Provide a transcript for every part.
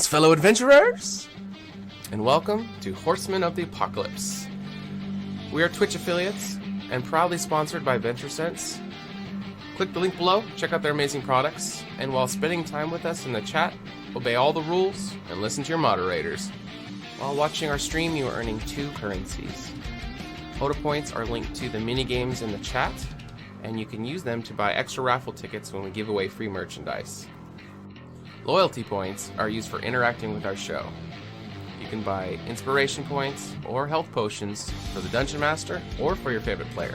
Greetings, fellow adventurers, and welcome to Horsemen of the Apocalypse. We are Twitch affiliates and proudly sponsored by VentureSense. Click the link below, check out their amazing products, and while spending time with us in the chat, obey all the rules and listen to your moderators. While watching our stream, you are earning 2 currencies. HotA points are linked to the mini-games in the chat, and you can use them to buy extra raffle tickets when we give away free merchandise. Loyalty points are used for interacting with our show. You can buy inspiration points or health potions for the Dungeon Master or for your favorite player.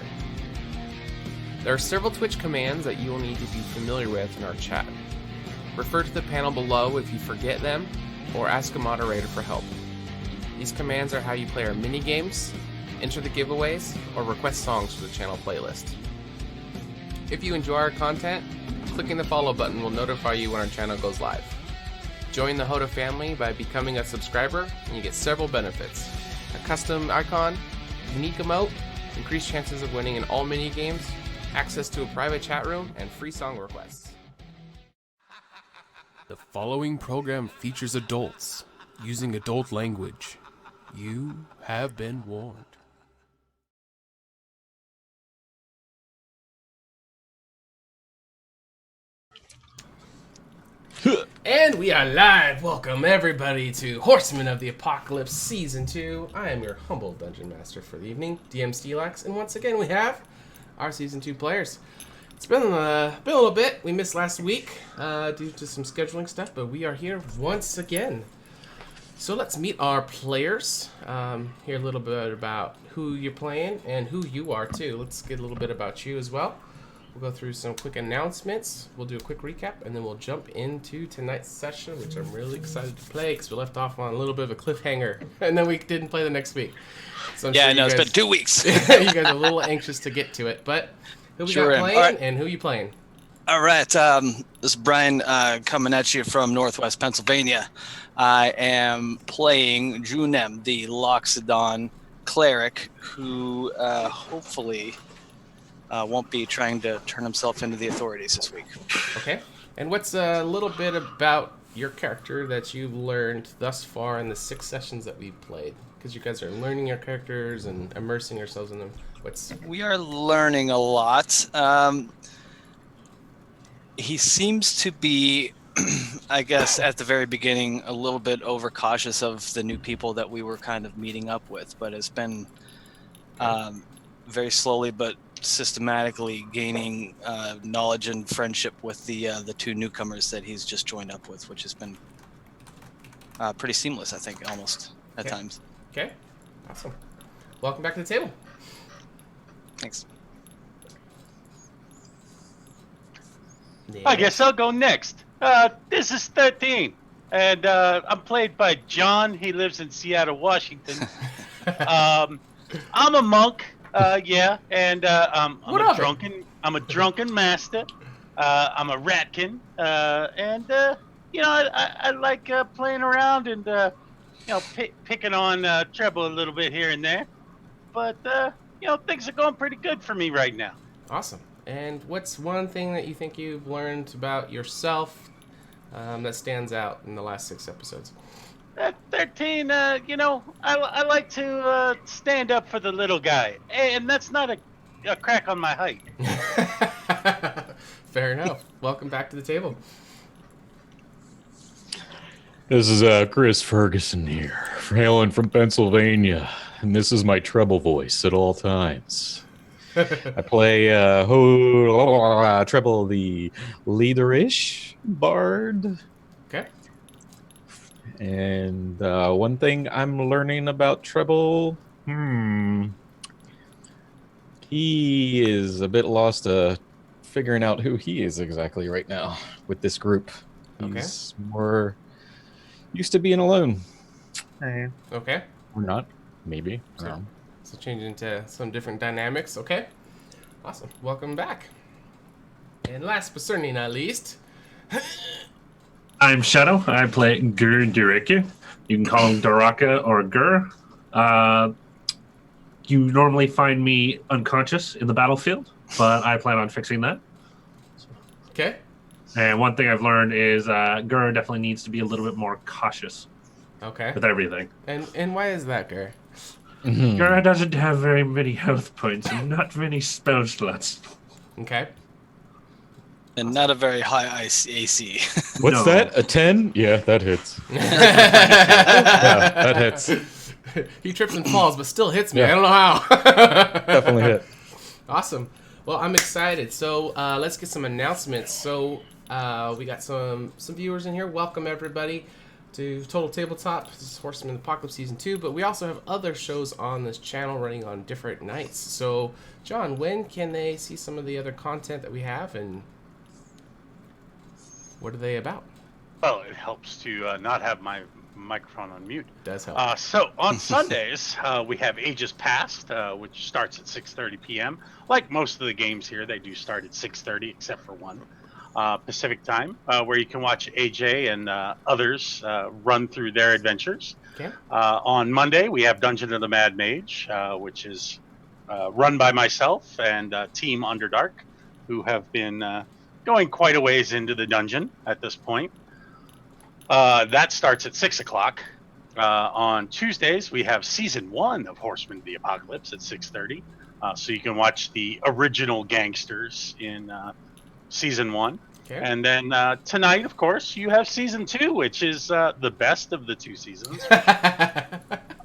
There are several Twitch commands that you will need to be familiar with in our chat. Refer to the panel below if you forget them, or ask a moderator for help. These commands are how you play our mini-games, enter the giveaways, or request songs for the channel playlist. If you enjoy our content, clicking the follow button will notify you when our channel goes live. Join the HotA family by becoming a subscriber, and you get several benefits. A custom icon, unique emote, increased chances of winning in all mini-games, access to a private chat room, and free song requests. The following program features adults using adult language. You have been warned. And we are live. Welcome everybody to Horsemen of the Apocalypse Season 2. I am your humble Dungeon Master for the evening, DM Steelax, and once again we have our Season 2 players. It's been a little bit. We missed last week due to some scheduling stuff, but we are here once again. So let's meet our players. Hear a little bit about who you're playing and who you are too. Let's get a little bit about you as well. We'll go through some quick announcements. We'll do a quick recap, and then we'll jump into tonight's session, which I'm really excited to play because we left off on a little bit of a cliffhanger, and then we didn't play the next week. So I'm sure it's been 2 weeks. you guys are a little anxious to get to it, but who we got playing and who you playing? All right, this is Brian coming at you from Northwest Pennsylvania. I am playing Junem, the Loxodon cleric, who hopefully won't be trying to turn himself into the authorities this week. Okay. And what's a little bit about your character that you've learned thus far in the 6 sessions that we've played? Because you guys are learning your characters and immersing yourselves in them. We are learning a lot. He seems to be, I guess, at the very beginning, a little bit overcautious of the new people that we were kind of meeting up with, but has been very slowly but systematically gaining knowledge and friendship with the 2 newcomers that he's just joined up with, which has been pretty seamless, I think, almost at times. Okay, awesome. Welcome back to the table. Thanks. Yeah. I guess I'll go next. This is 13, and I'm played by John. He lives in Seattle, Washington. I'm a monk. And I'm a drunken master. I'm a ratkin, and I like playing around and picking on Treble a little bit here and there. But things are going pretty good for me right now. Awesome. And what's one thing that you think you've learned about yourself that stands out in the last 6 episodes? 13, I like to stand up for the little guy, and that's not a crack on my height. Fair enough. Welcome back to the table. This is Chris Ferguson here, hailing from Pennsylvania, and this is my treble voice at all times. I play Treble the leaderish bard. Okay. And one thing I'm learning about Treble, he is a bit lost figuring out who he is exactly right now with this group. He's more used to being alone. Okay. Or not, maybe. So changing to some different dynamics. Okay. Awesome. Welcome back. And last but certainly not least... I'm Shadow. I play Gur Dureke. You can call him Doraka or Gur. You normally find me unconscious in the battlefield, but I plan on fixing that. Okay. And one thing I've learned is Gur definitely needs to be a little bit more cautious Okay. with everything. And why is that, Gur? Gur doesn't have very many health points and not many spell slots. Okay. And not a very high AC. What's No. that? A 10? Yeah, that hits. Yeah, that hits. He trips and falls, but still hits me. Yeah. I don't know how. Definitely hit. Awesome. Well, I'm excited. So let's get some announcements. So we got some viewers in here. Welcome everybody to Total Tabletop. This is Horseman of the Apocalypse Season 2, but we also have other shows on this channel running on different nights. So, John, when can they see some of the other content that we have, and what are they about? Well, it helps to not have my microphone on mute. Does help. So on Sundays, we have Ages Past, which starts at 6:30 p.m. Like most of the games here, they do start at 6:30, except for one. Pacific time, where you can watch AJ and others run through their adventures. Okay. On Monday, we have Dungeon of the Mad Mage, which is run by myself and Team Underdark, who have been going quite a ways into the dungeon at this point. That starts at 6 o'clock. On Tuesdays, we have Season 1 of Horsemen of the Apocalypse at 6:30. So you can watch the original gangsters in Season 1. Okay. And then tonight, of course, you have Season 2, which is the best of the two seasons.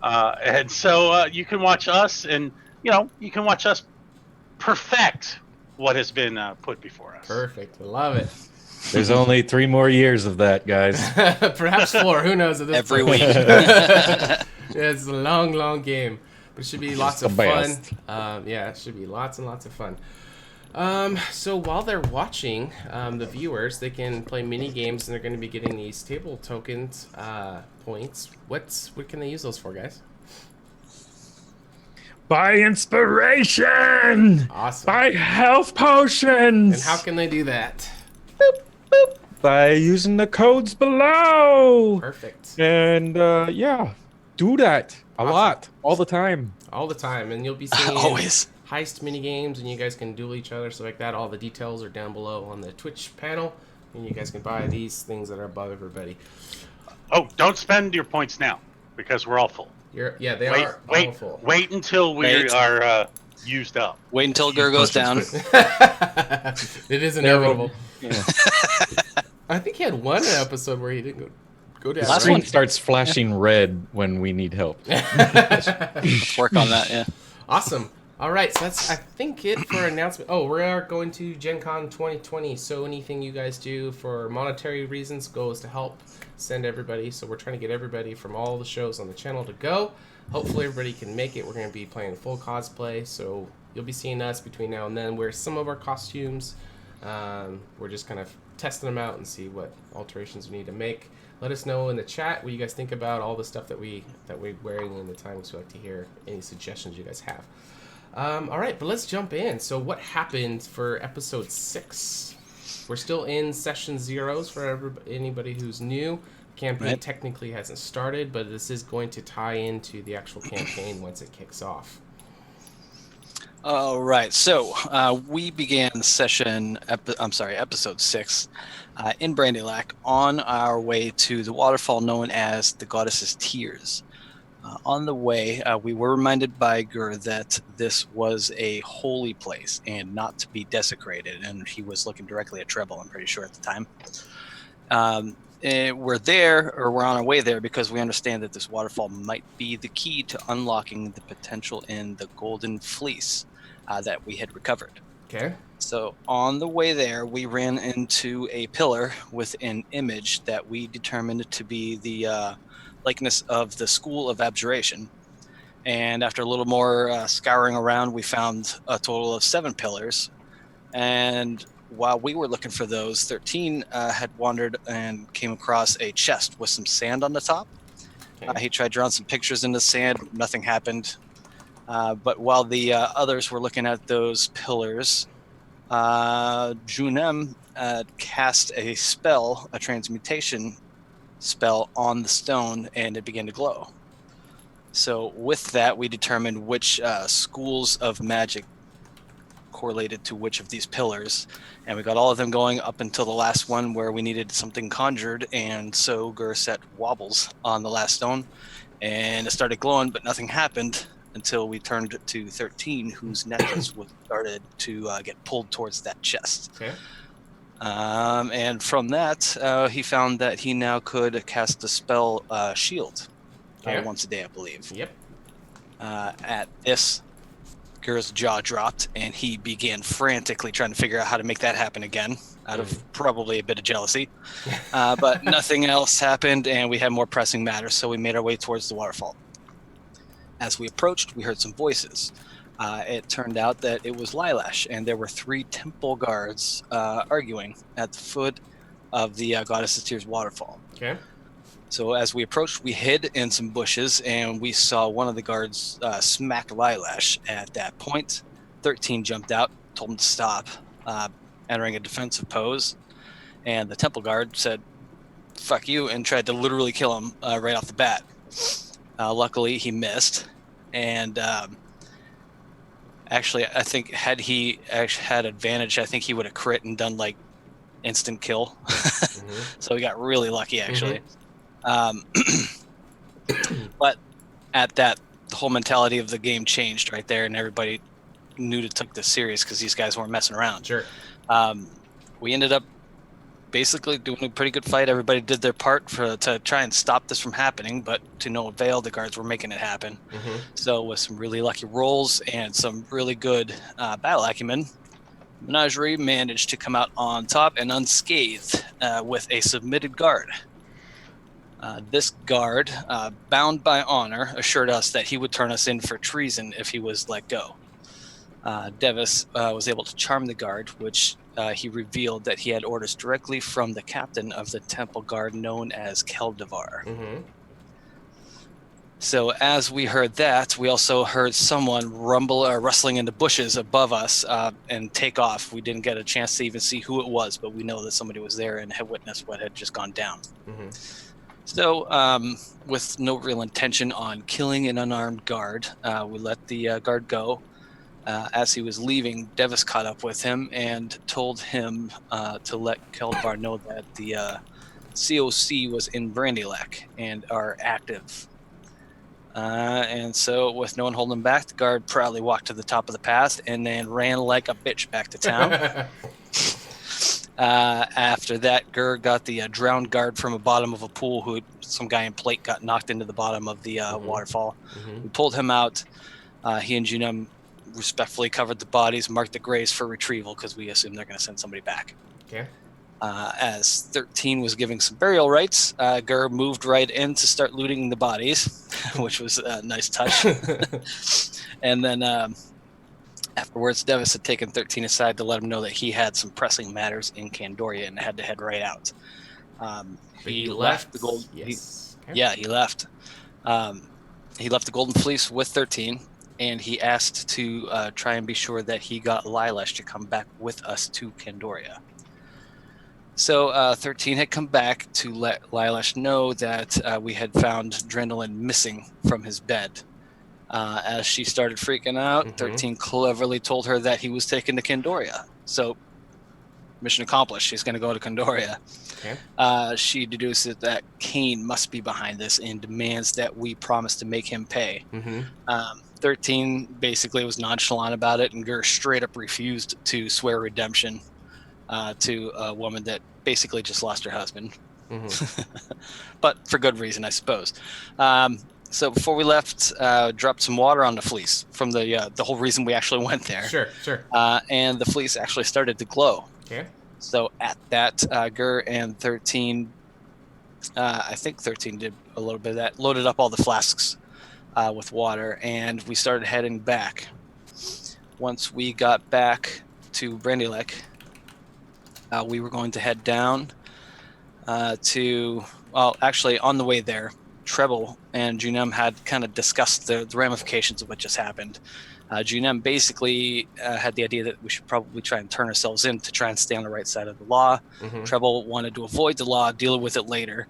And so you can watch us, and you can watch us perfect what has been put before us. Perfect. Love it. There's only 3 more years of that, guys. Perhaps 4. Who knows at this Every point. week. It's a long game. But it should be lots of the fun. best. Yeah, it should be lots and lots of fun. So while they're watching, the viewers, they can play mini games, and they're going to be getting these table tokens points. What can they use those for, guys? Buy inspiration! Awesome. Buy health potions! And how can they do that? By using the codes below. Perfect. And yeah, do that a Awesome. lot, all the time. All the time, and you'll be seeing Always. heist mini games, and you guys can duel each other, stuff like that. All the details are down below on the Twitch panel, and you guys can buy these things that are above everybody. Oh, don't spend your points now, because we're all full. They Wait, are wait, all full. wait until we Wait. are used up. Wait until Gur goes down. It is inevitable. Yeah. I think he had one episode where he didn't go down. Last Screen one- starts flashing red when we need help. Work on that, yeah. Awesome. All right, so that's, I think, it for announcement. Oh, we are going to Gen Con 2020, so anything you guys do for monetary reasons goes to help send everybody. So we're trying to get everybody from all the shows on the channel to go. Hopefully everybody can make it. We're going to be playing full cosplay, so you'll be seeing us between now and then wear some of our costumes. We're just kind of testing them out and see what alterations we need to make. Let us know in the chat what you guys think about all the stuff that we're wearing in the times. We like to hear any suggestions you guys have. All right, but let's jump in. So what happened for episode 6? We're still in session 0s for anybody who's new. Campaign Right. technically hasn't started, but this is going to tie into the actual campaign once it kicks off. All right, so we began episode 6 in Brandylac on our way to the waterfall known as the Goddess's Tears. On the way, we were reminded by Gur that this was a holy place and not to be desecrated, and he was looking directly at Treble, I'm pretty sure at the time. We're on our way there because we understand that this waterfall might be the key to unlocking the potential in the Golden Fleece that we had recovered. Okay. So on the way there, we ran into a pillar with an image that we determined to be the likeness of the School of Abjuration. And after a little more scouring around, we found a total of 7 pillars. And while we were looking for those, 13 had wandered and came across a chest with some sand on the top. Okay. He tried drawing some pictures in the sand. Nothing happened. But while the others were looking at those pillars, Junem cast a spell, a transmutation spell on the stone, and it began to glow. So with that, we determined which schools of magic correlated to which of these pillars. And we got all of them going up until the last one where we needed something conjured. And so Gur set wobbles on the last stone, and it started glowing, but nothing happened until we turned to 13, whose necklace was started to get pulled towards that chest. Okay. And from that, he found that he now could cast the spell Shield once a day, I believe. Yep. At this, Gur's jaw dropped, and he began frantically trying to figure out how to make that happen again, out of probably a bit of jealousy. But nothing else happened, and we had more pressing matters, so we made our way towards the waterfall. As we approached, we heard some voices. It turned out that it was Lilash, and there were 3 temple guards arguing at the foot of the Goddess of Tears waterfall. Okay. So as we approached, we hid in some bushes, and we saw one of the guards smack Lilash. At that point, 13 jumped out, told him to stop, entering a defensive pose, and the temple guard said, "Fuck you," and tried to literally kill him right off the bat. Luckily, he missed, and actually, I think had he actually had advantage, I think he would have crit and done like instant kill. So we got really lucky, actually. But at that, the whole mentality of the game changed right there, and everybody knew to take this serious because these guys weren't messing around. Sure. We ended up basically doing a pretty good fight. Everybody did their part to try and stop this from happening, but to no avail. The guards were making it happen. So with some really lucky rolls and some really good battle acumen, Menagerie managed to come out on top and unscathed with a submitted guard. This guard, bound by honor, assured us that he would turn us in for treason if he was let go. Devis was able to charm the guard, which he revealed that he had orders directly from the captain of the temple guard known as Keldevar. So as we heard that, we also heard someone rumble or rustling in the bushes above us and take off. We didn't get a chance to even see who it was, but we know that somebody was there and had witnessed what had just gone down. So with no real intention on killing an unarmed guard, we let the guard go. As he was leaving, Devis caught up with him and told him to let Keldevar know that the COC was in Brandylek and are active. And so, with no one holding him back, the guard proudly walked to the top of the path and then ran like a bitch back to town. After that, Gur got the drowned guard from the bottom of a pool who some guy in plate got knocked into the bottom of the waterfall. We pulled him out. He and Junum respectfully covered the bodies, marked the graves for retrieval because we assume they're going to send somebody back. Okay. As 13 was giving some burial rites, Gur moved right in to start looting the bodies, which was a nice touch. And then afterwards, Devis had taken 13 aside to let him know that he had some pressing matters in Candoria and had to head right out. He left the gold. Yes. He left. He left the Golden Fleece with 13, and he asked to try and be sure that he got Lilash to come back with us to Candoria. So 13 had come back to let Lilash know that we had found Drendelin missing from his bed. As she started freaking out, 13 cleverly told her that he was taken to Candoria. So mission accomplished. She's going to go to Candoria. Okay. She deduces that Kane must be behind this and demands that we promise to make him pay. 13 basically was nonchalant about it, and Gur straight up refused to swear redemption to a woman that basically just lost her husband. But for good reason, I suppose. So before we left, dropped some water on the fleece from the whole reason we actually went there. Sure. And the fleece actually started to glow. Okay. So at that, Gur and 13, I think 13 did a little bit of that, loaded up all the flasks with water, and we started heading back. Once we got back to Brandylek, we were going to head down actually on the way there, Treble and Junem had kind of discussed the ramifications of what just happened. Junem basically had the idea that we should probably try and turn ourselves in to try and stay on the right side of the law. Treble wanted to avoid the law, deal with it later.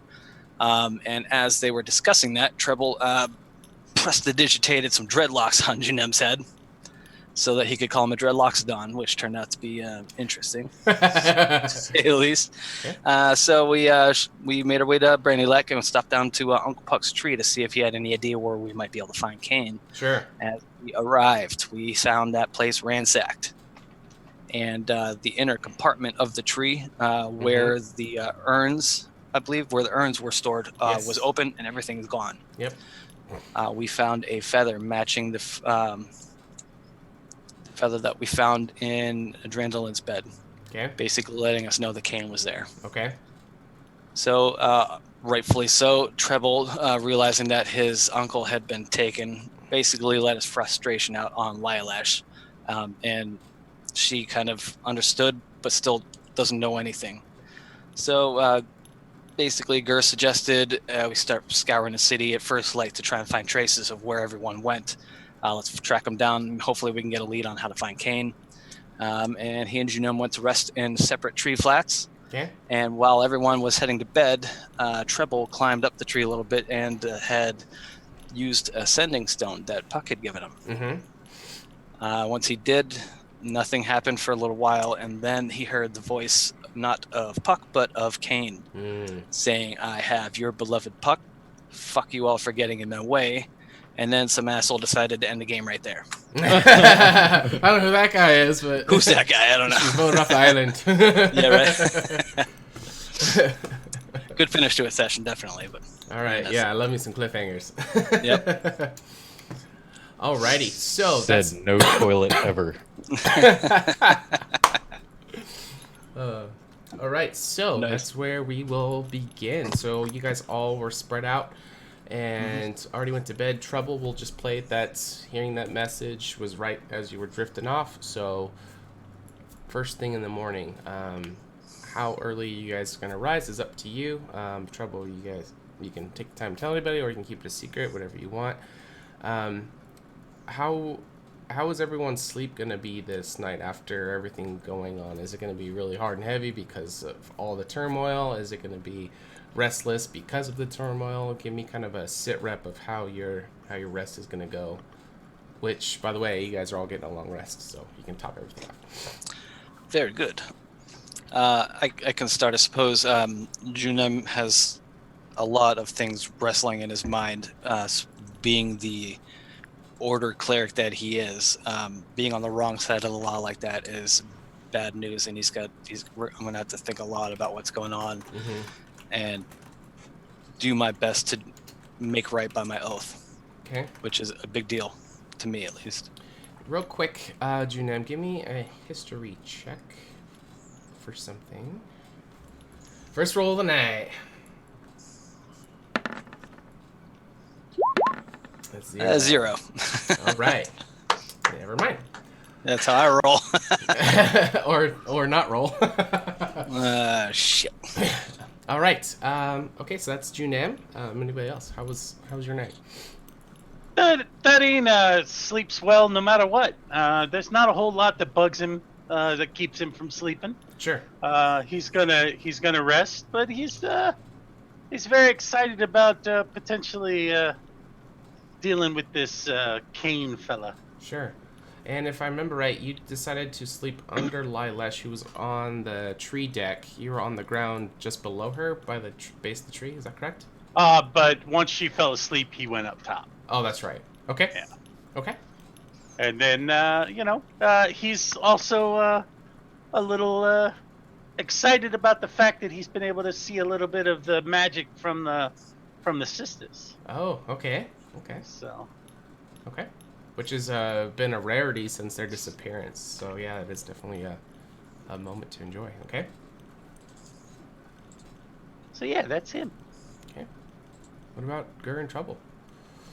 And as they were discussing that, Treble prestidigitated some dreadlocks on Junem's head. so that he could call him a Dreadloxodon, which turned out to be interesting, to say the least. Okay. So we made our way to Brandy Lake and stopped down to Uncle Puck's tree to see if he had any idea where we might be able to find Kane. Sure. As we arrived, we found that place ransacked. And the inner compartment of the tree where the urns, I believe, where the urns were stored, Yes. was open and everything is gone. Yep. We found a feather matching the feather that we found in Adrendalin's bed, Okay. basically letting us know the Kane was there. Okay. So, rightfully so, Treble, realizing that his uncle had been taken, basically let his frustration out on Lilash. And she kind of understood, but still doesn't know anything. So, basically, Gur suggested we start scouring the city at first light to try and find traces of where everyone went. Let's track them down. Hopefully, we can get a lead on how to find Kane. And he and Junum went to rest in separate tree flats. Okay. And while everyone was heading to bed, Treble climbed up the tree a little bit and had used a sending stone that Puck had given him. Mm-hmm. Once he did, nothing happened for a little while, and then he heard the voice not of Puck but of Kane saying, "I have your beloved Puck. Fuck you all for getting in my way." And then some asshole decided to end the game right there. I don't know who that guy is, but Who's that guy? I don't know. He's voted off the island. Yeah, right. Good finish to a session, definitely. But all right, yeah, I love me some cliffhangers. Yep. Alrighty, so Said that's no toilet ever. all right. So Nice. that's where we will begin. So you guys all were spread out and already went to bed. Trouble will just play that. Hearing that message was right as you were drifting off. So first thing in the morning. How early you guys are gonna rise is up to you. Trouble, you can take the time to tell anybody, or you can keep it a secret, whatever you want. How is everyone's sleep gonna be this night after everything going on? Is it gonna be really hard and heavy because of all the turmoil? Is it gonna be restless because of the turmoil? Give me kind of a sit rep of how your rest is gonna go. Which, by the way, you guys are all getting a long rest, so you can top everything off. Very good. I can start, I suppose. Junem has a lot of things wrestling in his mind, being the order cleric that he is. Being on the wrong side of the law like that is bad news, and I'm gonna have to think a lot about what's going on and do my best to make right by my oath. Okay. Which is a big deal to me, at least. Real quick, Junem, give me a history check for something. First roll of the night. That's zero. 0. All right. Never mind. That's how I roll. or not roll. Shit. All right. Okay, so that's Junem. Anybody else? How was your night? Thaddean sleeps well no matter what. There's not a whole lot that bugs him that keeps him from sleeping. Sure. He's gonna rest, but he's very excited about potentially dealing with this Kane fella. Sure. And if I remember right, you decided to sleep under Lilash, who was on the tree deck. You were on the ground just below her by the base of the tree. Is that correct? But once she fell asleep, he went up top. Oh, that's right. Okay. Yeah. Okay. And then he's also a little excited about the fact that he's been able to see a little bit of the magic from the sisters. Oh, okay. Okay. So. Okay. Which has been a rarity since their disappearance. So yeah, it is definitely a moment to enjoy. Okay. So yeah, that's him. Okay. What about Gur in Trouble?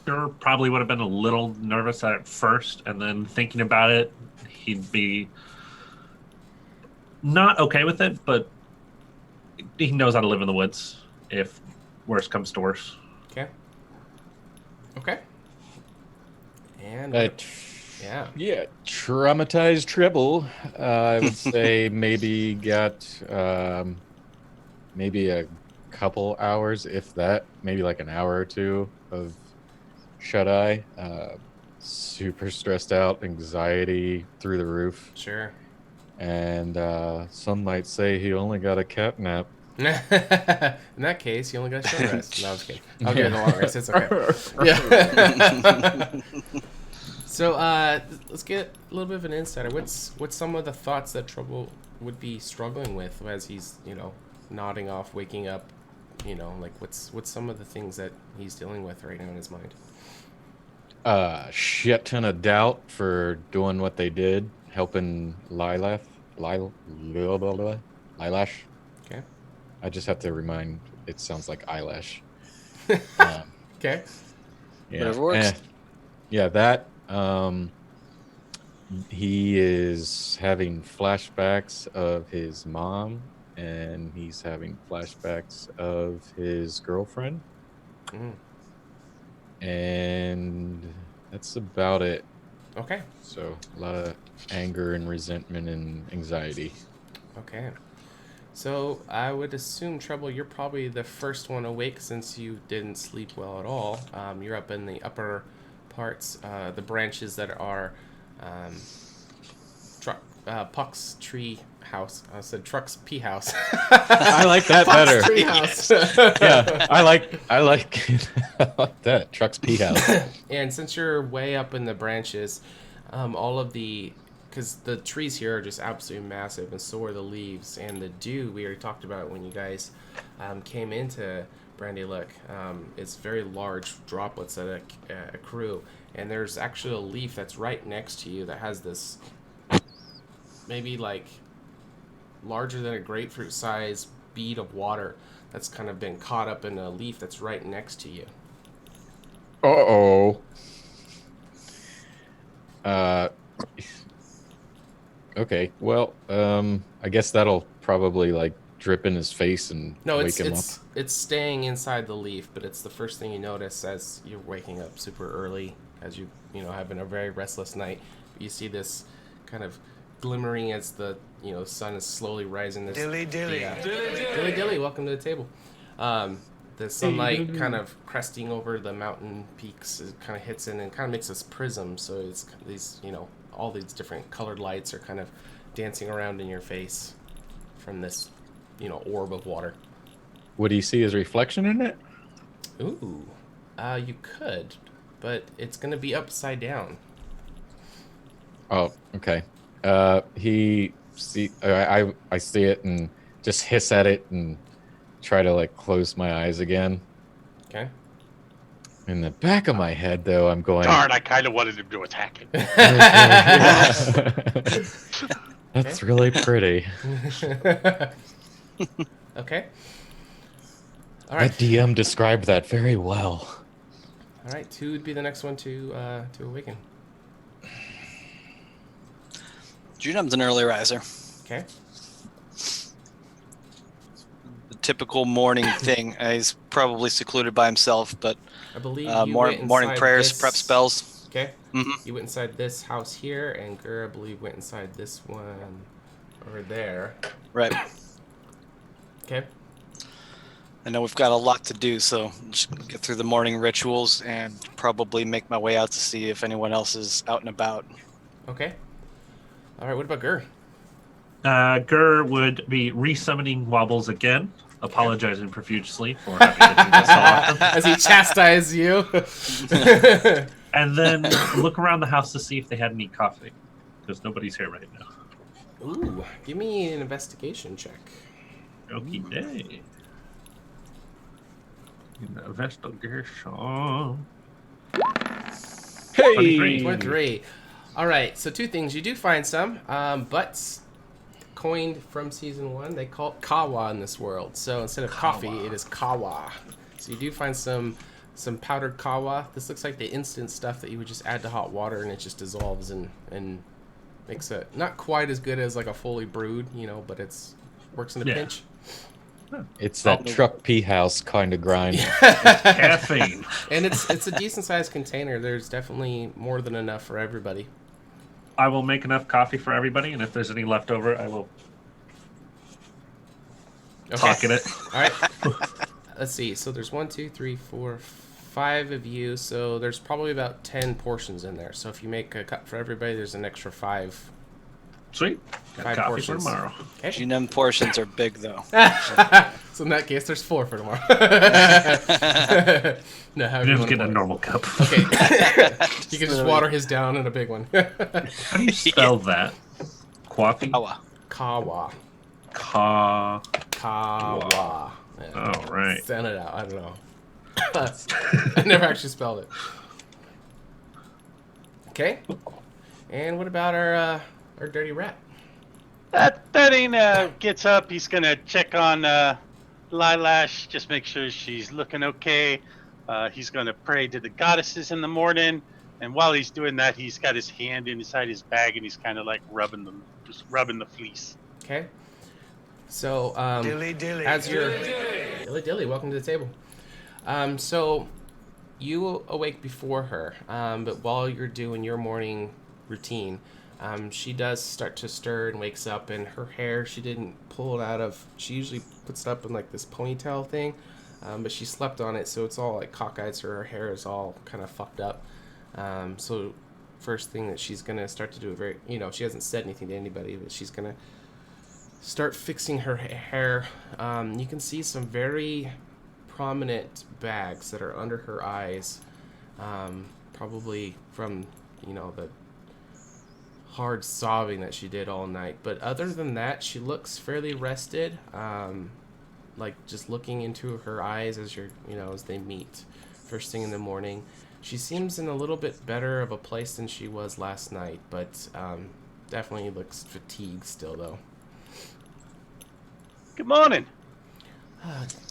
Gur probably would have been a little nervous at first, and then thinking about it, he'd be not okay with it, but he knows how to live in the woods if worse comes to worse. Okay. Okay. And yeah, traumatized Treble. I would say maybe got maybe a couple hours, if that, maybe like an hour or two of shut eye. super stressed out, anxiety through the roof, Sure. and some might say he only got a cat nap. In that case, you only got a short rest. No, I was kidding. I'll give you the long rest. It's okay. Yeah. So let's get a little bit of an insider. What's some of the thoughts that Trouble would be struggling with as he's, nodding off, waking up? Like what's some of the things that he's dealing with right now in his mind? Shit ton of doubt for doing what they did, helping Lilash. Okay. I just have to remind. It sounds like eyelash. Okay. Yeah. Whatever works. Yeah, that. He is having flashbacks of his mom, and he's having flashbacks of his girlfriend. Mm. And that's about it. Okay. So a lot of anger and resentment and anxiety. Okay. So I would assume, Trouble, you're probably the first one awake since you didn't sleep well at all. You're up in the upper parts, the branches that are Puck's tree house. I said Truck's pea house. I like that Puck's better. tree house. Yeah, I like I like that. Truck's pea house. And since you're way up in the branches, because the trees here are just absolutely massive, and so are the leaves and the dew. We already talked about when you guys came into Brandy Look. It's very large droplets that accrue, and there's actually a leaf that's right next to you that has this maybe like larger than a grapefruit size bead of water that's kind of been caught up in a leaf that's right next to you. Uh-oh. Okay, well, I guess that'll probably like drip in his face and wake him up. It's staying inside the leaf, but it's the first thing you notice as you're waking up super early, as you have been a very restless night. You see this kind of glimmering as the sun is slowly rising. This dilly. Welcome to the table. The sunlight kind of cresting over the mountain peaks, it kind of hits in and kind of makes this prism. So it's these all these different colored lights are kind of dancing around in your face from this orb of water. Would he see his reflection in it? Ooh, you could, but it's gonna be upside down. Oh, okay. I see it and just hiss at it and try to like close my eyes again. Okay. In the back of my head, though, I'm going. Darn! I kind of wanted him to attack it. That's really pretty. Okay. All right. The DM described that very well. All right. 2 would be the next one to awaken. Junem's an early riser. Okay. The typical morning thing. He's probably secluded by himself, but I believe you went morning inside prayers, this... prep spells. Okay. Mm-hmm. You went inside this house here, and Gur, I believe, went inside this one over there. Right. Okay. I know we've got a lot to do, so just get through the morning rituals and probably make my way out to see if anyone else is out and about. Okay. All right. What about Gur? Gur would be resummoning Wobbles again, apologizing profusely for having to do this so often. As he chastises you. And then look around the house to see if they had any coffee, because nobody's here right now. Ooh, give me an investigation check. Okie day. Investigation. Hey! 23. All right, so 2 things. You do find some butts coined from season 1. They call it kawa in this world. So instead of coffee, it is kawa. So you do find some powdered kawa. This looks like the instant stuff that you would just add to hot water and it just dissolves and makes it not quite as good as like a fully brewed, but it's works in a pinch. It's that truck pea house kind of grind. Caffeine. And it's a decent sized container. There's definitely more than enough for everybody. I will make enough coffee for everybody, and if there's any left over, I will pocket it. All right. Let's see. So there's 1, 2, 3, 4, 5 of you, so there's probably about 10 portions in there. So if you make a cut for everybody, there's an extra 5. Sweet. Got 5 coffee portions. for tomorrow. Okay. Junem portions are big, though. So in that case, there's 4 for tomorrow. No, I'm just getting a normal cup. Okay. You can just water his down in a big one. How do you spell that? Coffee? Kawa. Kawa. Ka. Kawa. Yeah. Oh, right. Sound it out. I don't know. I never actually spelled it. Okay. And what about our dirty rat? 13 gets up. He's gonna check on Lilash, just make sure she's looking okay. He's gonna pray to the goddesses in the morning, and while he's doing that, he's got his hand inside his bag and he's kind of like rubbing the fleece. Okay. So Dilly dilly. as you're dilly, welcome to the table. So you awake before her, but while you're doing your morning routine, she does start to stir and wakes up, and her hair, she didn't pull it out of, she usually puts it up in like this ponytail thing, but she slept on it, so it's all like cockeyed, so her hair is all kind of fucked up. So first thing that she's gonna start to do, she hasn't said anything to anybody, but she's gonna start fixing her hair. You can see some very prominent bags that are under her eyes, probably from the hard sobbing that she did all night. But other than that, she looks fairly rested, like just looking into her eyes as as they meet first thing in the morning. She seems in a little bit better of a place than she was last night, but definitely looks fatigued still though. Good morning.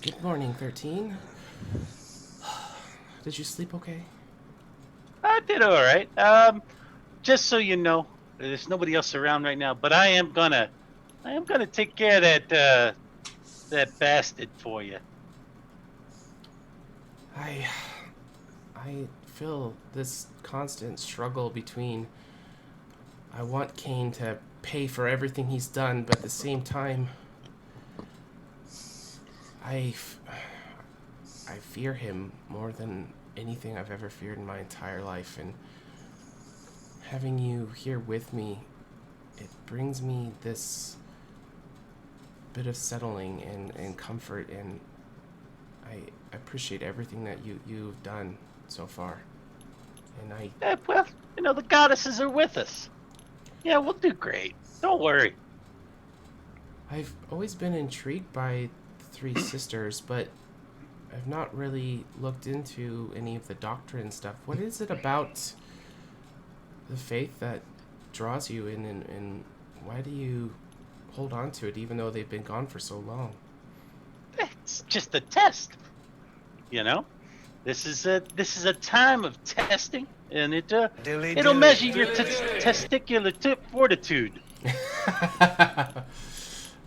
Good morning, 13. Did you sleep okay? I did all right. Just so you know, there's nobody else around right now, but I am gonna take care of that bastard for you. I feel this constant struggle between I want Kane to pay for everything he's done, but at the same time, I fear him more than anything I've ever feared in my entire life, and having you here with me, it brings me this bit of settling and comfort, and I appreciate everything that you've done so far. And Well, the goddesses are with us. Yeah, we'll do great. Don't worry. I've always been intrigued by the 3 sisters, but I've not really looked into any of the doctrine stuff. What is it about the faith that draws you in, and why do you hold on to it even though they've been gone for so long? It's just a test. This is a time of testing, and it'll measure your testicular fortitude.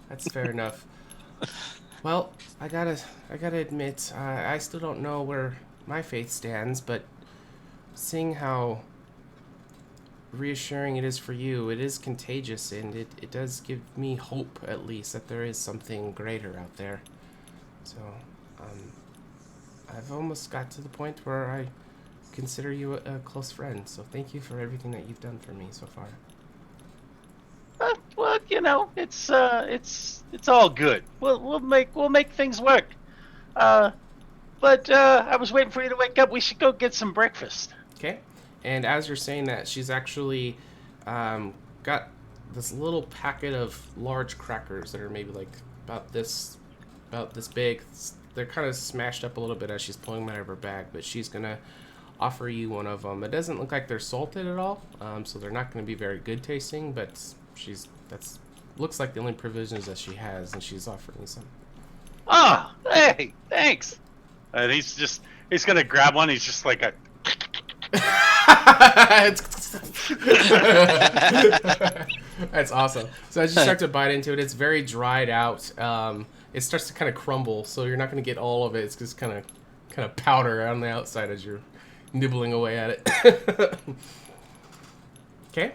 That's fair enough. Well, I gotta admit, I still don't know where my faith stands, but seeing how reassuring it is for you, it is contagious, and it does give me hope, at least, that there is something greater out there. So, I've almost got to the point where I consider you a close friend, so thank you for everything that you've done for me so far. Well, it's all good. We'll make things work. But I was waiting for you to wake up. We should go get some breakfast. Okay. And as you're saying that, she's actually got this little packet of large crackers that are maybe like about this big. They're kind of smashed up a little bit as she's pulling them out of her bag, but she's gonna offer you one of them. It doesn't look like they're salted at all, so they're not going to be very good tasting, but looks like the only provisions that she has, and she's offering you some. Ah, hey, thanks. And he's gonna grab one. He's just like a. That's awesome. So as you start to bite into it, it's very dried out. It starts to kind of crumble, so you're not going to get all of it. It's just kind of powder on the outside as you're nibbling away at it. Okay.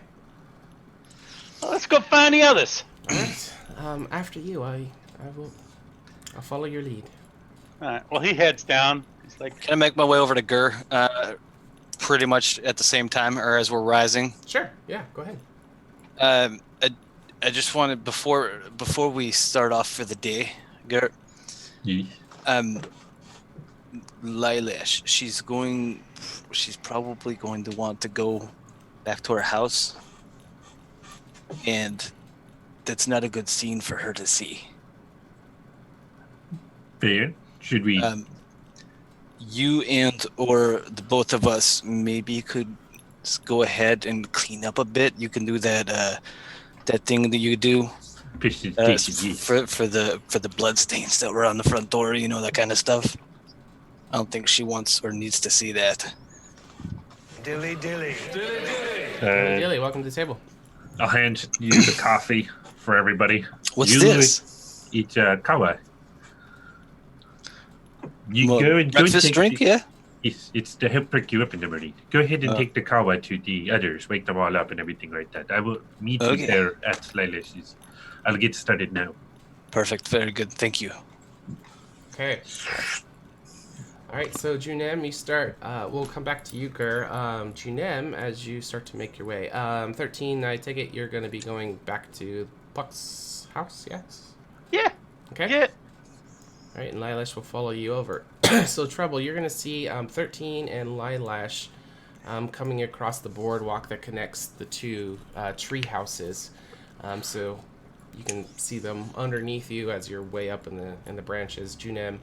Well, let's go find the others. All right. After you, I'll follow your lead. All right. Well, he heads down. He's like, Can I make my way over to Gur pretty much at the same time, or as we're rising? Sure. Yeah. Go ahead. I just wanted before we start off for the day, Gur. Yeah. Lilash, she's probably going to want to go back to her house, and that's not a good scene for her to see. Fair. Should we? You and or the both of us maybe could go ahead and clean up a bit. You can do that thing that you do for the blood stains that were on the front door. You know, that kind of stuff. I don't think she wants or needs to see that. Dilly dilly. Dilly, welcome to the table. I'll hand you the coffee for everybody. What's you this? Eat kawa. You Well, go and breakfast take drink, yeah? It's to help perk you up in the morning. Go ahead and take the kawa to the others, wake them all up and everything like that. I will meet you there at Lilash's. I'll get started now. Perfect. Very good. Thank you. Okay. All right, so Junem, you start. We'll come back to you, Gur. Junem, as you start to make your way. 13, I take it you're going to be going back to Puck's house, yes? yeah, Okay. yeah. All right, and Lilash will follow you over. So, Trouble, you're going to see 13 and Lilash coming across the boardwalk that connects the two tree houses. So you can see them underneath you as you're way up in the branches. Junem,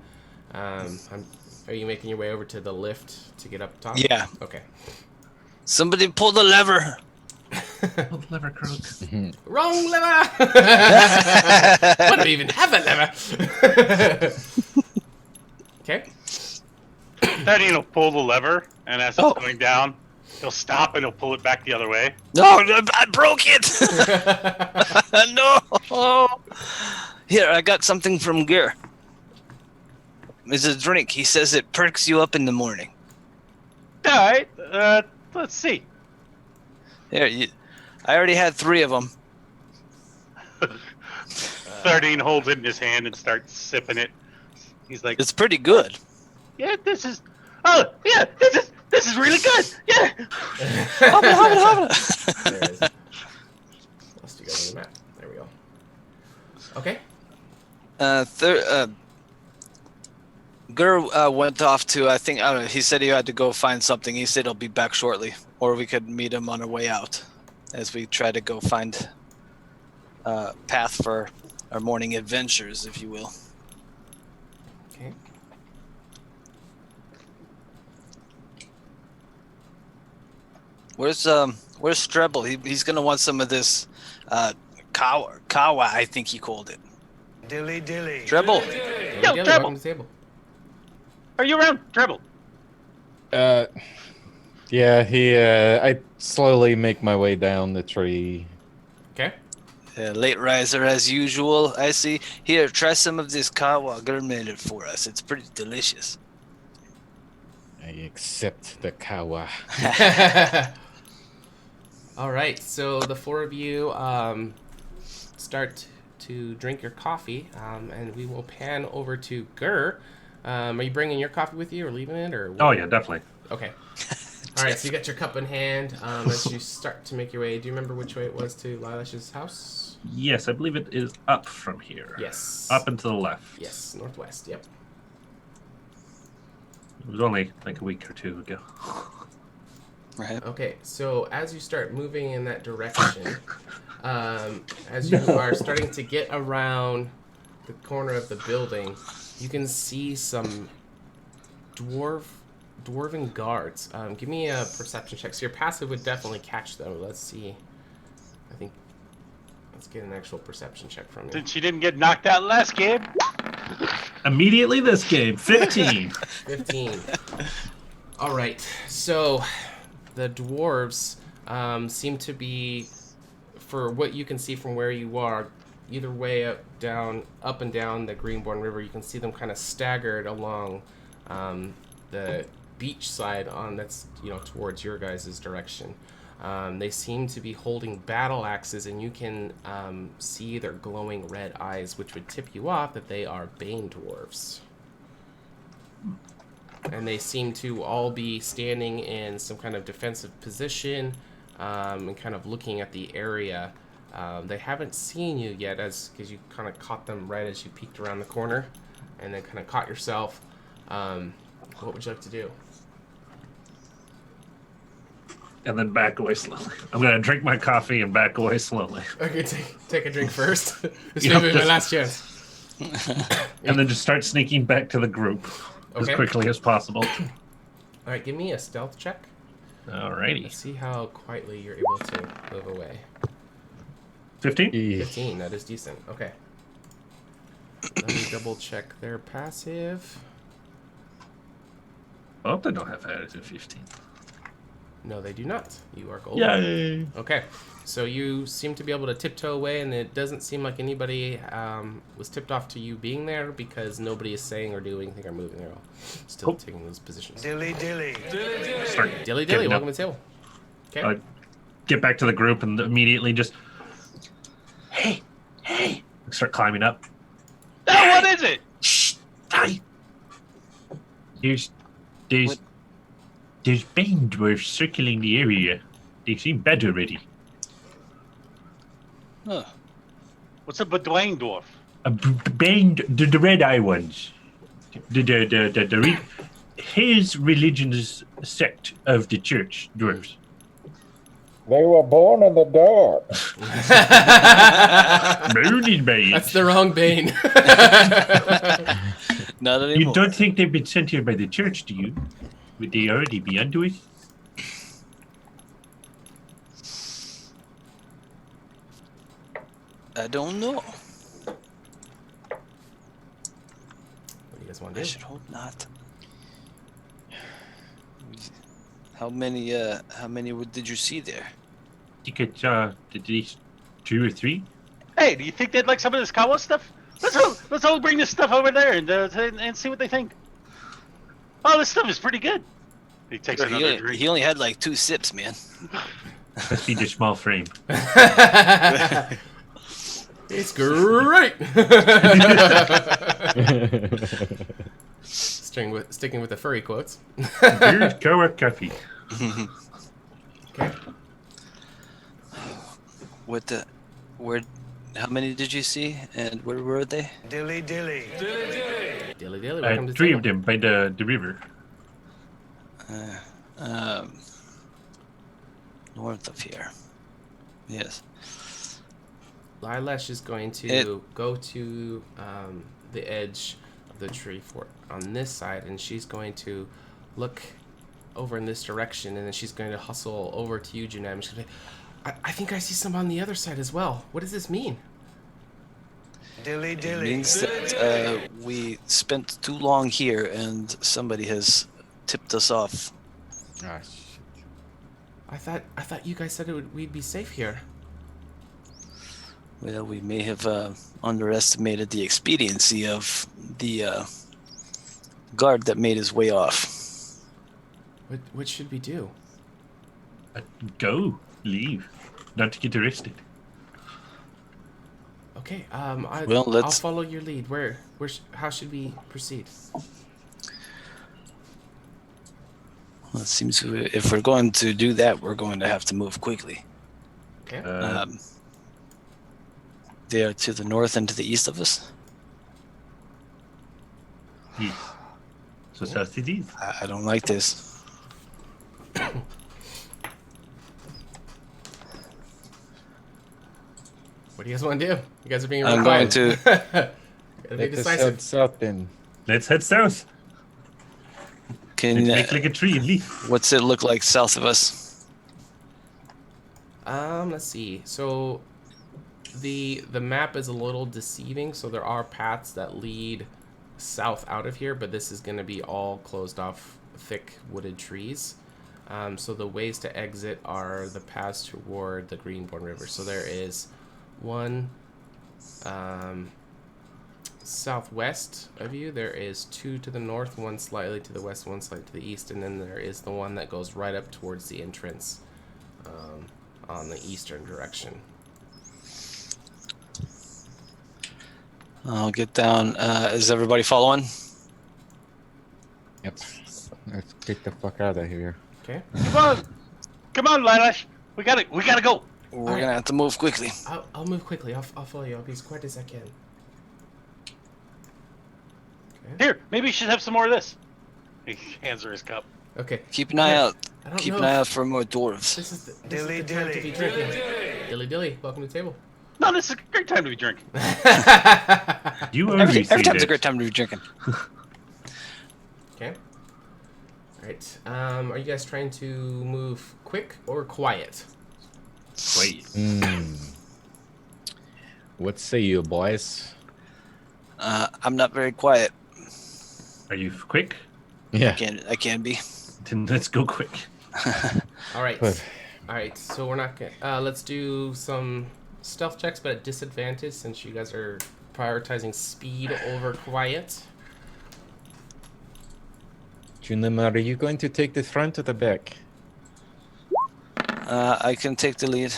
are you making your way over to the lift to get up top? Yeah. Okay. Somebody pull the lever. Oh, lever crook. Wrong lever! Why do we even have a lever? Okay. 13 will pull the lever, and as it's going down, he'll stop and he'll pull it back the other way. No, I broke it. No. Here, I got something from Gur. It's a drink. He says it perks you up in the morning. All right, let's see. Here, I already had 3 of them. 13 holds it in his hand and starts sipping it. He's like, It's pretty good. yeah, this is really good. Yeah. There it is. Lost you guys on the map. There we go. Okay. Gur went off to, I don't know, he said he had to go find something. He said he'll be back shortly. Or we could meet him on our way out as we try to go find a path for our morning adventures, if you will. Okay. Where's Strebel? He's gonna want some of this kawa, I think he called it. Dilly dilly. Strebel. Yo, Dilly, Treble. welcome to the table. Are you around, Treble? Yeah, I slowly make my way down the tree. Okay. Late riser as usual, I see. Here, try some of this kawa. Gur made it for us. It's pretty delicious. I accept the kawa. All right, so the 4 of you start to drink your coffee, and we will pan over to Gur. Are you bringing your coffee with you or leaving it? Or Oh, yeah, definitely. Okay. All right, so you got your cup in hand. As you start to make your way, do you remember which way it was to Lilash's house? Yes, I believe it is up from here. Yes. Up and to the left. Yes, northwest, yep. It was only like a week or 2 ago. Right. Okay, so as you start moving in that direction, as you are starting to get around the corner of the building, you can see some dwarven guards. Give me a perception check. So your passive would definitely catch them. Let's see. Let's get an actual perception check from you. Since she didn't get knocked out last game. Immediately this game, 15. 15. All right. So the dwarves seem to be, for what you can see from where you are, either way up and down the Greenborn River, you can see them kind of staggered along the beach side that's towards your guys' direction. They seem to be holding battle axes, and you can see their glowing red eyes, which would tip you off that they are Bane dwarves. and they seem to all be standing in some kind of defensive position and kind of looking at the area. They haven't seen you yet, because you kind of caught them right as you peeked around the corner, and then kind of caught yourself. What would you like to do? And then back away slowly. I'm gonna drink my coffee and back away slowly. Okay, take a drink first. This may be my last chance. And then just start sneaking back to the group as quickly as possible. All right, give me a stealth check. Alrighty. Let's see how quietly you're able to move away. 15? 15, that is decent. Okay. Let me double check their passive. I hope they don't have higher than 15. No, they do not. You are golden. Yay! Okay, so you seem to be able to tiptoe away, and it doesn't seem like anybody was tipped off to you being there, because nobody is saying or doing anything or moving. They're all still taking those positions. Dilly dilly. Dilly dilly, welcome to the table. Okay. Get back to the group and immediately just, hey, start climbing up. Oh, what is it? Shh, hi. There's bane dwarfs circling the area. They seem bad already. Huh. What's a Bedouin dwarf? Bane, the red eye ones. His religion's sect of the church dwarfs. They were born in the dark. Moody Bane. That's the wrong Bane. Not anymore. You don't think they've been sent here by the church, do you? Would they already be onto it? I don't know. What do you guys want to I do? should hope not. How many did you see there? I think it's at least 2 or 3. Hey, do you think they'd like some of this Kawa stuff? Let's all bring this stuff over there and see what they think. Oh, this stuff is pretty good. He takes another drink. He only had like 2 sips, man. Must be the small frame. It's great. Sticking with the furry quotes. Here's Kawa coffee. Okay. How many did you see, and where were they? Dilly dilly. Dilly dilly, welcome to the 3 table. of them by the river. North of here. Yes. Lilash is going to go to the edge of the tree fort on this side, and she's going to look over in this direction, and then she's going to hustle over to you, Junem. She's going to I think I see some on the other side as well. What does this mean? Dilly It dilly. means that we spent too long here, and somebody has tipped us off. Ah, shit. I thought you guys said we'd be safe here. Well, we may have underestimated the expediency of the guard that made his way off. What should we do? Go. Leave. Not to get arrested. Okay, Well, I'll let's- follow your lead. How should we proceed? Well, it seems if we're going to do that, we're going to have to move quickly. Okay. They are to the north and to the east of us. Yes. So south it is. I don't like this. What do you guys want to do? You guys are being really I'm quiet. going to. Gotta be Let us decisive. head south then. Let's head south. Can Let's make like a tree and leave. what's it look like south of us? Let's see. So the map is a little deceiving. So there are paths that lead south out of here, but this is going to be all closed off, thick wooded trees. So the ways to exit are the paths toward the Greenborn River. So there is one southwest of you. There is 2 to the north, 1 slightly to the west, 1 slightly to the east, and then there is the one that goes right up towards the entrance on the eastern direction. I'll get down. Is everybody following? Yep. Let's get the fuck out of here. Okay. Come on, Lilash. We gotta go. We're right. gonna have to move quickly. I'll move quickly. I'll follow you. I'll be as quiet as I can. Okay. Here, maybe you should have some more of this. He hands her his cup. Okay. Keep an eye out. I don't Keep know an eye if out for more dwarves. This is the Dilly time to be dilly. drinking. Dilly dilly. Welcome to the table. No, this is a great time to be drinking. You only Every time's a that. great time to be drinking. Okay. All right. Are you guys trying to move quick or quiet? Wait. What say you, boys? I'm not very quiet. Are you quick? Yeah. I can be. Then let's go quick. All right. But- All right. So we're not gonna. Let's do some stealth checks, but at disadvantage since you guys are prioritizing speed over quiet. Junim, are you going to take the front or the back? I can take the lead.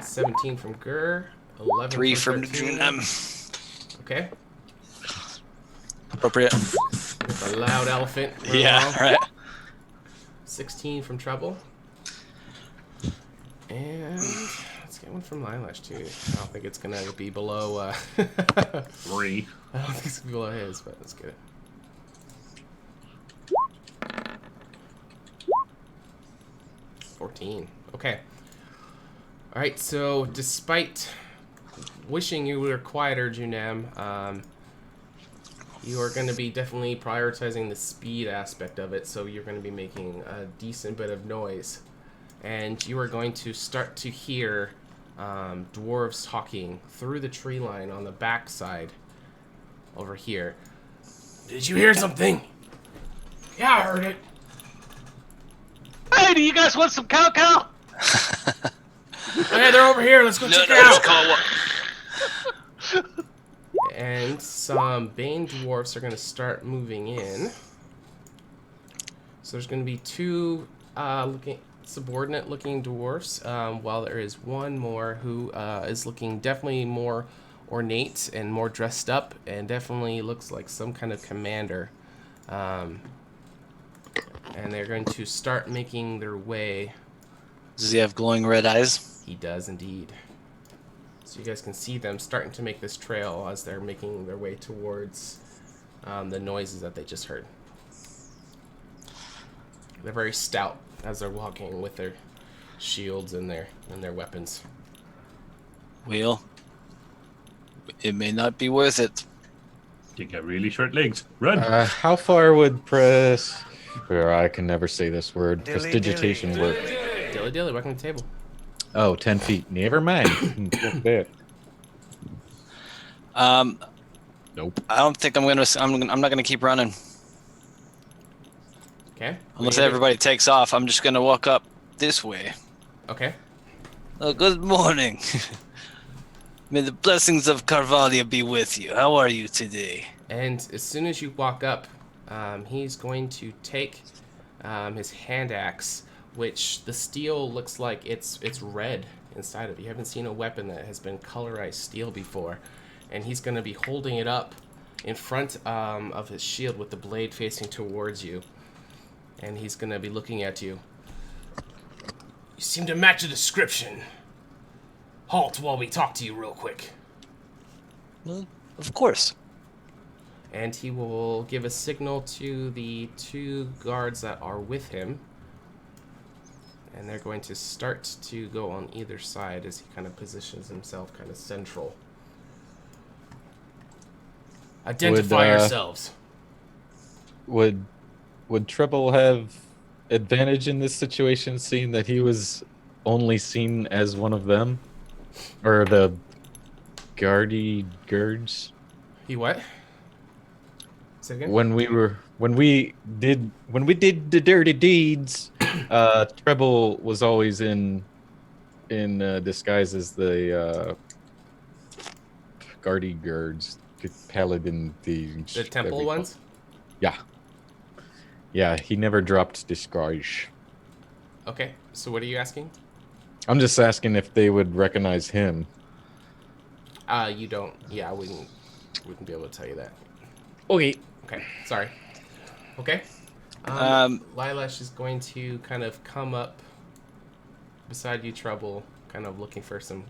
17 from Gur. 11 3 from from 13. Junem. Okay. Appropriate. With a loud elephant. running Yeah, along. right. 16 from Trouble. And let's get one from Lilash too. I don't think it's gonna be below 3. I don't think it's gonna be below his, but let's get it. Okay. Alright, so despite wishing you were quieter, Junam, you are going to be definitely prioritizing the speed aspect of it, so you're going to be making a decent bit of noise. And you are going to start to hear dwarves talking through the tree line on the backside over here. Did you hear something? Yeah, I heard it. Hey, do you guys want some cow? Hey, they're over here. Let's go check it out. And some Bane dwarfs are going to start moving in. So there's going to be two subordinate-looking dwarfs, while there is one more who is looking definitely more ornate and more dressed up, and definitely looks like some kind of commander. And they're going to start making their way. Does he have glowing red eyes? He does indeed. So you guys can see them starting to make this trail as they're making their way towards the noises that they just heard. They're very stout as they're walking with their shields and their weapons. Well, it may not be worth it. You got really short legs. Run. How far would I can never say this word. Dilly Prestidigitation dilly. work. Dilly dilly, welcome to the table. Oh, 10 feet. Never mind. Fuck that. Nope. I don't think I'm not gonna keep running Okay. unless everybody takes off. I'm just gonna walk up this way. Okay. Good morning. May the blessings of Carvalia be with you. How are you today? And as soon as you walk up, he's going to take his hand axe, which the steel looks like it's red inside of it. You haven't seen a weapon that has been colorized steel before. And he's going to be holding it up in front of his shield with the blade facing towards you. And he's going to be looking at you. You seem to match the description. Halt while we talk to you real quick. Well, of course. And he will give a signal to the two guards that are with him. And they're going to start to go on either side as he kind of positions himself kind of central. Identify yourselves. Would Treble have advantage in this situation, seeing that he was only seen as one of them? Or the guards? He what? Say again? When we did the dirty deeds, Treble was always in disguise as the guards, paladin thieves. The temple ones? Yeah, he never dropped disguise. Okay, so what are you asking? I'm just asking if they would recognize him. You don't. Yeah, I wouldn't be able to tell you that. Okay. Okay, sorry. Okay. Lilash is going to kind of come up beside you, Trouble, kind of looking for some,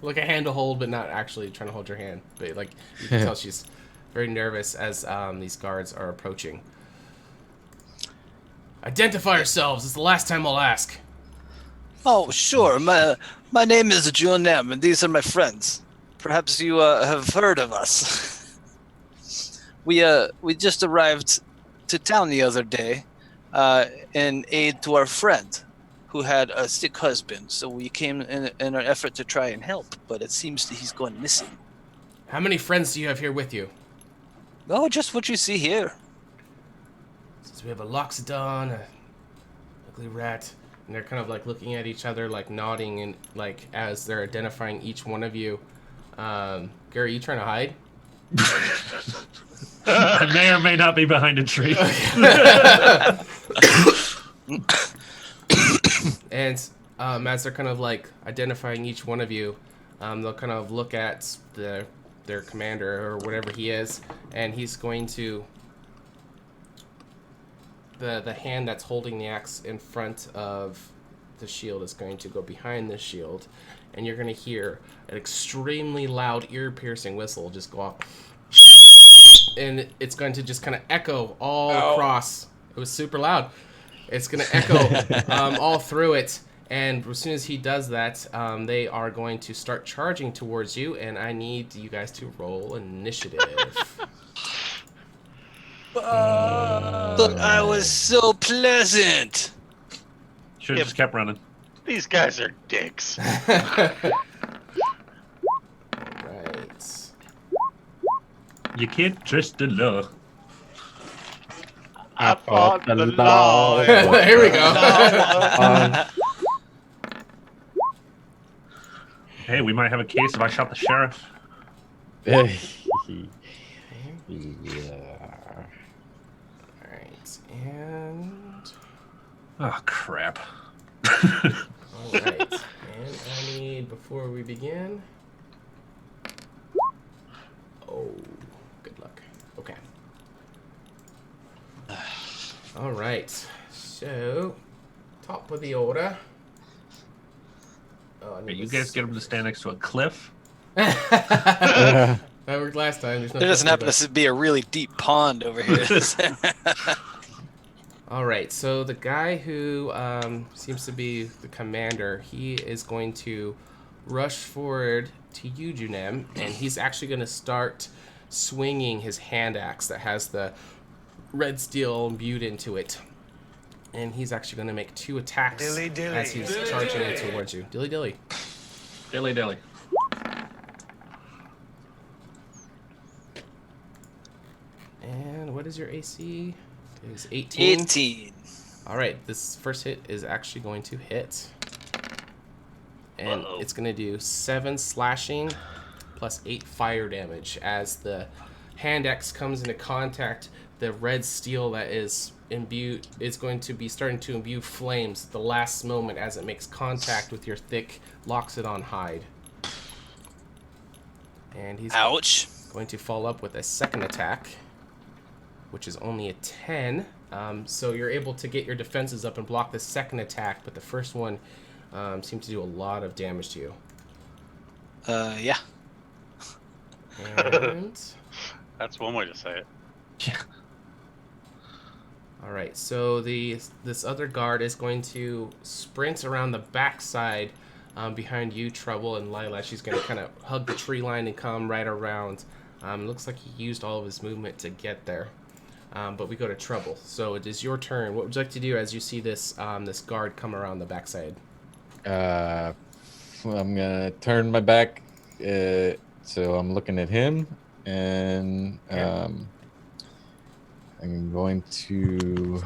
like a hand to hold, but not actually trying to hold your hand. But like you can tell, she's very nervous as these guards are approaching. Identify yourselves. It's the last time I'll ask. Oh, sure. My name is Junem, and these are my friends. Perhaps you have heard of us. We just arrived to town the other day in aid to our friend who had a sick husband. So we came in an effort to try and help, but it seems that he's gone missing. How many friends do you have here with you? Oh, just what you see here. So we have a Loxodon, a ugly rat, and they're kind of like looking at each other, like nodding, and like as they're identifying each one of you. Gary, you trying to hide? I may or may not be behind a tree. And as they're kind of like identifying each one of you, they'll kind of look at their commander or whatever he is, and he's going to the hand that's holding the axe in front of the shield is going to go behind the shield, and you're going to hear an extremely loud, ear-piercing whistle just go off, and it's going to just kind of echo all across. It was super loud. It's going to echo all through it, and as soon as he does that, they are going to start charging towards you, and I need you guys to roll initiative. But I was so pleasant. Should have just kept running. These guys are dicks. Right. You can't trust the law. I fought the law. Here we go. Hey, we might have a case if I shot the sheriff. Yeah. Alright, and... Oh, crap. Alright, and I need, before we begin... Oh, good luck. Okay. Alright, so... Top of the order. Oh, I need You guys get him to stand next to a cliff? That worked last time. There's no There doesn't question happen to be a really deep pond over here. All right, so the guy who seems to be the commander, he is going to rush forward to you, Junem, and he's actually going to start swinging his hand axe that has the red steel imbued into it. And he's actually going to make 2 attacks Dilly dilly. as he's charging it towards you. Dilly dilly. Dilly dilly. And what is your AC? It is 18. 18. All right, this first hit is actually going to hit. And it's going to do 7 slashing plus 8 fire damage. As the hand axe comes into contact, the red steel that is imbued is going to be starting to imbue flames at the last moment as it makes contact with your thick Loxodon hide. And he's Ouch. going to follow up with a second attack, which is only a 10. So you're able to get your defenses up and block the second attack, but the first one seemed to do a lot of damage to you. Yeah. And That's one way to say it. all right, so this other guard is going to sprint around the backside behind you, Trouble, and Lila. She's going to kind of hug the tree line and come right around. Looks like he used all of his movement to get there. But we go to Trouble. So it is your turn. What would you like to do as you see this this guard come around the backside? I'm gonna turn my back, so I'm looking at him, and I'm going to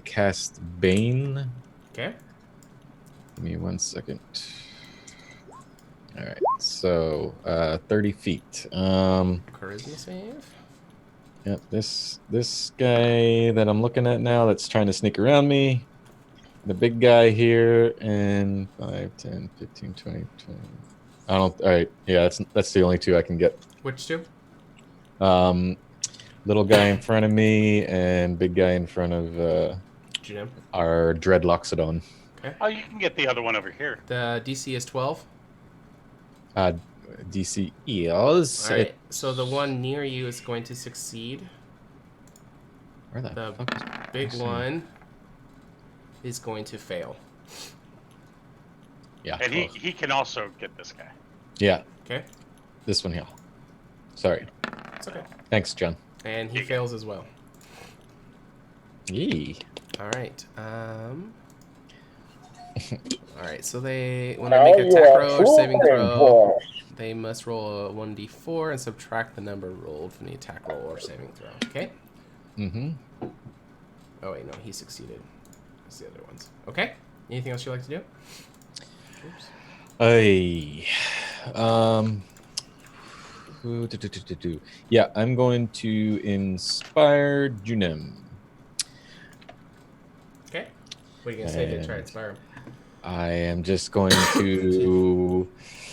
cast Bane. Okay. Give me 1 second. All right, so 30 feet. Charisma save. Yep, this guy that I'm looking at now that's trying to sneak around me, the big guy here, and 5, 10, 15, 20, 20. I don't. All right, yeah, that's the only 2 I can get. Which 2? Little guy in front of me and big guy in front of Jim. our Dreadloxodon. Okay. Oh, you can get the other one over here. The DC is 12. DC is. All right. So the one near you is going to succeed. Where the The fuck is big DC? one is going to fail. Yeah. And 12. he can also get this guy. Yeah. Okay. This one here. Sorry. It's okay. Thanks, John. And he fails as well. Yee. All right. All right. So when they Now make an you attack are roll or saving proving throw, for us. they must roll a 1d4 and subtract the number rolled from the attack roll or saving throw. Okay. Mm-hmm. Oh wait, no, he succeeded. That's the other ones. Okay. Anything else you'd like to do? Oops. Yeah, I'm going to inspire Junem. Okay. What are you gonna say to try and inspire him? I am just going to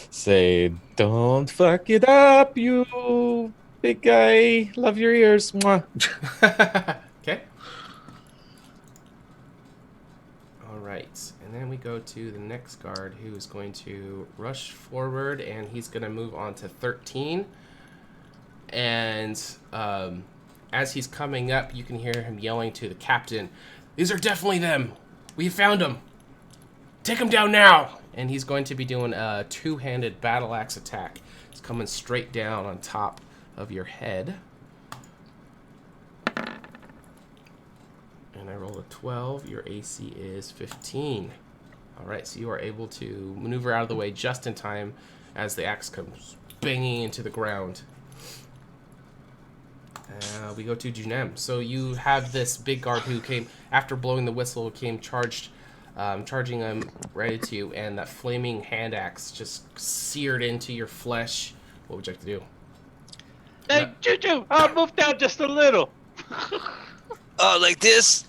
say, "Don't fuck it up, you big guy. Love your ears." Mwah. Okay. All right, and then we go to the next guard, who is going to rush forward, and he's going to move on to 13. And as he's coming up, you can hear him yelling to the captain, "These are definitely them. We found them. Take them down now!" And he's going to be doing a two-handed battle axe attack. It's coming straight down on top of your head. And I roll a 12. Your AC is 15. All right, so you are able to maneuver out of the way just in time as the axe comes banging into the ground. We go to Junem. So you have this big guard who came, after blowing the whistle, came charging him right into you, and that flaming hand axe just seared into your flesh. What would you like to do? Hey, Juju, I'll move down just a little. Oh, like this?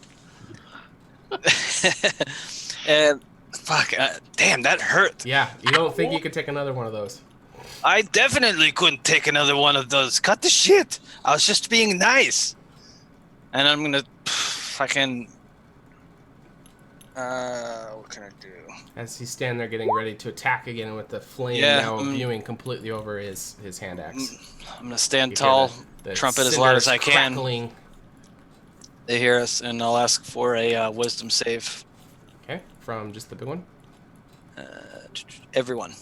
And fuck, damn, that hurt. Yeah, you don't think you could take another one of those? I definitely couldn't take another one of those. Cut the shit. I was just being nice. And I'm gonna fucking. What can I do? As he's standing there getting ready to attack again with the flame now viewing completely over his hand axe. I'm gonna stand You tall, hear the trumpet as loud as cinders I can. crackling. They hear us, and I'll ask for a wisdom save. Okay, from just the big one. Everyone.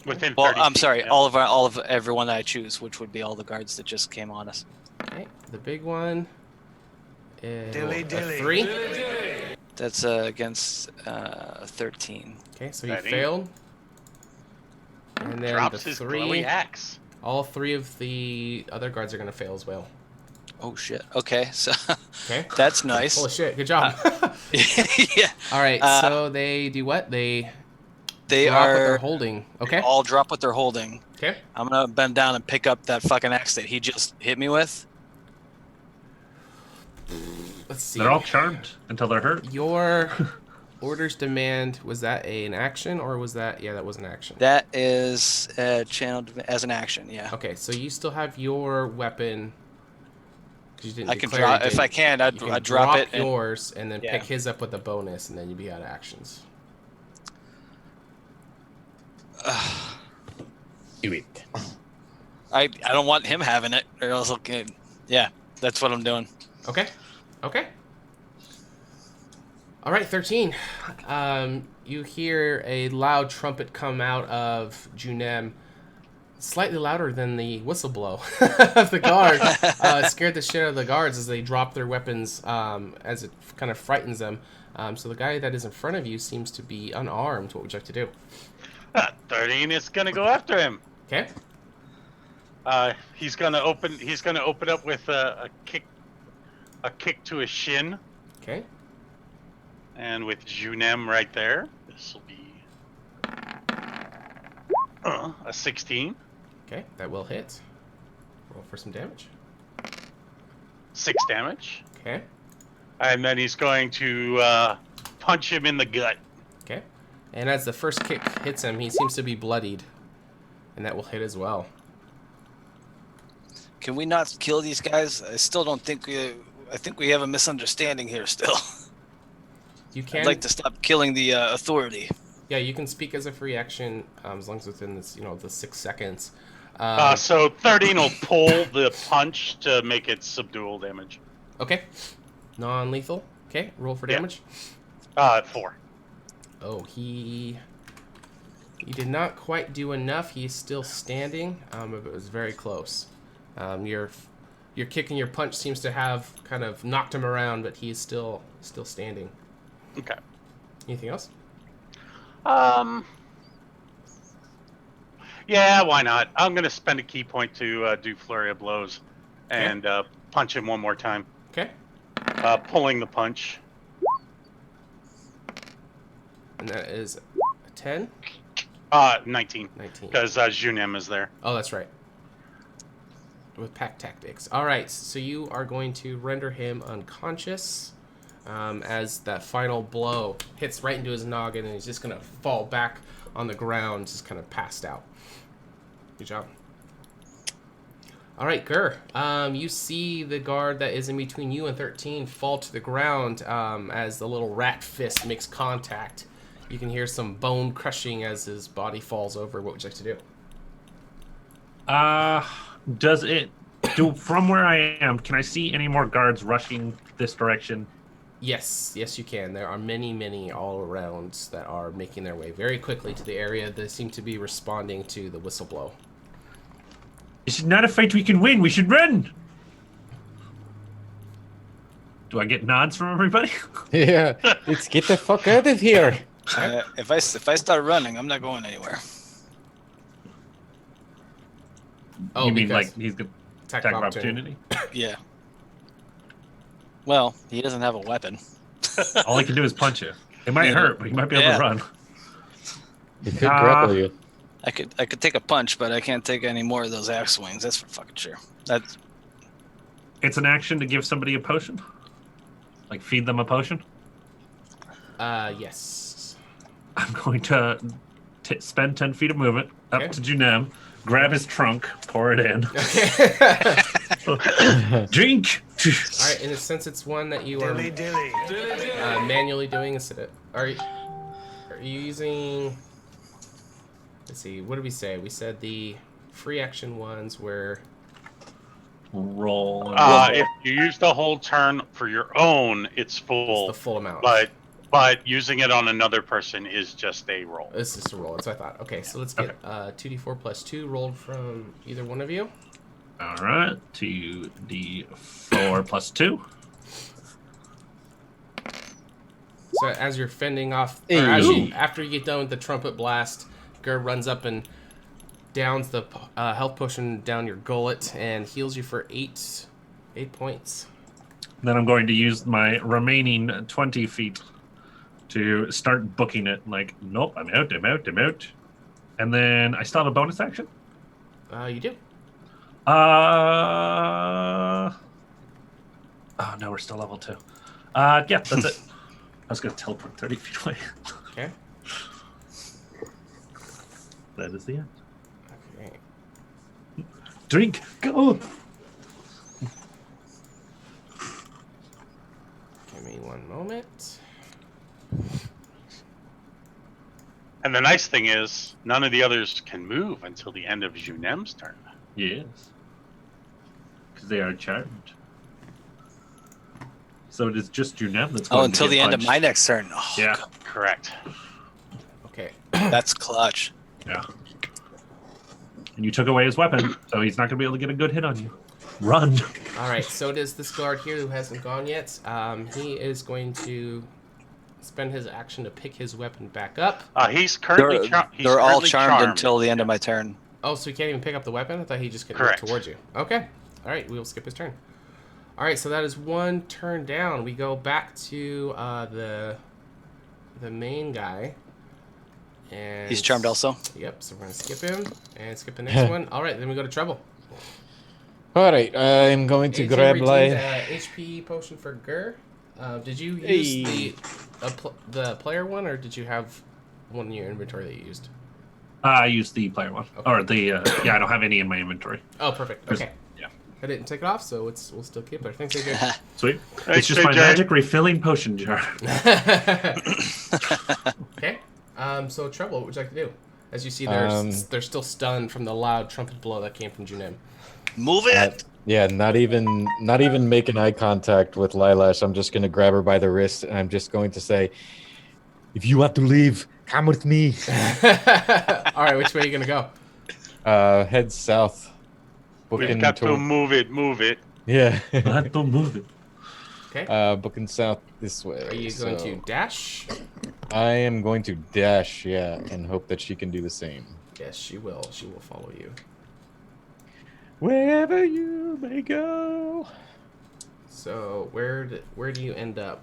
Within 30 Well, I'm feet, sorry, yeah. all of everyone that I choose, which would be all the guards that just came on us. Okay, the big one is Dilly, a dilly. 3. That's against 13. Okay, so you That ain't- failed. And then Drops the his 3. glowing axe. All 3 of the other guards are going to fail as well. Oh shit. Okay, so Okay. that's nice. Holy shit, good job. Yeah. All right, so they do what? They They drop what they're are holding. Okay. all drop what they're holding. Okay. I'm gonna bend down and pick up that fucking axe that he just hit me with. Let's see. They're all charmed until they're hurt. Your orders demand, was that an action or was that, yeah, that was an action. That is channeled as an action. Yeah. Okay, so you still have your weapon. 'Cause you didn't I can declare drop you if didn't- I can. you can I'd drop it. And, yours and then Yeah. pick his up with a bonus, and then you'd be out of actions. Do it. I don't want him having it, or else I'll get. Yeah, that's what I'm doing. Okay. Okay. All right, 13. You hear a loud trumpet come out of Junem, slightly louder than the whistle blow of the guard. It scared the shit out of the guards as they drop their weapons, as it kind of frightens them. So the guy that is in front of you seems to be unarmed. What would you like to do? 13 is gonna go after him. Okay. He's gonna open up with a kick to his shin, Okay. and with Junem right there, this will be a 16. Okay, that will hit. Roll for some damage. 6 damage, Okay. and then he's going to punch him in the gut. Okay. And as the first kick hits him, he seems to be bloodied. And that will hit as well. Can we not kill these guys? I still don't think I think we have a misunderstanding here still. You can. I'd like to stop killing the authority. Yeah, you can speak as a free action as long as within this, the 6 seconds. So 13 will pull the punch to make it subdual damage. Okay. Non-lethal. Okay, roll for damage. 4. Oh, he did not quite do enough. He's still standing. It was very close. Your kick and your punch seems to have kind of knocked him around, but he's still standing. Okay. Anything else? Yeah, why not? I'm gonna spend a key point to do flurry of blows, and punch him one more time. Okay. Pulling the punch. And that is a 10. 19. 19. Because Junem is there. Oh, that's right. With pack tactics. All right, so you are going to render him unconscious as that final blow hits right into his noggin, and he's just going to fall back on the ground, just kind of passed out. Good job. All right, Gur. You see the guard that is in between you and 13 fall to the ground as the little rat fist makes contact. You can hear some bone crushing as his body falls over. What would you like to do? Does it from where I am? Can I see any more guards rushing this direction? Yes, you can. There are many all around that are making their way very quickly to the area. They seem to be responding to the whistle blow. This is not a fight we can win. We should run. Do I get nods from everybody? Yeah, let's get the fuck out of here. If I start running, I'm not going anywhere. Oh, you mean because like he's gonna attack attack of of opportunity? Yeah. Well, he doesn't have a weapon. All I can do is punch you. It might hurt, but you might be able to run. He could grapple you. I could take a punch, but I can't take any more of those axe swings. That's for fucking sure. That's It's an action to give somebody a potion? Like feed them a potion? yes. I'm going to spend 10 feet of movement up to Junem, grab his trunk, pour it in. Drink! All right, and since it's one that you are manually doing instead of... Are you using... Let's see, what did we say? We said the free action ones were... Roll. If you use the whole turn for your own, it's full. It's the full amount. But using it on another person is just a roll. It's just a roll. That's what I thought. Okay, so let's get 2d4 plus 2 rolled from either one of you. All right, 2d4 plus 2. So as you're fending off, after you get done with the trumpet blast, Gur runs up and downs the health potion down your gullet and heals you for 8 points. Then I'm going to use my remaining 20 feet to start booking it. Like, nope, I'm out. And then I still have a bonus action? You do. Oh, no, we're still level 2. Yeah, that's it. I was going to teleport 30 feet away. Okay. That is the end. Okay. Drink, go! Give me one moment. And the nice thing is, none of the others can move until the end of Junem's turn. Yes. Because they are charmed. So it is just Junem that's going until to the get end of punched. my next turn. Oh, Yeah. God, Correct. Okay. that's clutch. Yeah. And you took away his weapon, so he's not going to be able to get a good hit on you. Run. All right, so does this guard here who hasn't gone yet. He is going to spend his action to pick his weapon back up. He's currently They're all charmed until the end of my turn. Oh, so he can't even pick up the weapon? I thought he just could move Correct. towards you. Okay. All right, we will skip his turn. All right, so that is one turn down. We go back to the main guy. And He's charmed also? Yep, so we're going to skip him and skip the next one. All right, then we go to Treble. All right, I'm going to 18 grab redeemed, like... HP potion for Gur. Did you use the player one, or did you have one in your inventory that you used? I used the player one. Okay. Or the, I don't have any in my inventory. Oh, perfect. Okay. Yeah. I didn't take it off, so we'll still keep it there. Thanks, AJ. Sweet. Hey, It's just my JJ. magic refilling potion jar. Okay. So Treble, what would you like to do? As you see, they're still stunned from the loud trumpet blow that came from Junim. Move it. Yeah, not even making eye contact with Lilash. I'm just gonna grab her by the wrist and I'm just going to say, "If you want to leave, come with me." All right, which way are you gonna go? Head south. We've got to move it. Yeah. Don't move it. Okay. Booking south this way. Are you going to dash? I am going to dash, yeah, and hope that she can do the same. Yes, she will. She will follow you. Wherever you may go. So where do you end up?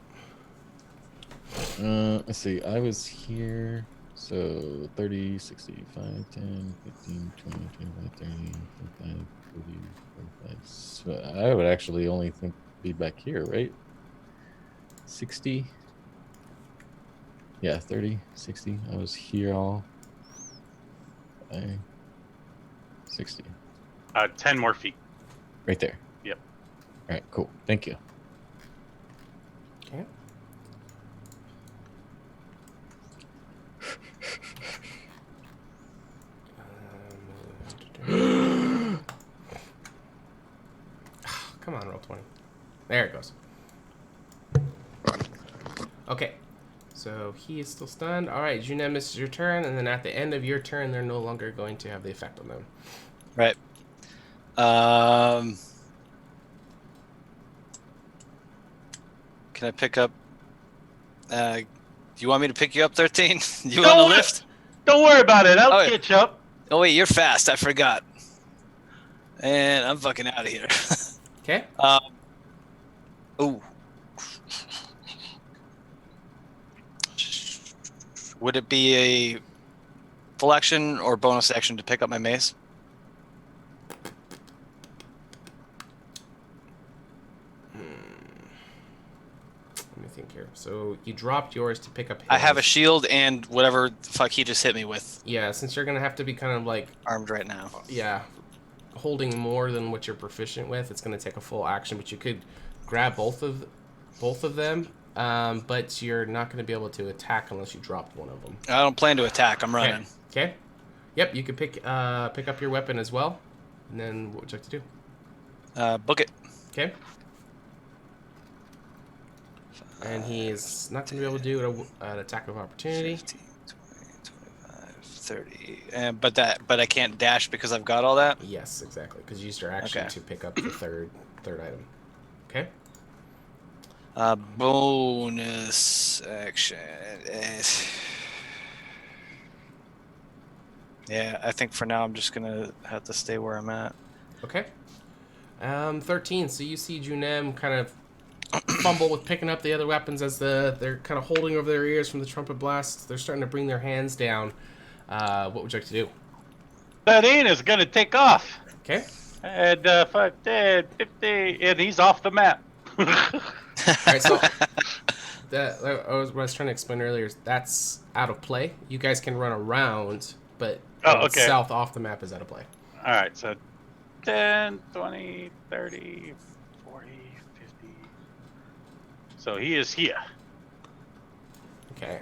Let's see. I was here. So 30, 65, 10, 15, 20, 25, 30, 35, 40, 45. So I would actually only think be back here, right? 60. Yeah, 30, 60. I was here all. 60. 10 more feet. Right there. Yep. All right, cool. Thank you. Okay. Come on, roll 20. There it goes. Okay. So he is still stunned. All right, Junem, this is your turn, and then at the end of your turn, they're no longer going to have the effect on them. Right. Can I pick up? Do you want me to pick you up, 13? You on the lift? Don't worry about it. I'll Oh, yeah. catch up. Oh wait, you're fast. I forgot. And I'm fucking out of here. Okay. Ooh. Would it be a full action or bonus action to pick up my mace? Let me think here. So you dropped yours to pick up his. I have a shield and whatever the fuck he just hit me with. Yeah, since you're going to have to be kind of like... Armed right now. Yeah. Holding more than what you're proficient with, it's going to take a full action, but you could grab both of them, but you're not going to be able to attack unless you dropped one of them. I don't plan to attack. I'm running. Okay. Yep, you could pick up your weapon as well, and then what would you like to do? Book it. Okay. And he's not going to be able to do an attack of opportunity. 15, 20, 25, 30. But I can't dash because I've got all that? Yes, exactly, because you used your action Okay. to pick up the third item. Okay. Bonus action. Yeah, I think for now I'm just gonna have to stay where I'm at. Okay. 13. So you see Junem kind of fumble with picking up the other weapons as they're kind of holding over their ears from the trumpet blast. They're starting to bring their hands down. What would you like to do? 13 is going to take off. Okay. And 5, 10, 50, and he's off the map. All right. So what I was trying to explain earlier is that's out of play. You guys can run around, but okay. south off the map is out of play. All right, so 10, 20, 30, 40, 50. So he is here Okay.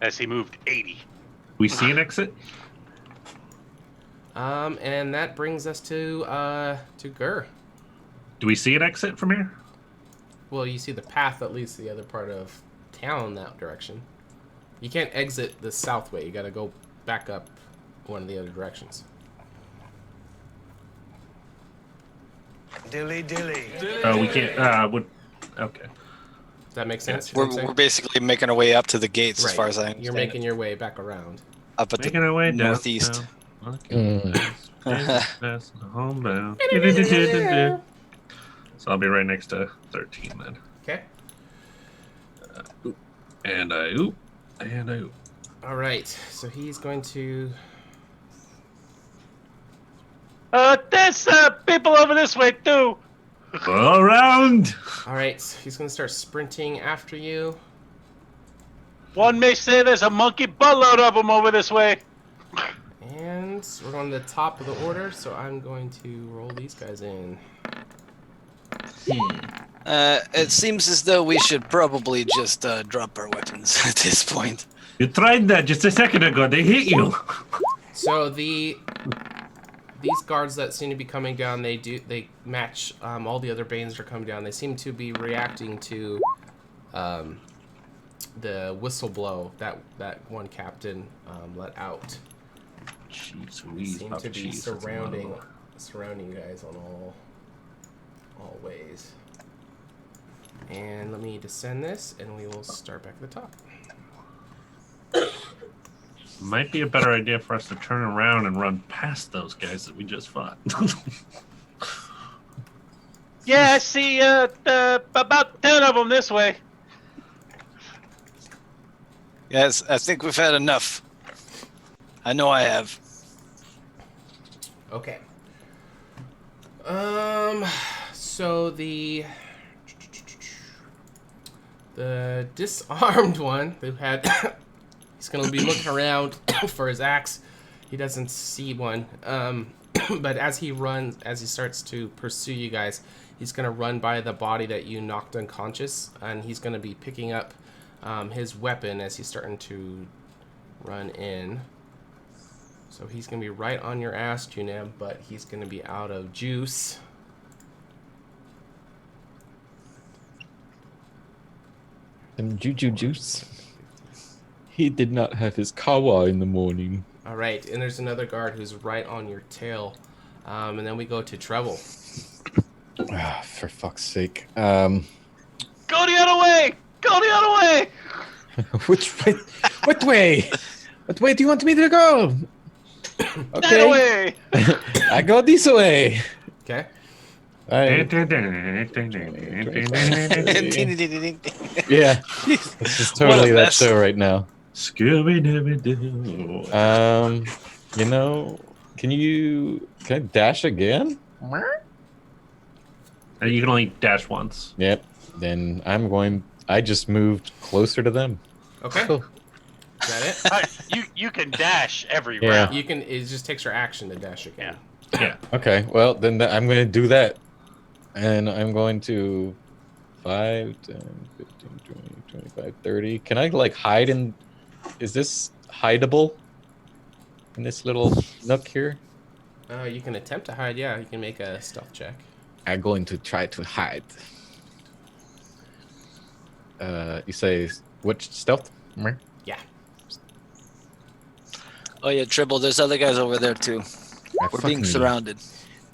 as he moved 80. We see an exit? And that brings us to Gur. Do we see an exit from here? Well, you see the path that leads to the other part of town that direction. You can't exit the south way. You got to go back up one of the other directions. Dilly dilly. Oh, we can't. Okay. Does that make sense? We're basically making our way up to the gates as far as I understand. You're making your way back around. up at Making the our way down. northeast. Homebound. So I'll be right next to 13 then. Okay. And I oop. And I oop. All right. So he's going to. There's people over this way too. All around. All right. So he's going to start sprinting after you. One may say there's a monkey buttload of them over this way. And we're going to the top of the order, so I'm going to roll these guys in. It seems as though we should probably just drop our weapons at this point. You tried that just a second ago. They hit you. So these guards that seem to be coming down, they match all the other Banes that are coming down. They seem to be reacting to the whistle blow that one captain let out. Jeez, They seem to be surrounding you guys on all ways. And let me descend this, and we will start back at the top. Might be a better idea for us to turn around and run past those guys that we just fought. Yeah, I see about 10 of them this way. Yes, I think we've had enough. I know I have. Okay. So the disarmed one who had he's gonna be looking around for his axe. He doesn't see one. But as he starts to pursue you guys, he's gonna run by the body that you knocked unconscious, and he's gonna be picking up his weapon as he's starting to run in. So he's gonna be right on your ass, Juneb, but he's gonna be out of juice. And Juju Juice. He did not have his kawa in the morning. All right, and there's another guard who's right on your tail, and then we go to Treble. Ah, for fuck's sake. Go the other way! Go the other way! Which way? What way? What way do you want me to go? That way! I go this way. Okay. Yeah, this is totally that show right now. Scooby-Dooby-Doo. Can I dash again? You can only dash once. Yep. Then I just moved closer to them. Okay. Cool. Is that it? You can dash every Yeah. round. You can. It just takes your action to dash again. Yeah. Okay, well, then I'm going to do that. And I'm going to 5, 10, 15, 20, 25, 30. Can I, hide in... Is this hideable? In this little nook here? You can attempt to hide. Yeah, you can make a stealth check. I'm going to try to hide. You say, which stealth? Yeah. Oh yeah, Tribble, there's other guys over there too. We're being surrounded.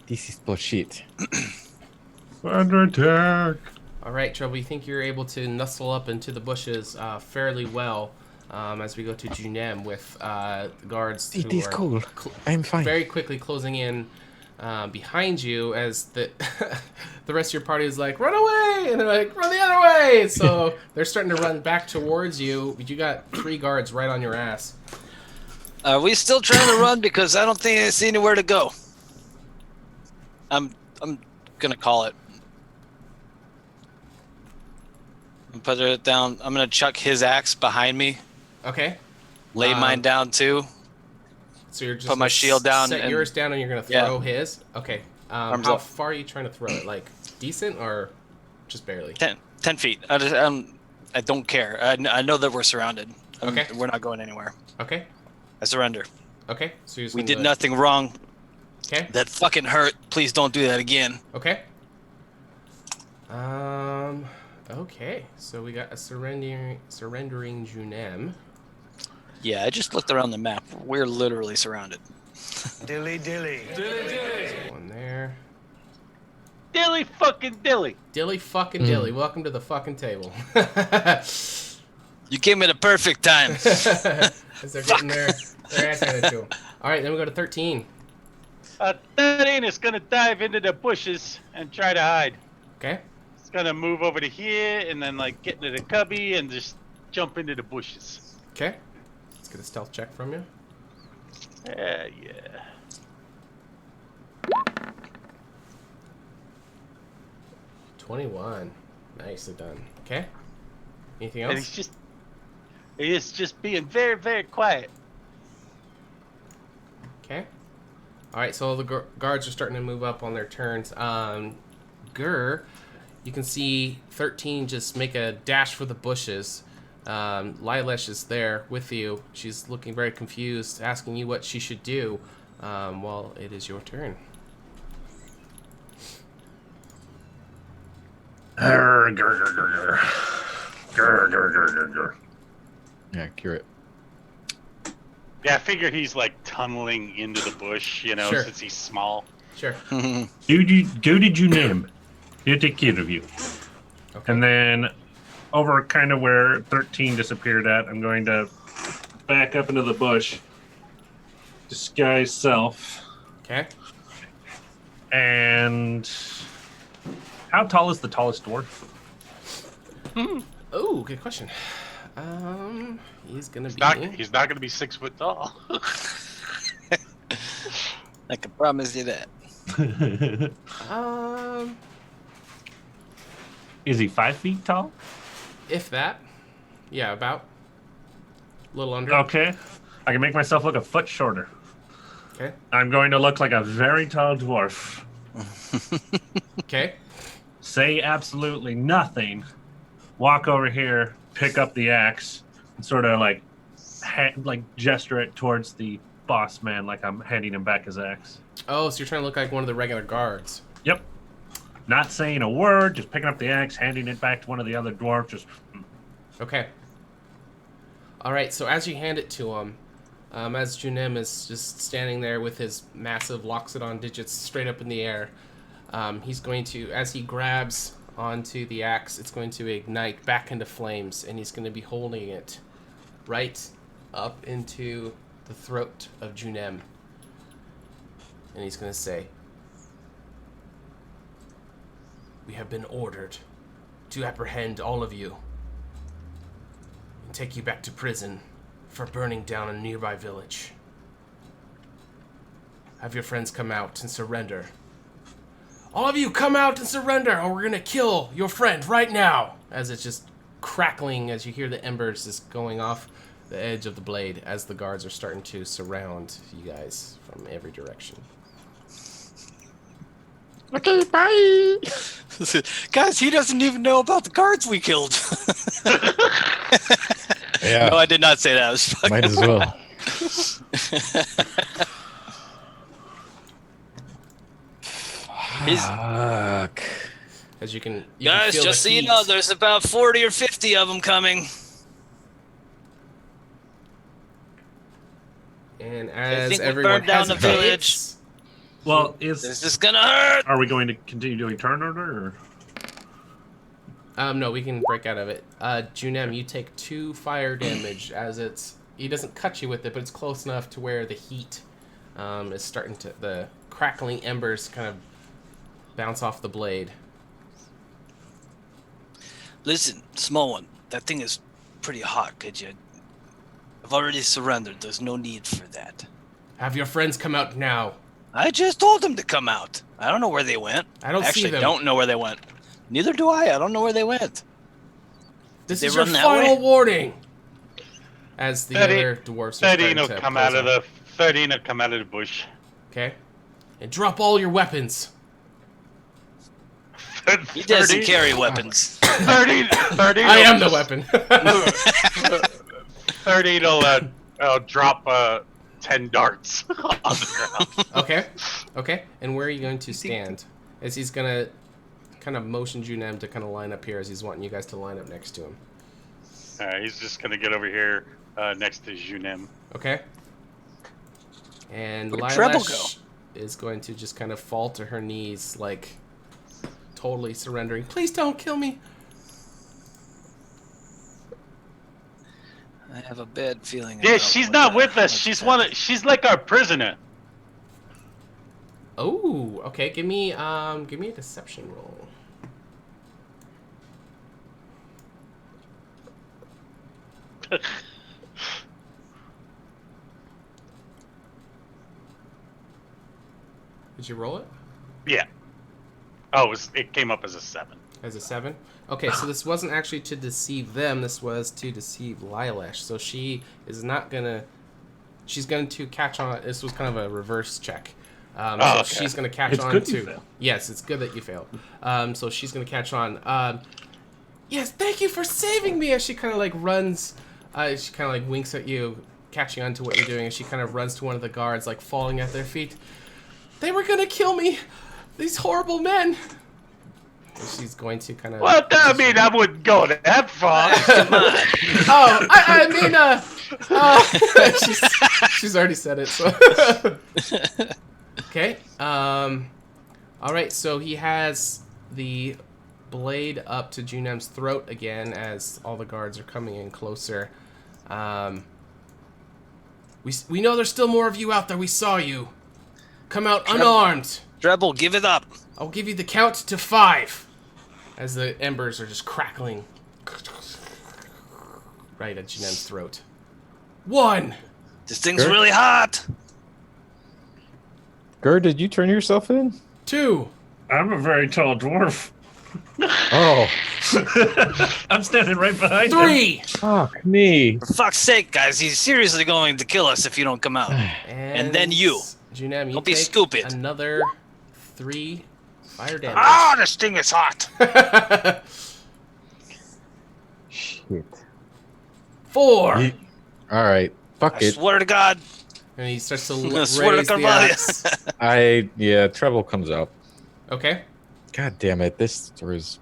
This is bullshit. Under attack. All right, Treble. You think you're able to nestle up into the bushes fairly well as we go to Junem with guards who It is are cool. I'm fine. very quickly closing in behind you as the the rest of your party is like, run away, and they're like, run the other way. So they're starting to run back towards you. You got 3 guards right on your ass. Are we still trying to run? Because I don't think I see anywhere to go. I'm gonna call it. I'm put it down. I'm gonna chuck his axe behind me. Okay. Lay mine down too. So you're just put my shield down. Set and yours down, and you're gonna throw his. Okay. Arms how up. far are you trying to throw it? Like decent or just barely? 10 feet. I don't care. I know that we're surrounded. Okay. We're not going anywhere. Okay. I surrender. Okay. So you're just We gonna did nothing wrong. Okay. That fucking hurt. Please don't do that again. Okay. Okay. So we got a surrendering Junem. Yeah, I just looked around the map. We're literally surrounded. Dilly dilly. One there. Dilly fucking dilly. Dilly fucking dilly. Welcome to the fucking table. You came at a perfect time. As they're getting their ass handed to them. All right, then we go to 13. 13 is gonna dive into the bushes and try to hide. Okay. It's gonna move over to here and then get into the cubby and just jump into the bushes. Okay. Let's get a stealth check from you. Yeah. 21. Nicely done. Okay. Anything And else? he's just being very, very quiet. Okay. All right, so the guards are starting to move up on their turns. Gur, you can see 13 just make a dash for the bushes. Lilesh is there with you. She's looking very confused, asking you what she should do. Well, it is your turn. Yeah, cure it. Yeah, I figure he's like tunneling into the bush, Sure. since he's small. Sure. Go to Junim. He'll take care of you. Okay. And then over kind of where 13 disappeared at, I'm going to back up into the bush, disguise self. Okay. And how tall is the tallest dwarf? Oh, good question. He's gonna be. He's not gonna be 6 foot tall. I can promise you that. Is he 5 feet tall? If that. Yeah, about. A little under. Okay. I can make myself look a foot shorter. Okay. I'm going to look like a very tall dwarf. Okay. Say absolutely nothing. Walk over here, pick up the axe, and sort of like gesture it towards the boss man like I'm handing him back his axe. Oh, so you're trying to look like one of the regular guards. Yep. Not saying a word, just picking up the axe, handing it back to one of the other dwarves, just... Okay. All right, so as you hand it to him, as Junim is just standing there with his massive Loxodon digits straight up in the air, he's going to, as he grabs onto the axe, it's going to ignite back into flames, and he's going to be holding it right up into the throat of Junem. And he's going to say, "We have been ordered to apprehend all of you and take you back to prison for burning down a nearby village. Have your friends come out and surrender. All of you come out and surrender, or we're gonna kill your friend right now." As it's just crackling, as you hear the embers just going off the edge of the blade as the guards are starting to surround you guys from every direction. Okay, bye. Guys, he doesn't even know about the guards we killed. Yeah. No, I did not say that. I was fucking Might as well. Fuck. As you can Guys, feel just so the you heat. know, there's about 40 or 50 of them coming. And I as think we everyone burned down the hesitates- Well, This is gonna hurt. Are we going to continue doing turn order, or...? No, we can break out of it. Junem, you take 2 fire damage as he doesn't cut you with it, but it's close enough to where the heat is starting to, the crackling embers kind of bounce off the blade. Listen, small one, that thing is pretty hot, could you? I've already surrendered, there's no need for that. Have your friends come out now. I just told them to come out. I don't know where they went. I don't Actually, see them. don't know where they went. Neither do I. I don't know where they went. This They is your run that final way? warning. As the 30 other dwarfs are 13 starting will to come close out of in. 13 will come out of the bush. Okay. And drop all your weapons. He doesn't carry weapons. 30 I am the weapon. 30 will drop 10 darts on the ground. Okay. And where are you going to stand? As he's gonna kind of motion Junem to kind of line up here, as he's wanting you guys to line up next to him. He's just gonna get over here next to Junem. Okay. And Where'd Treble Lilash is going to just kind of fall to her knees, like totally surrendering. Please don't kill me. I have a bad feeling. Yeah, about she's what not the- with us. what's She's like our prisoner. Oh, okay. Give me a deception roll. Did you roll it? Yeah. Oh, it came up as a 7. As a 7? Okay, so this wasn't actually to deceive them. This was to deceive Lilash. So she is not gonna she's going to catch on. This was kind of a reverse check. Okay. She's going to catch It's on good to. you failed. Yes, it's good that you failed. So she's going to catch on. Yes, thank you for saving me. As she kind of like runs, she kind of like winks at you, catching on to what you're doing, and she kind of runs to one of the guards, like falling at their feet. They were going to kill me. These horrible men. And she's going to kind of. Well, I mean, I wouldn't go that far. Oh, I mean, she's already said it. So. Okay. All right. So he has the blade up to Junem's throat again as all the guards are coming in closer. We know there's still more of you out there. We saw you. Come out unarmed. Treble, give it up. I'll give you the count to 5. As the embers are just crackling right at Junem's throat. 1. This thing's really hot. Gur, did you turn yourself in? 2. I'm a very tall dwarf. Oh, I'm standing right behind him. 3. fuck me. For fuck's sake, guys, he's seriously going to kill us if you don't come out. And then you. Junem, you Don't be take stupid. another 3 fire damage. Ah, this thing is hot. Shit. 4. All right, fuck I it. swear to God. And he starts to I swear to raise the Carvalho. axe. Treble comes out. Okay. God damn it, this is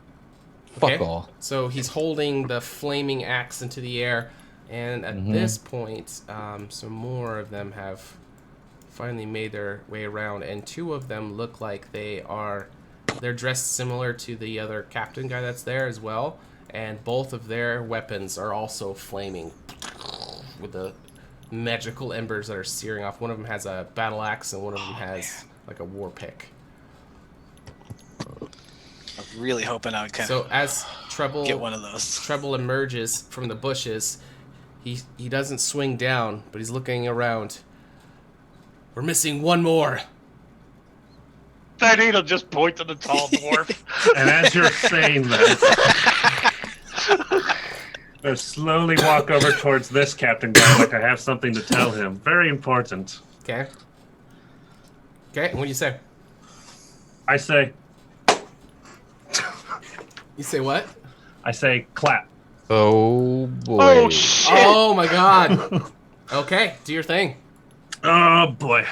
fuck Okay. all. So he's holding the flaming axe into the air, and at this point, some more of them have finally made their way around, and 2 of them look like they're dressed similar to the other captain guy that's there as well, and both of their weapons are also flaming with the magical embers that are searing off. One of them has a battle axe, and one of them has like a war pick. I'm really hoping I can So as Treble get one of those. Treble emerges from the bushes, he doesn't swing down, but he's looking around. We're missing 1 more. That needle just point to the tall dwarf. And as you're saying that, I slowly walk over towards this captain guy like I have something to tell him. Very important. Okay. Okay, and what do you say? I say, You say what? I say, clap. Oh boy. Oh, shit. Oh my god. Okay, do your thing. Oh boy.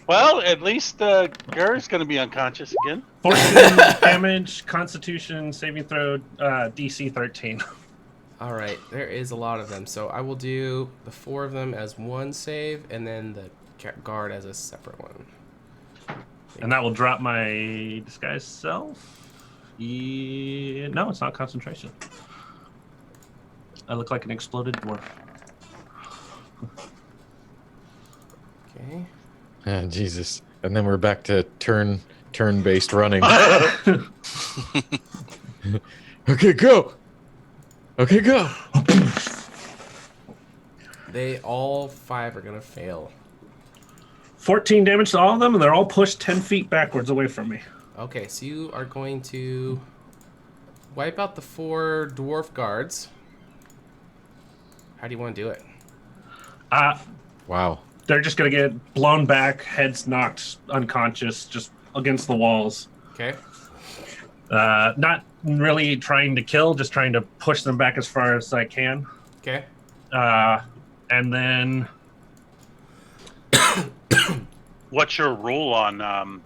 Well, at least Gur's going to be unconscious again. 14 damage, Constitution saving throw, DC 13. All right, there is a lot of them, so I will do the 4 of them as 1 save, and then the guard as a separate one. And that will drop my disguise self. No, it's not concentration. I look like an exploded dwarf. Okay. Ah, Jesus. And then we're back to turn-based running. Okay, go. Okay, go. They all 5 are gonna fail. 14 damage to all of them, and they're all pushed 10 feet backwards away from me. Okay, so you are going to wipe out the 4 dwarf guards. How do you want to do it? Wow. They're just going to get blown back, heads knocked unconscious, just against the walls. Okay. Not really trying to kill, just trying to push them back as far as I can. Okay. And then... What's your rule on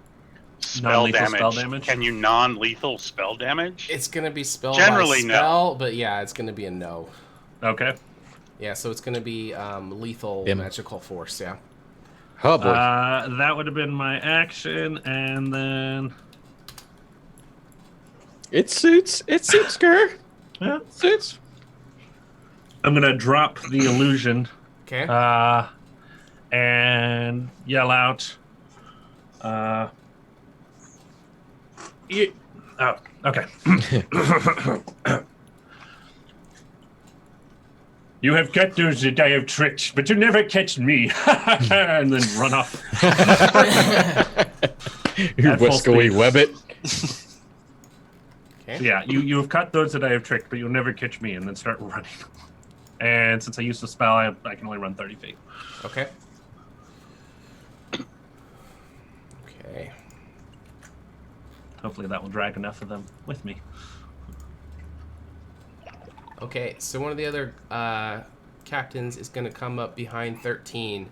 spell Non-lethal damage? spell damage? Can you non-lethal spell damage? It's gonna be spell Generally, by no. spell, but yeah, it's gonna be a no. Okay. Yeah, so it's gonna be lethal magical force. Yeah. Oh boy. That would have been my action, and then... It suits, Gur. Yeah. It suits. I'm going to drop the illusion. Okay. And yell out. Oh, okay. You have got those that I have tricked, but you never catch me. And then run off. You At full Wescoey speed. Webbit. Okay. Yeah, you have caught those that I have tricked, but you'll never catch me, and then start running. And since I used the spell, I can only run 30 feet. Okay. Okay. Hopefully that will drag enough of them with me. Okay, so one of the other captains is going to come up behind 13.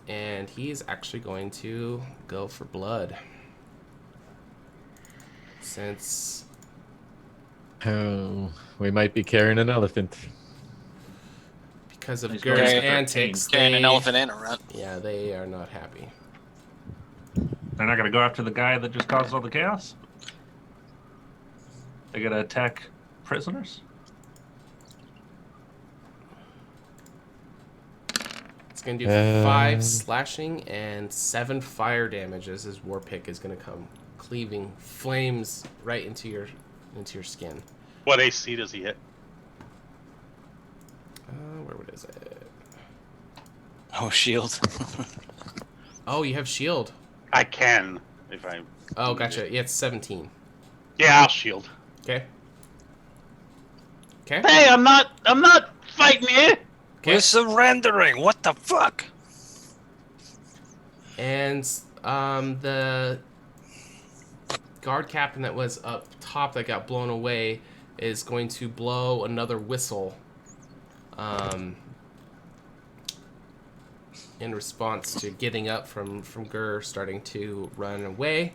And he's actually going to go for blood. Since... Oh, we might be carrying an elephant. Because of He's Gur's going for antics, Carrying an elephant and a rat. Yeah, they are not happy. They're not going to go after the guy that just caused all the chaos? They're going to attack prisoners? It's going to do 5 slashing and 7 fire damage as his war pick is going to come cleaving flames right into your skin. What AC does he hit? Where is it? Oh, shield. Oh, you have shield. I can, if I... Oh, gotcha. Yeah, it's 17. Yeah, I'll shield. Okay. Okay. Hey, I'm not fighting you! We're surrendering. What the fuck? And the guard captain that was up top that got blown away is going to blow another whistle in response to getting up from Gur starting to run away.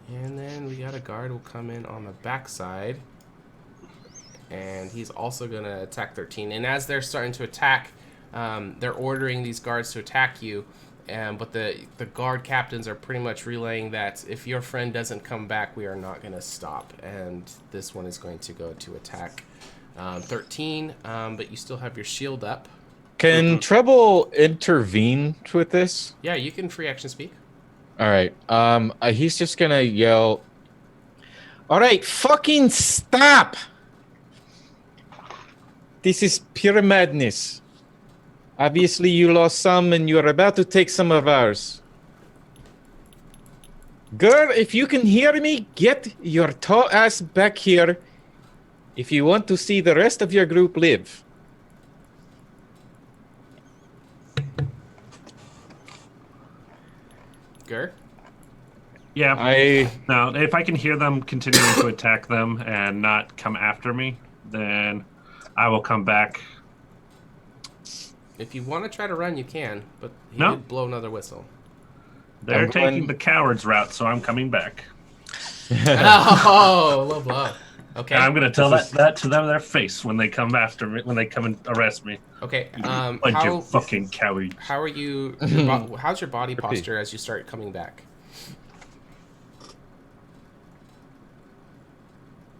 And then we got a guard will come in on the backside. And he's also going to attack 13. And as they're starting to attack, they're ordering these guards to attack you. But the guard captains are pretty much relaying that if your friend doesn't come back, we are not going to stop. And this one is going to go to attack 13. But you still have your shield up. Can Treble intervene with this? Yeah, you can free action speak. All right. He's just gonna yell. All right, fucking stop! This is pure madness. Obviously, you lost some, and you're about to take some of ours. Girl, if you can hear me, get your tall ass back here. If you want to see the rest of your group live. Gur? Yeah. Now, if I can hear them continuing to attack them and not come after me, then I will come back. If you want to try to run, you can, but he No. did blow another whistle. They're I'm taking going- the coward's route, so I'm coming back. Oh, low blow. Okay. And I'm going to tell that to them their face when they come after me, when they come and arrest me. Okay. Bunch of fucking cowards. How are you? How's your body posture as you start coming back?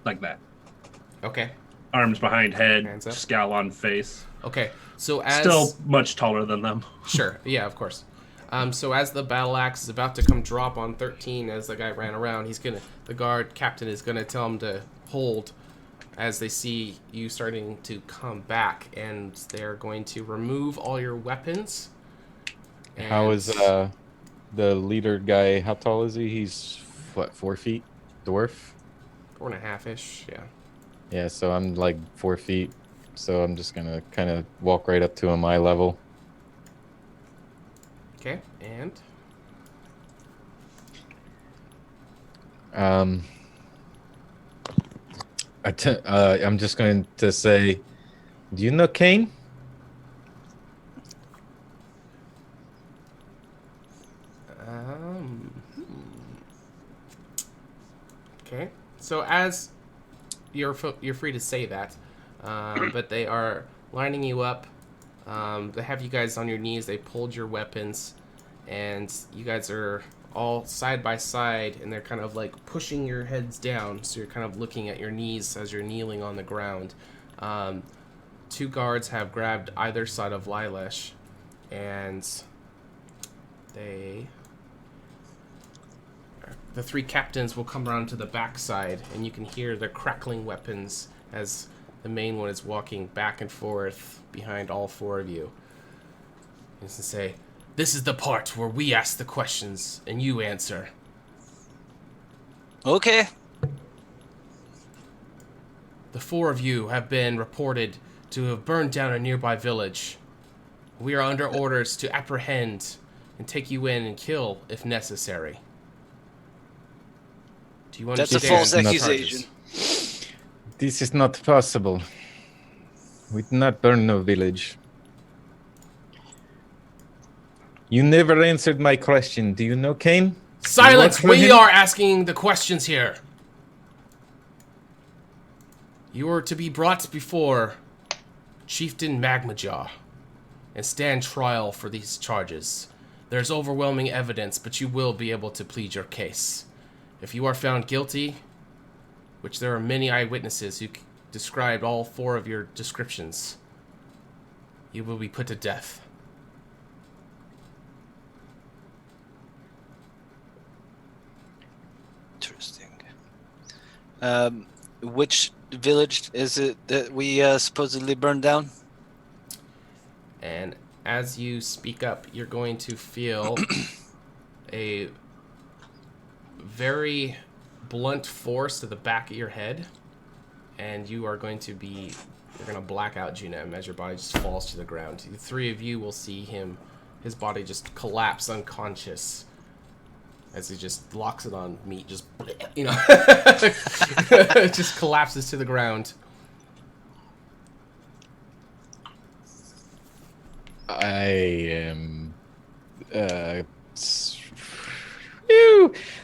Like that. Okay. Arms behind head, Hands up. scowl on face. Okay. So as Still much taller than them. Sure. Yeah, of course. So as the battle axe is about to come drop on 13, as the guy ran around, the guard captain is gonna tell him to hold, as they see you starting to come back, and they're going to remove all your weapons. And how is the leader guy? How tall is he? He's what, 4 feet? Dwarf? 4.5-ish? Yeah. Yeah, so I'm like 4 feet. So I'm just gonna kind of walk right up to him, eye level. Okay. And I'm just going to say, do you know Kane? Okay. So as you're free to say that, but they are lining you up. They have you guys on your knees. They pulled your weapons, and you guys are all side by side, and they're kind of like pushing your heads down, so you're kind of looking at your knees as you're kneeling on the ground. 2 guards have grabbed either side of Lilash, and the 3 captains will come around to the backside, and you can hear the crackling weapons as the main one is walking back and forth behind all 4 of you. And to say, "This is the part where we ask the questions and you answer." Okay. The The 4 of you have been reported to have burned down a nearby village. We are under orders to apprehend and take you in and kill if necessary. Do you That's understand? a false the accusation. charges? This is not possible. We did not burn no village. You never answered my question. Do you know Kane? Silence! You work for We him? are asking the questions here. You are to be brought before Chieftain Magmajaw and stand trial for these charges. There's overwhelming evidence, but you will be able to plead your case. If you are found guilty, which there are many eyewitnesses who described all 4 of your descriptions, you will be put to death. Interesting. Which village is it that we supposedly burned down? And as you speak up, you're going to feel a very blunt force to the back of your head, and you are going to be, you're going to black out Junem as your body just falls to the ground. The 3 of you will see his body just collapse unconscious as he just locks it on meat, just, you know, it just collapses to the ground. I am.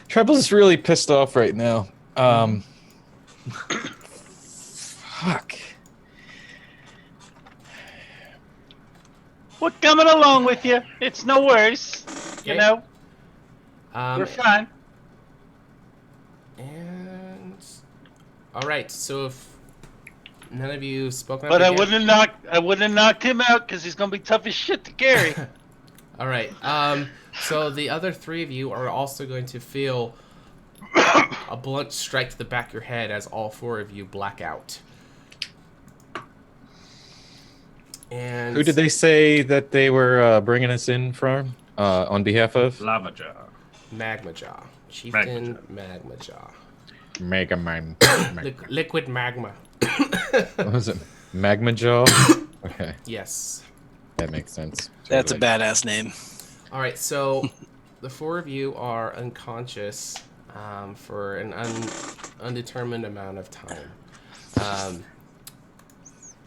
Treble's really pissed off right now. Fuck. We're coming along with you. It's no worries. You Okay. know, Um, we're fine. And all right, so if none of you spoke up But I again- wouldn't have knocked him out because he's gonna be tough as shit to carry. All right. So the other 3 of you are also going to feel a blunt strike to the back of your head as all 4 of you black out. And Who did they say that they were bringing us in from? On behalf of? Lava jar. Magmajaw, Chieftain Magmajaw, Mega Man. liquid magma. What was it? Magma Jaw? Okay, Yes. that makes sense. That's a Totally. badass name. All right. So the 4 of you are unconscious for an undetermined amount of time.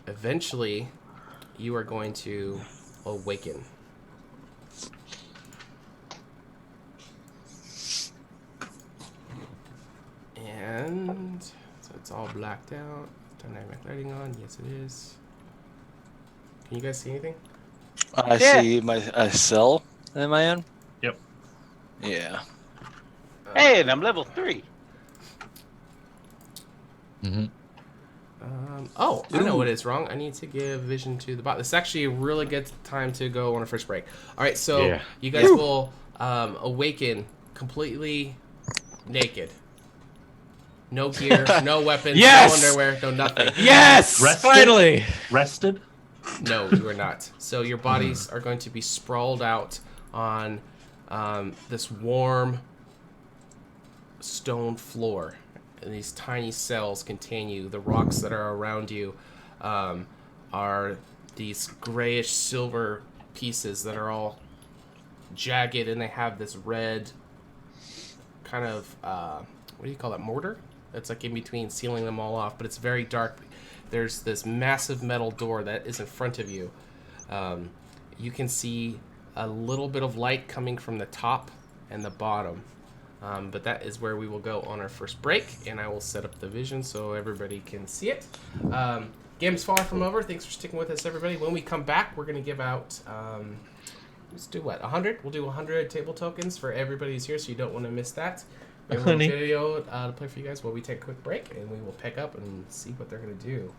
Eventually, you are going to awaken. And so it's all blacked out. Dynamic lighting on. Yes, it is. Can you guys see anything? I Yeah. see my cell. Am I in? Yep. Yeah. Hey, and I'm level 3. Mhm. I know what is wrong. I need to give vision to the bot. This is actually a really good time to go on a first break. All right, so Yeah. you guys will awaken completely naked. No gear, no weapons, Yes! no underwear, no nothing. Yes! Rested? Finally! Rested? No, you are not. So your bodies are going to be sprawled out on this warm stone floor. And these tiny cells contain you. The rocks that are around you are these grayish silver pieces that are all jagged, and they have this red kind of what do you call that, mortar? That's like in between, sealing them all off, but it's very dark. There's this massive metal door that is in front of you. You can see a little bit of light coming from the top and the bottom. But that is where we will go on our first break, and I will set up the vision so everybody can see it. Game's far from over. Thanks for sticking with us, everybody. When we come back, we're going to give out, let's do what, 100? We'll do 100 table tokens for everybody who's here, so you don't want to miss that. We have a little video to play for you guys while we take a quick break, and we will pick up and see what they're going to do.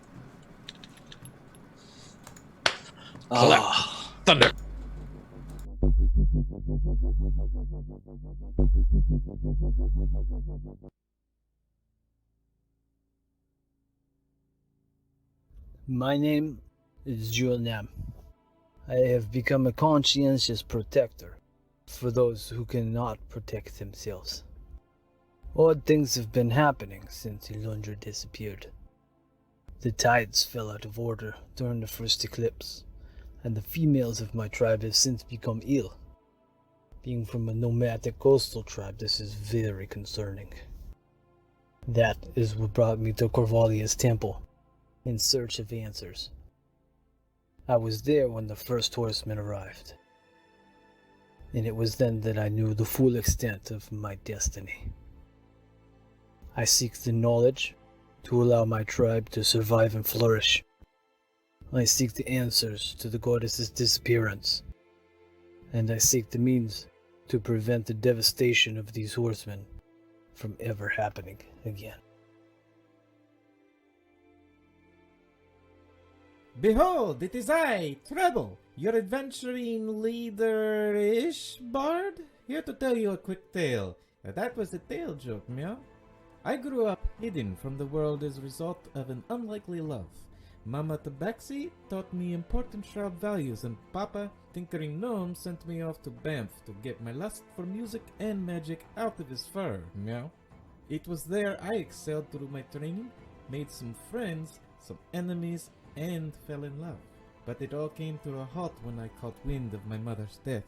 Oh. Thunder! My name is Julian. I have become a conscientious protector for those who cannot protect themselves. Odd things have been happening since Ilundra disappeared. The tides fell out of order during the first eclipse, and the females of my tribe have since become ill. Being from a nomadic coastal tribe, this is very concerning. That is what brought me to Corvalia's temple, in search of answers. I was there when the first horseman arrived, and it was then that I knew the full extent of my destiny. I seek the knowledge to allow my tribe to survive and flourish. I seek the answers to the goddess's disappearance, and I seek the means to prevent the devastation of these horsemen from ever happening again. Behold, it is I, Treble, your adventuring leader-ish bard, here to tell you a quick tale. That was a tale joke, meow. I grew up hidden from the world as a result of an unlikely love. Mama Tabaxi taught me important sharp values, and Papa, tinkering gnome, sent me off to Banff to get my lust for music and magic out of his fur, meow. It was there I excelled through my training, made some friends, some enemies, and fell in love. But it all came to a halt when I caught wind of my mother's death.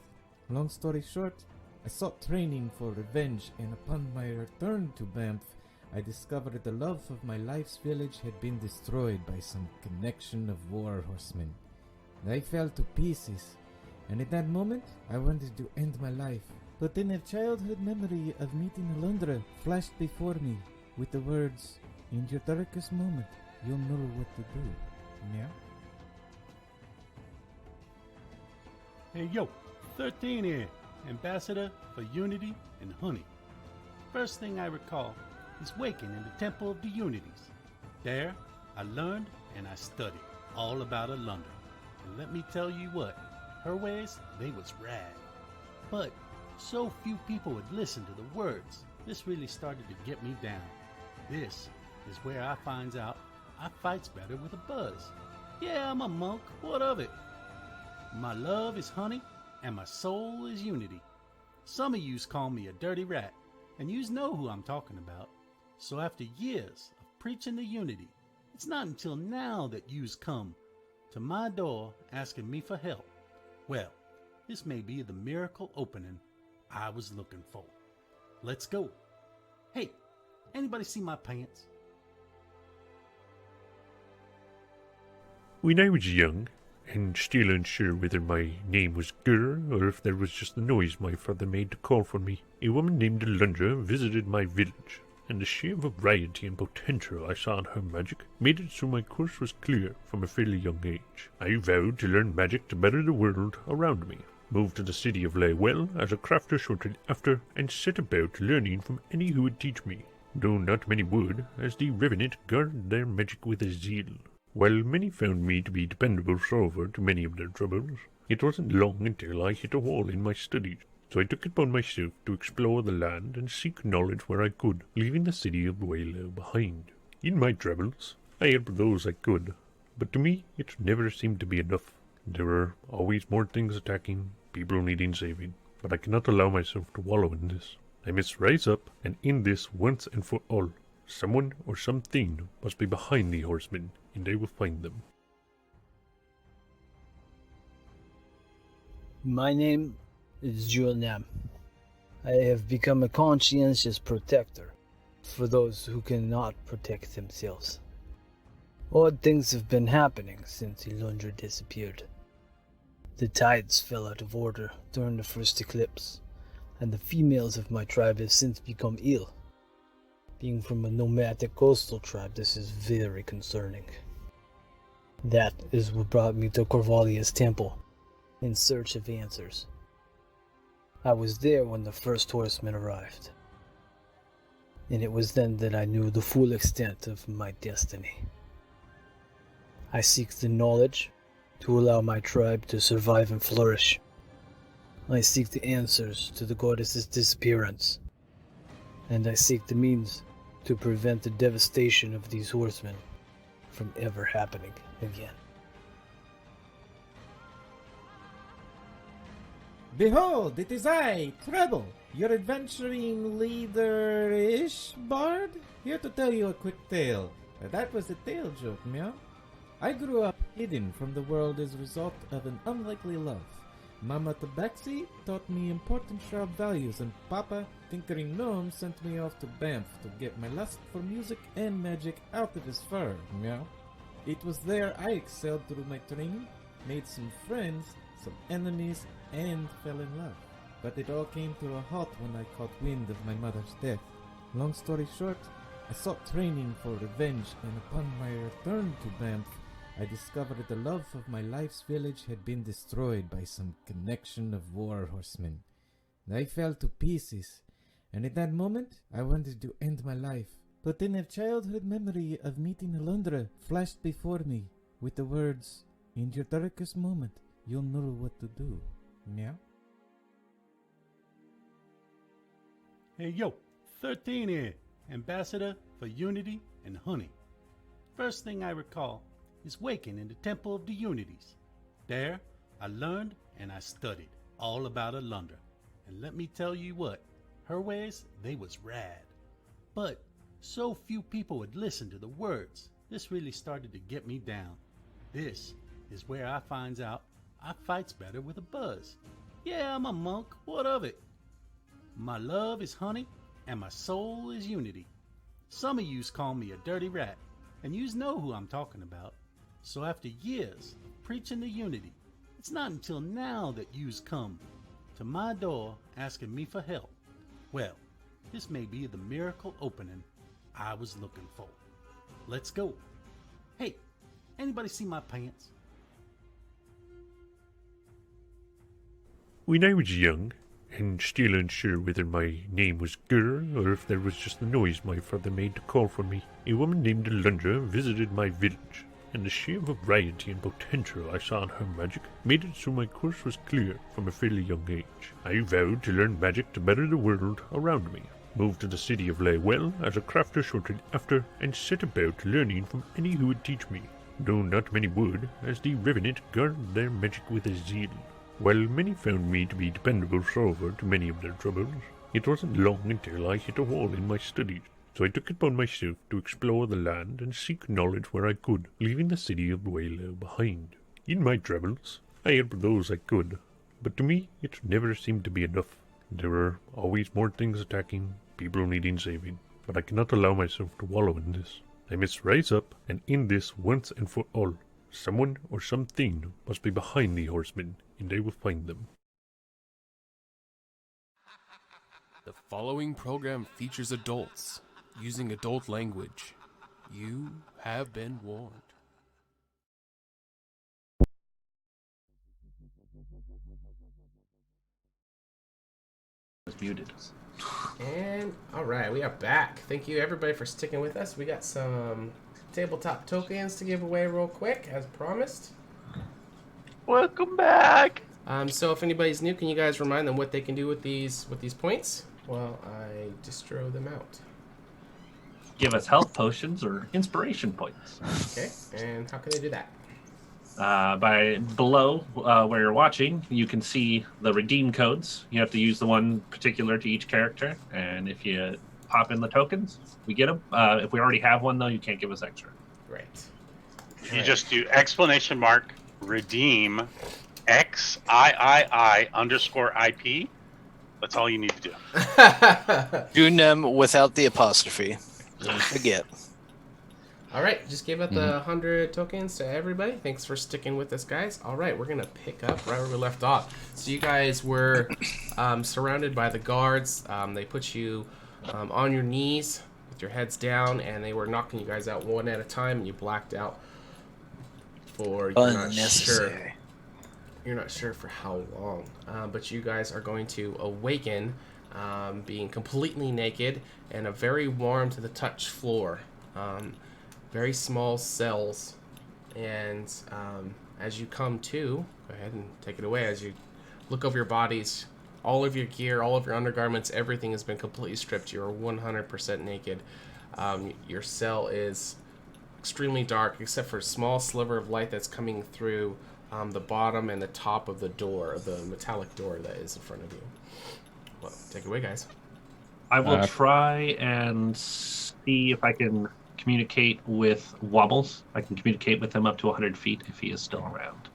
Long story short, I sought training for revenge, and upon my return to Banff, I discovered the love of my life's village had been destroyed by some connection of war horsemen. I fell to pieces, and at that moment, I wanted to end my life. But then a childhood memory of meeting Alundra flashed before me with the words, "In your darkest moment, you'll know what to do." Yeah? Hey yo, 13 here, Ambassador for Unity and Honey. First thing I recall is waking in the Temple of the Unities. There, I learned and I studied all about Alundra. And let me tell you what, her ways, they was rad. But so few people would listen to the words. This really started to get me down. This is where I finds out I fights better with a buzz. Yeah, I'm a monk, what of it? My love is honey, and my soul is unity. Some of yous call me a dirty rat, and yous know who I'm talking about. So after years of preaching the unity, it's not until now that yous come to my door asking me for help. Well, this may be the miracle opening I was looking for. Let's go. Hey, anybody see my pants? When I was young, and still unsure whether my name was Gur or if there was just the noise my father made to call for me, a woman named Alundra visited my village, and the sheer variety and potential I saw in her magic made it so my course was clear from a fairly young age. I vowed to learn magic to better the world around me, moved to the city of Laywell as a crafter shortly after, and set about learning from any who would teach me, though not many would, as the Revenant guarded their magic with a zeal. While many found me to be dependable solver to many of their troubles, it wasn't long until I hit a wall in my studies, so I took it upon myself to explore the land and seek knowledge where I could, leaving the city of Waylow behind. In my travels, I helped those I could, but to me it never seemed to be enough. There were always more things attacking, people needing saving, but I cannot allow myself to wallow in this. I must rise up and end this once and for all. Someone or something must be behind the horsemen, and I will find them. My name is Nam. I have become a conscientious protector for those who cannot protect themselves. Odd things have been happening since Alundra disappeared. The tides fell out of order during the first eclipse, and the females of my tribe have since become ill. Being from a nomadic coastal tribe, this is very concerning. That is what brought me to Corvalia's temple, in search of answers. I was there when the first horseman arrived, and it was then that I knew the full extent of my destiny. I seek the knowledge to allow my tribe to survive and flourish. I seek the answers to the goddess's disappearance, and I seek the means to prevent the devastation of these horsemen from ever happening again. Behold, it is I, Treble, your adventuring leader-ish bard, here to tell you a quick tale. That was a tail joke, meow. I grew up hidden from the world as a result of an unlikely love. Mama Tabaxi taught me important sharp values, and Papa, tinkering gnome, sent me off to Banff to get my lust for music and magic out of his fur, meow. It was there I excelled through my training, made some friends, some enemies, and fell in love. But it all came to a halt when I caught wind of my mother's death. Long story short, I sought training for revenge, and upon my return to Banff, I discovered the love of my life's village had been destroyed by some connection of war horsemen. I fell to pieces, and at that moment, I wanted to end my life. But then a childhood memory of meeting Alundra flashed before me with the words, "In your darkest moment, you'll know what to do." Meow? Hey yo, 13 here, ambassador for unity and honey. First thing I recall is waking in the Temple of the Unities. There, I learned and I studied all about Alundra. And let me tell you what, her ways, they was rad. But so few people would listen to the words. This really started to get me down. This is where I finds out I fights better with a buzz. Yeah, I'm a monk, what of it? My love is honey, and my soul is unity. Some of yous call me a dirty rat, and yous know who I'm talking about. So after years of preaching the unity, it's not until now that yous come to my door asking me for help. Well, this may be the miracle opening I was looking for. Let's go. Hey, anybody see my pants? When I was young, and still unsure whether my name was Gur or if that was just the noise my father made to call for me, a woman named Alundra visited my village, and the sheer variety and potential I saw in her magic made it so my course was clear from a fairly young age. I vowed to learn magic to better the world around me, moved to the city of Laywell as a crafter shortly after, and set about learning from any who would teach me, though not many would, as the Revenant guarded their magic with a zeal. While many found me to be dependable solver to many of their troubles, it wasn't long until I hit a wall in my studies, so I took it upon myself to explore the land and seek knowledge where I could, leaving the city of Dwaylow behind. In my travels, I helped those I could, but to me it never seemed to be enough. There were always more things attacking, people needing saving, but I cannot allow myself to wallow in this. I must rise up and end this once and for all. Someone or something must be behind the horsemen, and I will find them. The following program features adults using adult language. You have been warned. It's muted. And all right, we are back. Thank you everybody for sticking with us. We got some tabletop tokens to give away real quick, as promised. Welcome back. So if anybody's new, can you guys remind them what they can do with these points while I distro them out? Give us health potions or inspiration points. Okay, and how can they do that? By below where you're watching, you can see the redeem codes. You have to use the one particular to each character, and if you pop in the tokens, we get them. If we already have one, though, you can't give us extra. Right. You just do exclamation mark redeem XIII_IP. That's all you need to do. Junem without the apostrophe. Don't forget. All right, just gave out the 100 tokens to everybody. Thanks for sticking with us, guys. All right, we're going to pick up right where we left off. So you guys were surrounded by the guards. They put you on your knees with your heads down, and they were knocking you guys out one at a time, and you blacked out for unnecessary. You're not sure for how long, but you guys are going to awaken being completely naked and a very warm to the touch floor. Very small cells, and as you come to, go ahead and take it away. As you look over your bodies, all of your gear, all of your undergarments, everything has been completely stripped. You're 100% naked. Your cell is extremely dark, except for a small sliver of light that's coming through the bottom and the top of the door, the metallic door that is in front of you. Well, take it away, guys. I will try and see if I can communicate with Wobbles. I can communicate with him up to 100 feet if he is still around.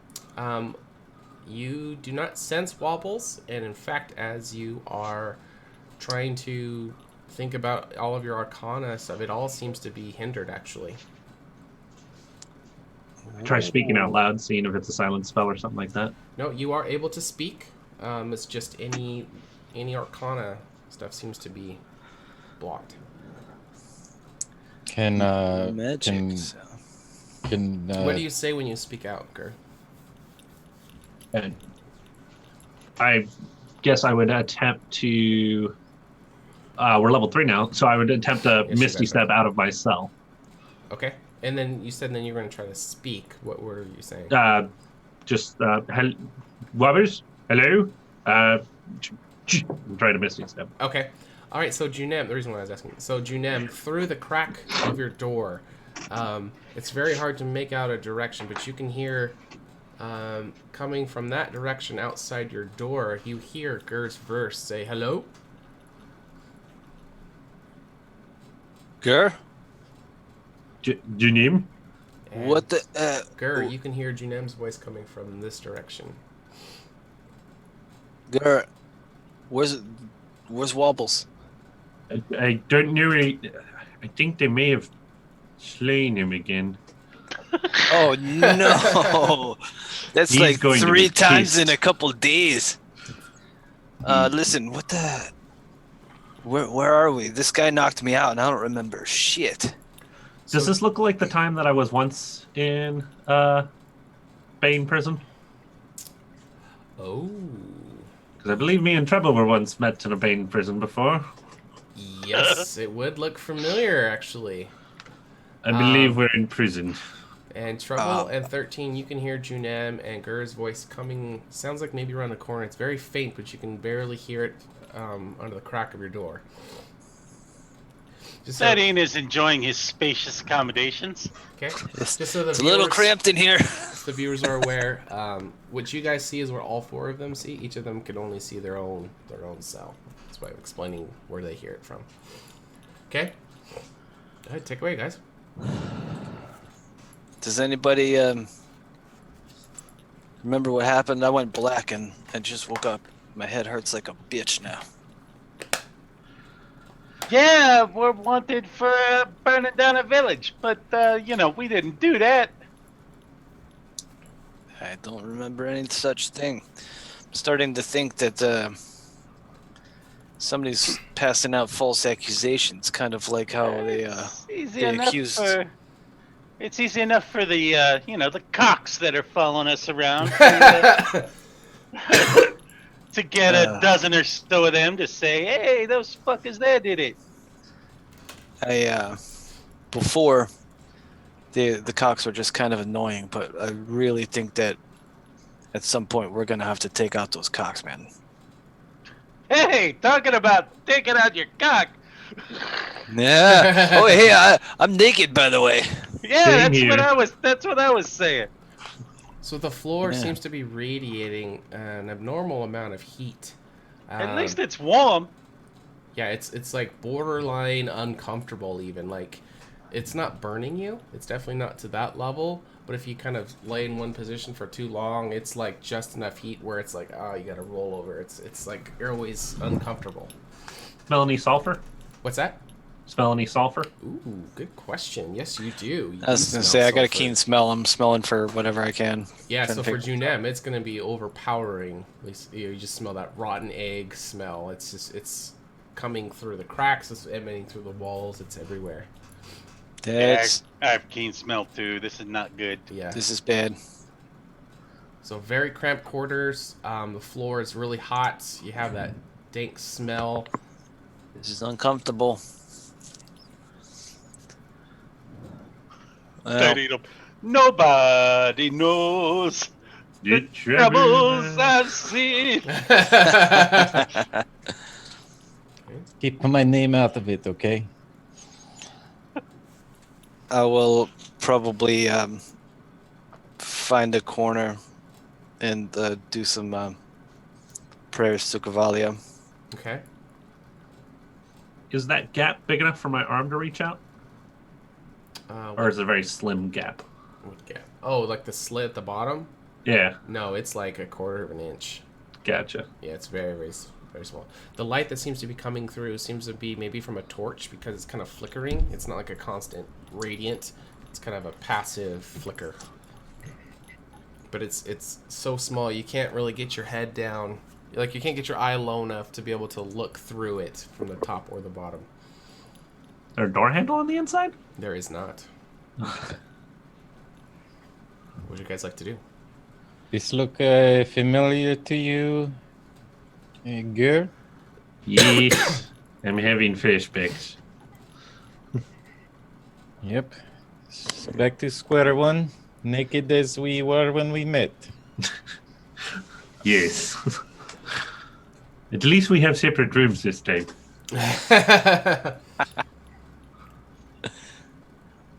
You do not sense Wobbles, and in fact, as you are trying to think about all of your arcana stuff, it all seems to be hindered, actually. Try speaking out loud, seeing if it's a silent spell or something like that. No, you are able to speak. It's just any arcana stuff seems to be blocked. Can Magic. What do you say when you speak out, Gur? And I guess I would attempt to. We're level 3 now, so I would attempt a Misty Step out of my cell. Okay. And then you said you were going to try to speak. What were you saying? Wobbers, hello? I'm trying to Misty Step. Okay. All right, so Junem, the reason why I was asking. So Junem, through the crack of your door, it's very hard to make out a direction, but you can hear, coming from that direction outside your door, you hear Gur's verse say, hello? Gur? Junim? What the? Gur, you can hear Junem's voice coming from this direction. Gur, where's Wobbles? I don't know. I think they may have slain him again. Oh no! That's He's like going to 3 be times pissed. in a couple days. Listen, what the? Where are we? This guy knocked me out, and I don't remember shit. Does this look like the time that I was once in Bane prison? Oh. Because I believe me and Treble were once met in a Bane prison before. Yes, it would look familiar, actually. I believe we're in prison. And Trouble and 13, you can hear Junem and Gur's voice coming, sounds like maybe around the corner. It's very faint, but you can barely hear it under the crack of your door. Sedin is enjoying his spacious accommodations. Okay. Just so the It's a little cramped in here. The viewers are aware. What you guys see is where all 4 of them see. Each of them can only see their own cell. That's why I'm explaining where they hear it from. Okay. Go ahead, take away, guys. Does anybody remember what happened? I went black and I just woke up. My head hurts like a bitch now. Yeah, we're wanted for burning down a village, but we didn't do that. I don't remember any such thing. I'm starting to think that somebody's passing out false accusations, kind of like how they accused. It's easy enough for the the cocks that are following us around to get a dozen or so of them to say, "Hey, those fuckers there did it." Before the cocks were just kind of annoying, but I really think that at some point we're gonna have to take out those cocks, man. Hey, talking about taking out your cock. Yeah. Oh, hey, I'm naked, by the way. Yeah, that's what I was saying. So the floor seems to be radiating an abnormal amount of heat. At least it's warm. Yeah, it's like borderline uncomfortable even. Like, it's not burning you. It's definitely not to that level. But if you kind of lay in one position for too long, it's like just enough heat where it's like, you gotta roll over. It's like you're always uncomfortable. Smell any sulfur? What's that? Smell any sulfur? Ooh, good question. Yes, you do. I was gonna say, I got a keen smell. I'm smelling for whatever I can. Yeah, so for Junem, it's gonna be overpowering. At least you just smell that rotten egg smell. It's coming through the cracks. It's emanating through the walls. It's everywhere. I have keen smell too. This is not good. Yeah. This is bad. So very cramped quarters. The floor is really hot. You have that dank smell. This is uncomfortable. Nobody knows the troubles I've seen. Keep my name out of it, okay? I will probably find a corner and do some prayers to Cavalia. Okay. Is that gap big enough for my arm to reach out? Or is it a very slim gap? What gap? Oh, like the slit at the bottom? Yeah. No, it's like a quarter of an inch. Gotcha. Yeah, it's very, very, very small. The light that seems to be coming through seems to be maybe from a torch because it's kind of flickering. It's not like a constant radiant. It's kind of a passive flicker. But it's so small you can't really get your head down. Like you can't get your eye low enough to be able to look through it from the top or the bottom. Is there a door handle on the inside? There is not. What would you guys like to do? This look familiar to you, Gur? Yes. I'm having flashbacks. Yep. So back to square one. Naked as we were when we met. Yes. At least we have separate rooms this time.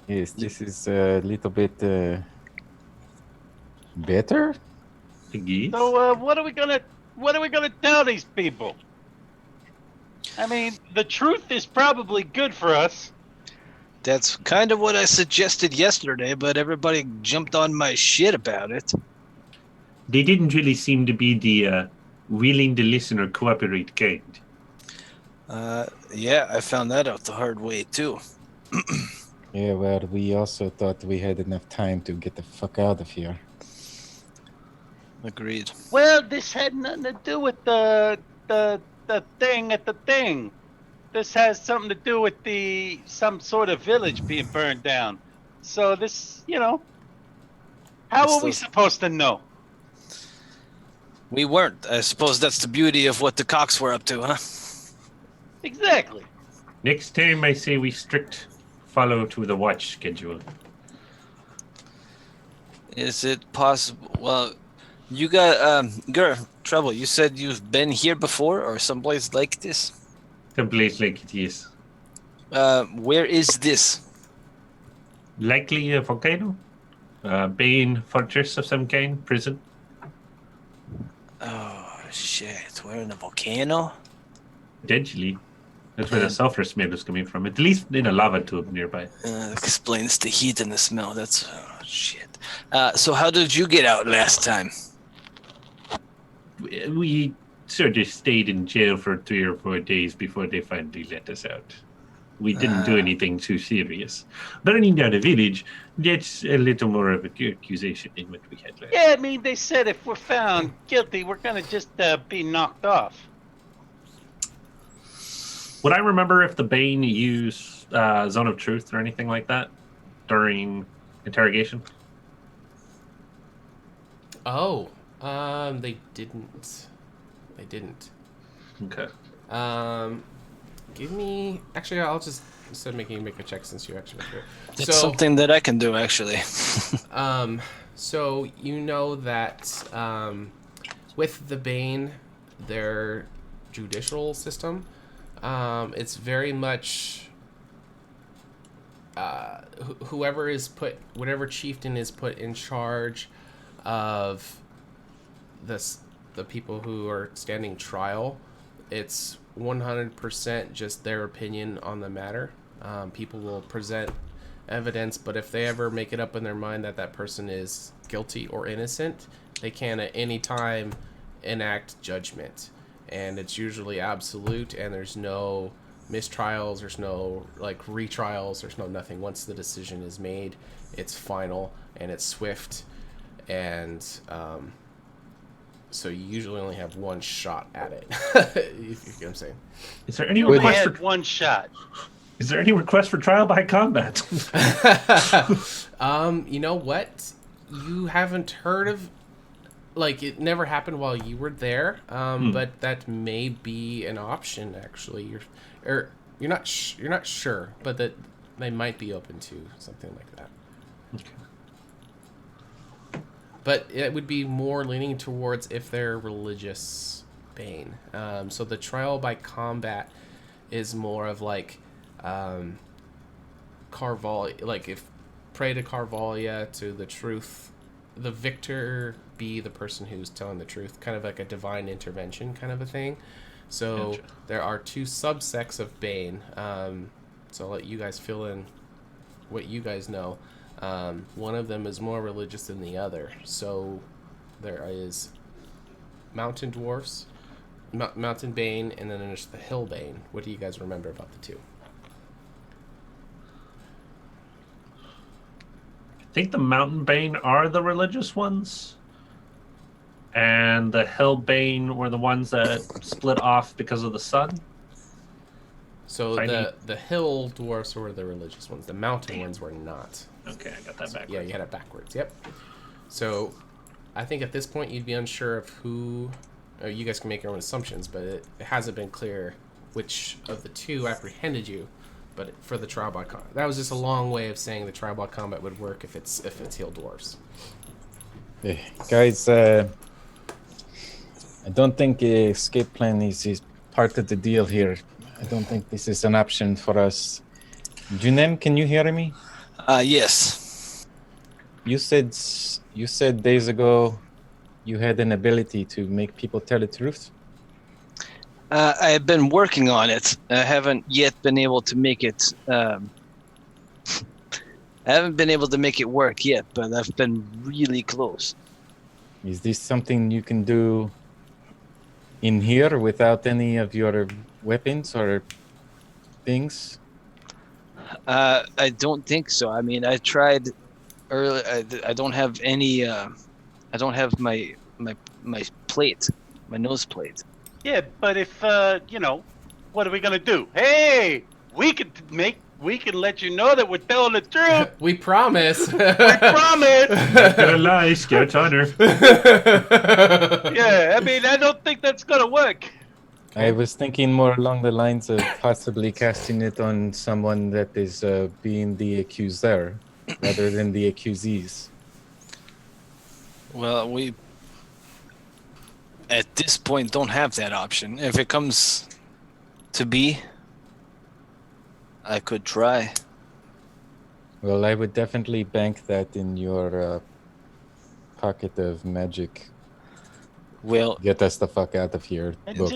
Yes, this is a little bit better. So what are we gonna tell these people? I mean, the truth is probably good for us. That's kind of what I suggested yesterday, but everybody jumped on my shit about it. They didn't really seem to be the willing to listen or cooperate kind. Yeah, I found that out the hard way, too. Yeah, well, we also thought we had enough time to get the fuck out of here. Agreed. Well, this had nothing to do with the thing at the thing. This has something to do with some sort of village being burned down. So this, how are we supposed to know? We weren't. I suppose that's the beauty of what the Cox were up to, huh? Exactly. Next time I say we strict follow to the watch schedule. Is it possible? Well, you got, Trouble, you said you've been here before or someplace like this? Someplace like it is. Where is this? Likely a volcano? Bane fortress of some kind? Prison? Oh, shit. We're in a volcano? Potentially. That's where the sulfur smell is coming from. At least in a lava tube nearby. Explains the heat and the smell. That's... Oh, shit. So how did you get out last time? We sort of stayed in jail for 3 or 4 days before they finally let us out. We didn't do anything too serious. Burning down a village, that's a little more of an accusation than what we had last. Yeah, I mean, they said if we're found guilty, we're gonna just be knocked off. Would I remember if the Bane used Zone of Truth or anything like that during interrogation? Oh, they didn't. They didn't. Okay. Give me. Actually, I'll just instead of making you make a check since you actually went through. It's something that I can do, actually. So you know that with the Bane, their judicial system, it's very much whoever is put, whatever chieftain is put in charge of the people who are standing trial, it's 100% just their opinion on the matter. People will present evidence, but if they ever make it up in their mind that that person is guilty or innocent, they can at any time enact judgment. And it's usually absolute, and there's no mistrials, there's no like retrials, there's no nothing. Once the decision is made, it's final and it's swift, and so you usually only have one shot at it. If you get what I'm saying. Is there any You only request had for one shot. Is there any request for trial by combat? You know what? You haven't heard of, like, it never happened while you were there, but that may be an option. Actually, you're not sure, but that they might be open to something like that. Okay. But it would be more leaning towards if they're religious Bane. So the trial by combat is more of like Carvalia, like if pray to Carvalia, to the truth, the victor be the person who's telling the truth, kind of like a divine intervention kind of a thing. So There are two subsects of Bane. So I'll let you guys fill in what you guys know, one of them is more religious than the other. So there is mountain dwarfs, mountain bane, and then there's the hill bane. What do you guys remember about the two? I think the mountain bane are the religious ones, and the hill bane were the ones that split off because of the sun. So the hill dwarfs were the religious ones. The mountain ones were not. Okay, I got that backwards. Yeah, you had it backwards. Yep. So I think at this point you'd be unsure of who. You guys can make your own assumptions, but it hasn't been clear which of the two apprehended you. But for the trial by combat, that was just a long way of saying the trial by combat would work if it's hill dwarfs. Hey, guys, I don't think escape plan is part of the deal here. I don't think this is an option for us. Junem, can you hear me? Yes. You said days ago you had an ability to make people tell the truth. I have been working on it. I haven't yet been able to make it. I haven't been able to make it work yet, but I've been really close. Is this something you can do in here without any of your weapons or things? I don't think so. I mean, I tried earlier. I don't have any. I don't have my plate, my nose plate. Yeah, but if what are we gonna do? Hey, we can let you know that we're telling the truth. We promise. We promise. Not gonna lie, Scout's honor. Yeah, I mean, I don't think that's gonna work. I was thinking more along the lines of possibly casting it on someone that is being the accuser rather than the accusees. Well, we at this point don't have that option. If it comes to be, I could try. Well, I would definitely bank that in your pocket of magic. Well, get us the fuck out of here. And Book.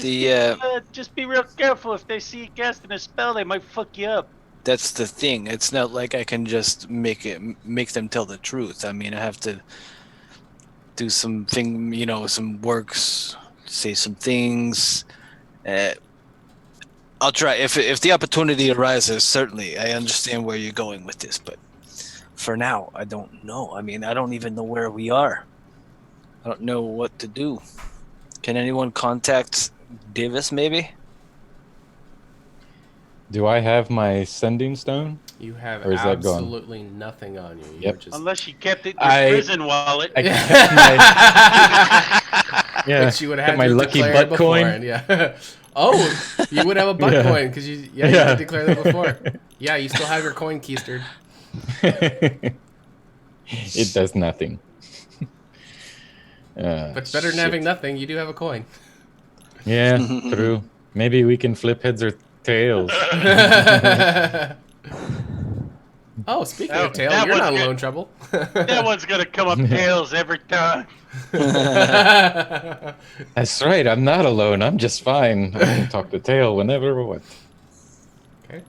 just be real careful. If they see you casting a spell, they might fuck you up. That's the thing. It's not like I can just make them tell the truth. I mean, I have to do some works, say some things. I'll try. If the opportunity arises, certainly. I understand where you're going with this, but for now, I don't know. I mean, I don't even know where we are. I don't know what to do. Can anyone contact Davis, maybe? Do I have my sending stone? You have or is that gone? absolutely nothing on you. Yep. Just... Unless you kept it in your prison wallet. I kept my, yeah, Which you would have had my to lucky declare butt before, coin. And yeah. Oh, you would have a butt coin because you did declare that before. Yeah, you still have your coin keistered. It does nothing. But it's better than having nothing. You do have a coin. Yeah, true. Maybe we can flip heads or tails. Oh, speaking of tails, you're not alone, Trouble. That one's gonna come up tails every time. That's right. I'm not alone. I'm just fine. I can talk to tail whenever or what. Okay.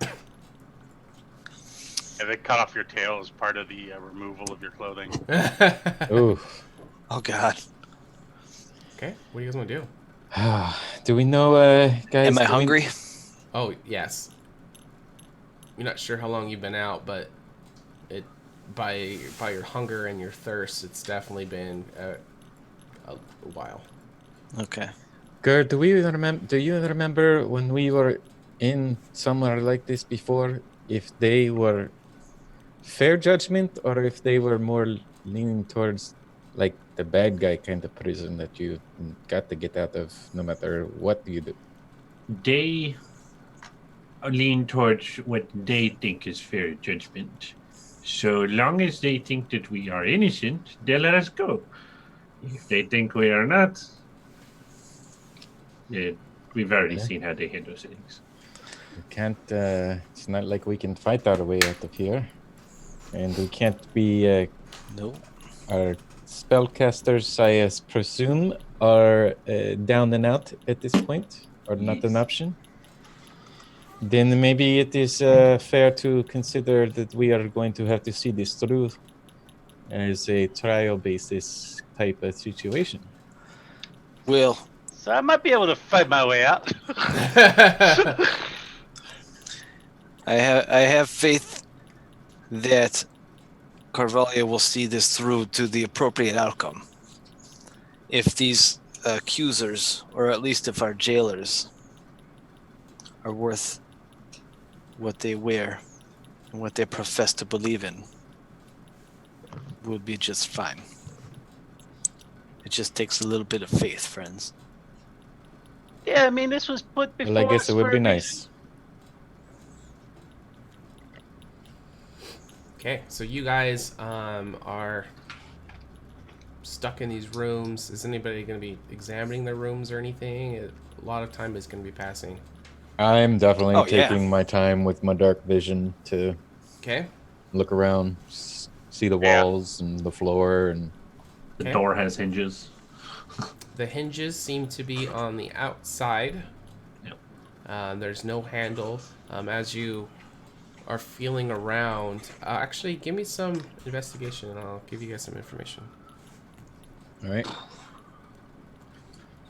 Yeah, they cut off your tail as part of the removal of your clothing. Ooh. Oh God. Okay. What do you guys want to do? Do we know, guys? Am I hungry? Oh yes. You're not sure how long you've been out, but by your hunger and your thirst, it's definitely been a while. Okay. Gerd, do you remember when we were in somewhere like this before? If they were fair judgment, or if they were more leaning towards like the bad guy kind of prison that you got to get out of no matter what you do? They lean towards what they think is fair judgment. So long as they think that we are innocent, they'll let us go. If they think we are not, we've already seen how they handle things. We can't, it's not like we can fight our way out of here. And we can't be, No. Our spellcasters, I presume, are down and out at this point, or not an option? Then maybe it is fair to consider that we are going to have to see this through as a trial basis type of situation. Will. So I might be able to fight my way out. I have faith that Carvalho will see this through to the appropriate outcome. If these accusers, or at least if our jailers, are worth what they wear and what they profess to believe in, we'll be just fine. It just takes a little bit of faith, friends. Yeah, I mean, this was put before Well, I guess us it would for be a nice. Okay, so you guys are stuck in these rooms. Is anybody going to be examining their rooms or anything? A lot of time is going to be passing. I'm definitely taking my time with my dark vision to look around, see the walls and the floor, and the door has hinges. The hinges seem to be on the outside. Yep. There's no handle. As you are feeling around, actually, give me some investigation, and I'll give you guys some information. All right.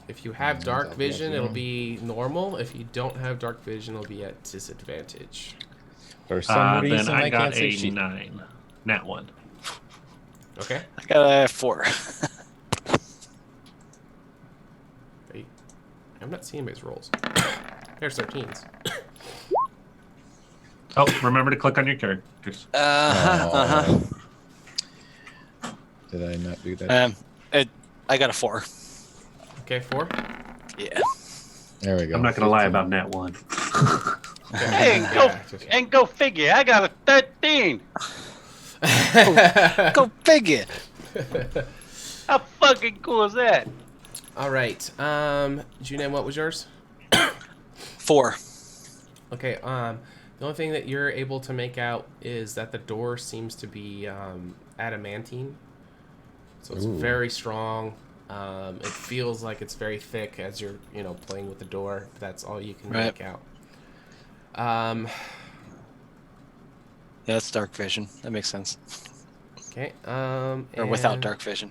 If you have dark vision, it'll be normal. If you don't have dark vision, it'll be at disadvantage. For some reason, then I got can't say a shit. 9. Nat 1. Okay. I got a 4. Wait. I'm not seeing anybody's rolls. There's 13s. Oh, remember to click on your characters. Did I not do that? I got a 4. Okay, 4? Yeah. There we go. I'm not going to lie about Nat 1. Hey, go figure. I got a 13. Go figure. How fucking cool is that? All right. Junem, what was yours? 4. Okay. The only thing that you're able to make out is that the door seems to be adamantine, so it's very strong. It feels like it's very thick as you're, playing with the door. That's all you can make out. Yeah, that's dark vision. That makes sense. Okay. Or without dark vision.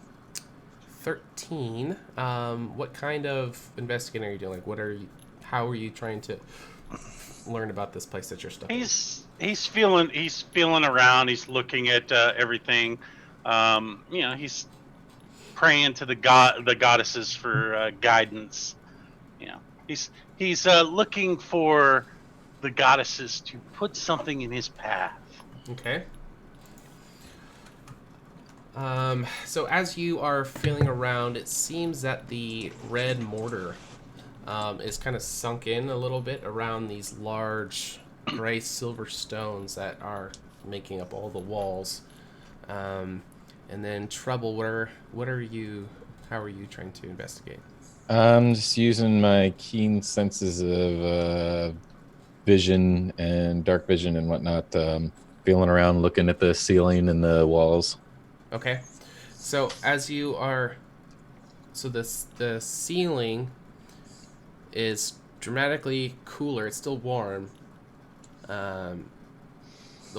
13. What kind of investigating are you doing? Like, how are you trying to learn about this place that you're stuck in? He's feeling around. He's looking at everything. He's praying to the goddesses for guidance. He's looking for the goddesses to put something in his path. Okay. So as you are feeling around, it seems that the red mortar is kind of sunk in a little bit around these large gray silver stones that are making up all the walls. And then Trouble, how are you trying to investigate? I'm just using my keen senses of vision and dark vision and whatnot, feeling around, looking at the ceiling and the walls. Okay. So as you are, the ceiling is dramatically cooler. It's still warm. The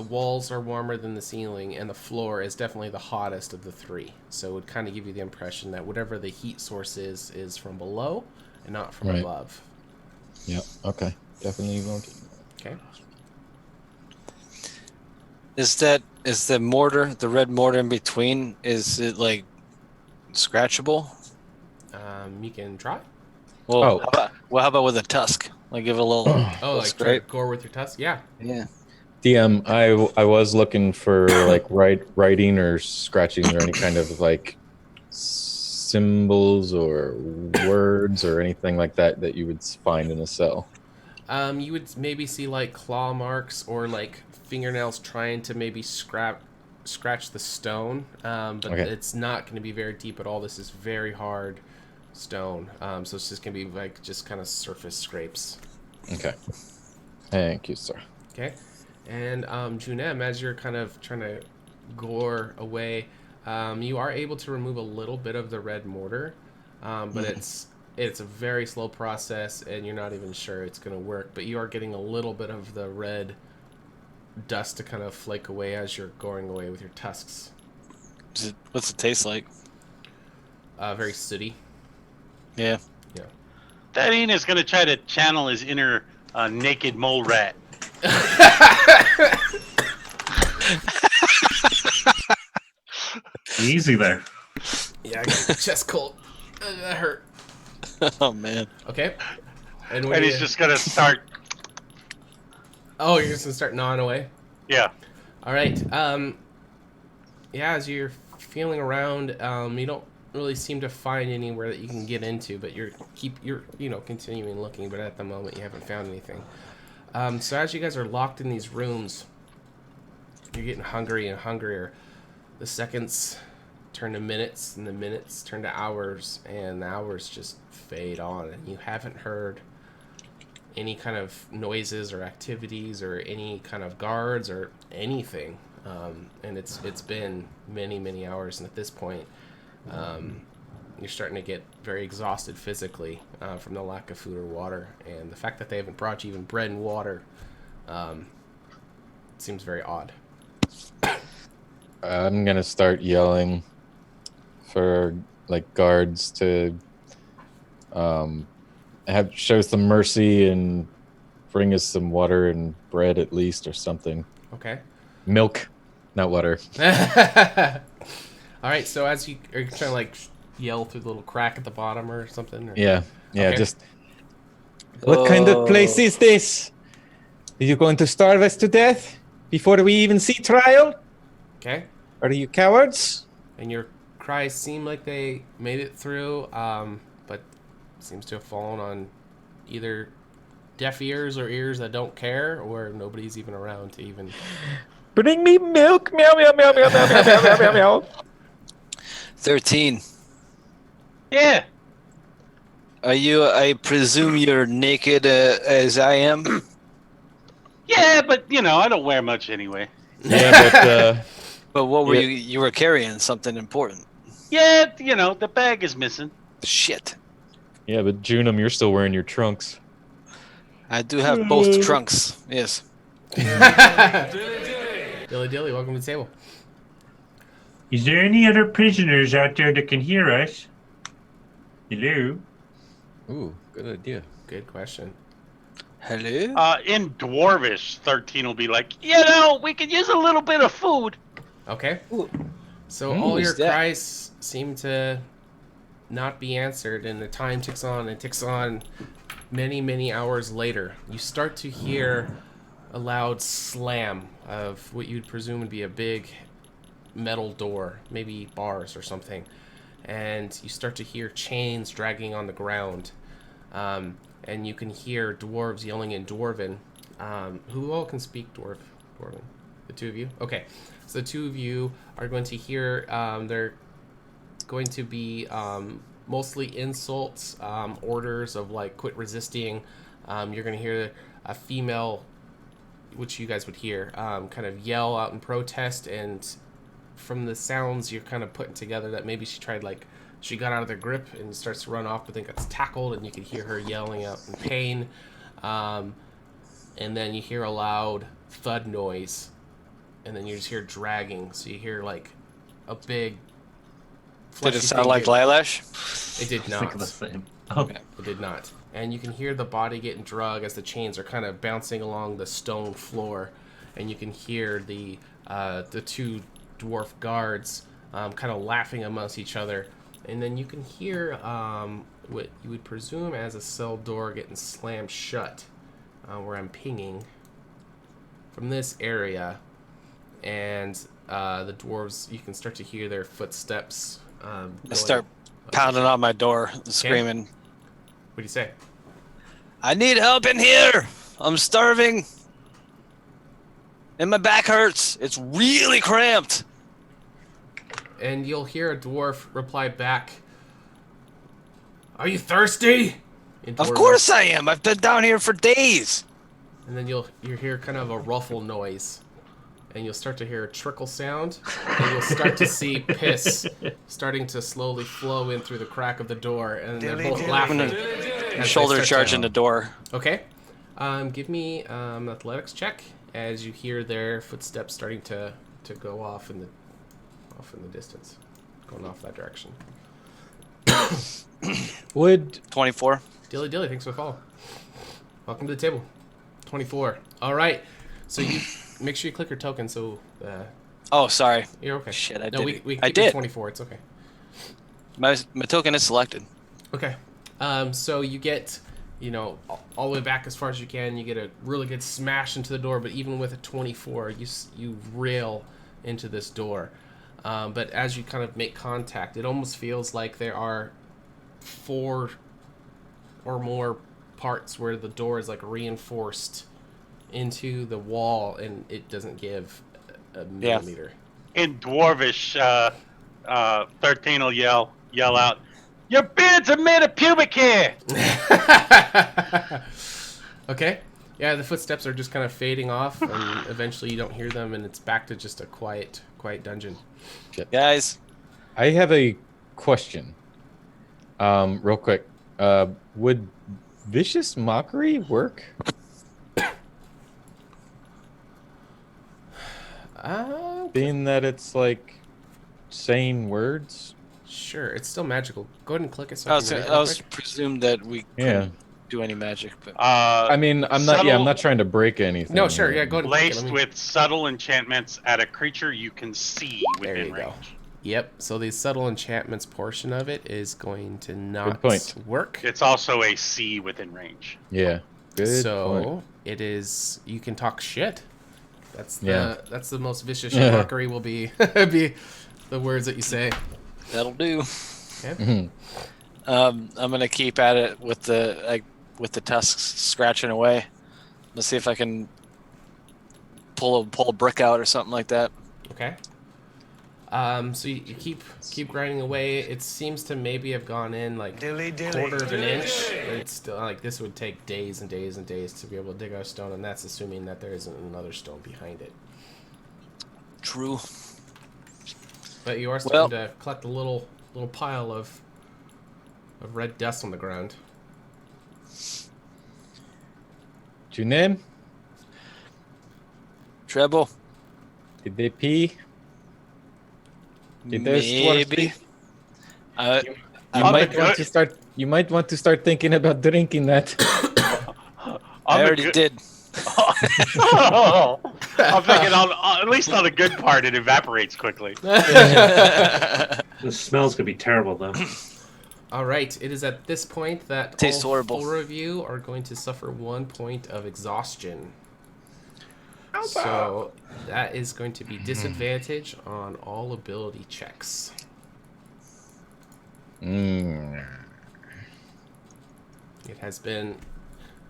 walls are warmer than the ceiling, and the floor is definitely the hottest of the three. So it would kind of give you the impression that whatever the heat source is from below and not from above. Yep. Okay. Definitely won't. Okay. Is the mortar, the red mortar in between, is it like scratchable? You can try. Well, how about with a tusk? Like give it a little. Like try to gore with your tusk? Yeah. Yeah. DM, I was looking for like writing or scratching or any kind of like symbols or words or anything like that you would find in a cell. You would maybe see like claw marks or like fingernails trying to maybe scratch the stone, but it's not going to be very deep at all. This is very hard stone, so it's just going to be like just kind of surface scrapes. Okay. Thank you, sir. Okay. And Junem, as you're kind of trying to gore away, you are able to remove a little bit of the red mortar, but it's it's a very slow process, and you're not even sure it's going to work. But you are getting a little bit of the red dust to kind of flake away as you're going away with your tusks. What's it taste like? Very sooty. Yeah. Yeah. Thaddean is going to try to channel his inner naked mole rat. Easy there. Yeah, I got a chest cold. That hurt. Oh, man. Okay. And he's just going to start... Oh, you're just going to start gnawing away? Yeah. All right. Yeah, as you're feeling around, you don't really seem to find anywhere that you can get into, but you're continuing looking, but at the moment you haven't found anything. So as you guys are locked in these rooms, you're getting hungry and hungrier. The seconds turn to minutes, and the minutes turn to hours, and the hours just fade on, and you haven't heard any kind of noises or activities or any kind of guards or anything. And it's been many hours, and at this point you're starting to get very exhausted physically from the lack of food or water, and the fact that they haven't brought you even bread and water seems very odd. I'm gonna start yelling for like guards to show some mercy and bring us some water and bread at least, or something. Okay. Milk, not water. All right. So as you are you trying to like yell through the little crack at the bottom or something? Or? Yeah. Okay. Just. What kind of place is this? Are you going to starve us to death before we even see trial? Okay. Are you cowards? And your cries seem like they made it through, but seems to have fallen on either deaf ears or ears that don't care, or nobody's even around to even... Bring me milk! Meow, meow, meow, meow, meow, meow, meow, meow, meow. 13. Yeah. Are you? I presume you're naked as I am. Yeah, but I don't wear much anyway. Yeah, but But what were you? You were carrying something important. Yeah, the bag is missing. Shit. yeah, but Junum, you're still wearing your trunks. I do have both trunks. Yes. Dilly Dilly, welcome to the table. Is there any other prisoners out there that can hear us? Hello? Ooh, good idea. Good question. Hello? In Dwarvish, 13 will be like, we could use a little bit of food. Okay. Ooh. So all your Who's that? cries seem to not be answered, and the time ticks on and ticks on. Many hours later, you start to hear a loud slam of what you'd presume would be a big metal door, maybe bars or something. And you start to hear chains dragging on the ground. And you can hear dwarves yelling in Dwarven. Who all can speak Dwarven? The two of you? Okay. So the two of you are going to hear, they're going to be mostly insults, orders of like quit resisting. You're going to hear a female, which you guys would hear, kind of yell out in protest, and from the sounds you're kind of putting together that maybe she got out of their grip and starts to run off, but then gets tackled, and you can hear her yelling out in pain. And then you hear a loud thud noise, and then you just hear dragging. So you hear like a big... Did it sound like Lilash? It did not. Think of the same. Okay. It did not. And you can hear the body getting dragged as the chains are kind of bouncing along the stone floor, and you can hear the two dwarf guards kind of laughing amongst each other. And then you can hear what you would presume as a cell door getting slammed shut, where I'm pinging from this area. And the dwarves, you can start to hear their footsteps. I start pounding on my door, screaming. What do you say? I need help in here. I'm starving. And my back hurts. It's really cramped. And you'll hear a dwarf reply back, "Are you thirsty?" Of course I am. I've been down here for days. And then you hear kind of a ruffle noise. and you'll start to hear a trickle sound, and you'll start to see piss starting to slowly flow in through the crack of the door, and they're both laughing. I'm as gonna they shoulder start charge to- in the door. Okay. Give me athletics check as you hear their footsteps starting to go off in the distance, going off that direction. Would 24. Dilly, thanks for the follow. Welcome to the table. 24. All right. So you make sure you click your token. So Oh, sorry. you're okay. Shit, I no, did. we I keep it did. 24. It's okay. My token is selected. Okay. So you get, all the way back as far as you can. You get a really good smash into the door, but even with a 24, you rail into this door. But as you kind of make contact, it almost feels like there are 4 or more parts where the door is like reinforced into the wall, and it doesn't give a millimeter. In Dwarvish, 13 will yell out, "Your beards are made of pubic hair!" Okay. Yeah, the footsteps are just kind of fading off, and eventually you don't hear them, and it's back to just a quiet dungeon. Guys, I have a question. Real quick. Would vicious mockery work? Being that it's like saying words. Sure, it's still magical. Go ahead and click it. So I I was, can read it I real was quick. presumed that we couldn't do any magic, but I mean, I'm not. Yeah, I'm not trying to break anything. No, sure. Yeah, go ahead and click it. Laced with subtle enchantments at a creature you can see There within you range. go. Yep. So the subtle enchantments portion of it is going to not point. work. It's also a C within range. Yeah. Good So point. it is. You can talk shit. That's the Yeah. that's the most vicious mockery will be be the words that you say. that'll do. Okay. I'm gonna keep at it with the tusks scratching away. Let's see if I can pull a brick out or something like that. Okay. So you keep grinding away. It seems to maybe have gone in like quarter of an inch. But it's still like this would take days and days and days to be able to dig out a stone, and that's assuming that there isn't another stone behind it. True. But you are starting to collect a little pile of red dust on the ground. What's your name? Treble. Did they pee? Did those dwarves Maybe. pee? I You might want to start thinking about drinking that. I already did. I'm thinking at least on the good part, it evaporates quickly. The smell's gonna be terrible though. All right, it is at this point that Tastes all horrible. 4 of you are going to suffer 1 point of exhaustion. So that is going to be disadvantage on all ability checks. Mm. It has been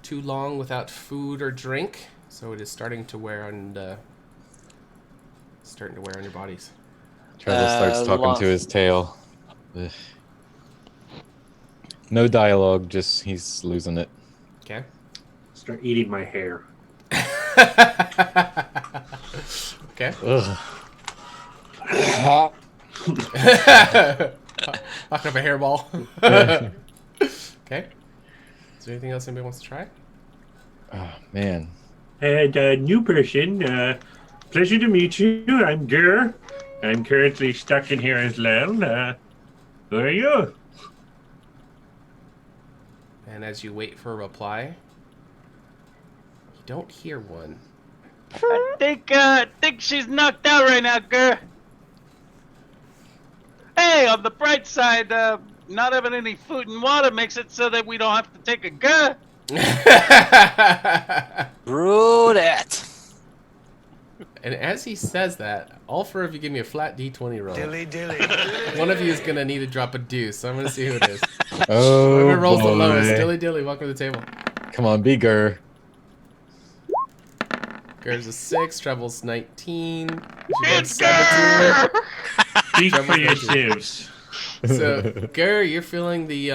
too long without food or drink, so it is starting to wear on your bodies. Trevor starts talking to his tail. Ugh. No dialogue, just he's losing it. Okay. Start eating my hair. Okay. Ugh. Talking of a hairball. Okay. Is there anything else anybody wants to try? Oh, man. And new person, pleasure to meet you. I'm Gur. I'm currently stuck in here as well. Who are you? And as you wait for a reply, you don't hear one. I think she's knocked out right now, girl. Hey, on the bright side, not having any food and water makes it so that we don't have to take a gun. Brew that. And as he says that, all 4 of you give me a flat D20 roll. Dilly dilly. One of you is going to need to drop a deuce, so I'm going to see who it is. Oh, Whoever rolls the boy. lowest. Dilly, welcome to the table. Come on, be Gur. Gur's a 6, Treble's 19. It's 17. Speak for Trevor's 19. yourselves. So, Gur, you're feeling the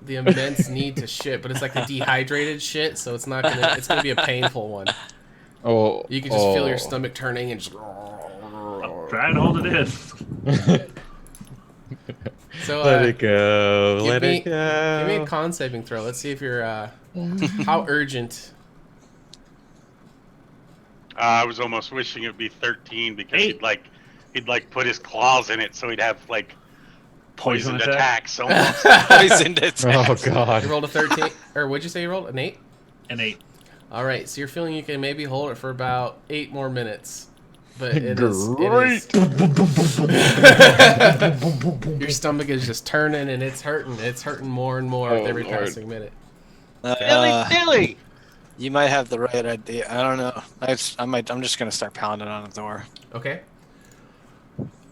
immense need to shit, but it's like a dehydrated shit, so it's gonna be a painful one. Oh, You can just feel your stomach turning and just. Try and hold it in. So let it go. Give Let me it go. a con saving throw. Let's see if you're how urgent. I was almost wishing it would be 13 because 8. he'd put his claws in it so he'd have like Poison poisoned attack? attacks almost. Poisoned Oh attacks. God. You rolled a 13, or what'd you say you rolled? An 8? An 8. All right, so you're feeling you can maybe hold it for about 8 more minutes, but it Great. is your stomach is just turning and it's hurting. It's hurting more and more with Oh, every Lord. passing minute. Dilly! You might have the right idea. I don't know. I'm just gonna start pounding on the door. Okay.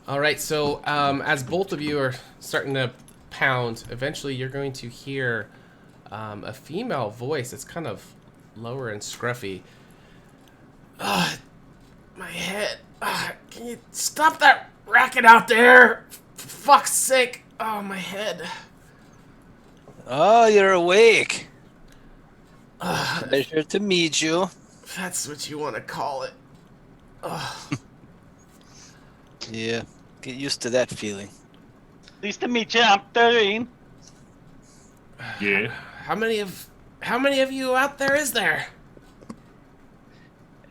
All right, so as both of you are starting to pound, eventually you're going to hear a female voice. It's kind of lower and scruffy. My head. Can you stop that racket out there? For fuck's sake. Oh, my head. Oh, you're awake. Pleasure to meet you. If that's what you want to call it. Yeah, get used to that feeling. Pleased to meet you. I'm 13. Yeah. How many of you out there is there?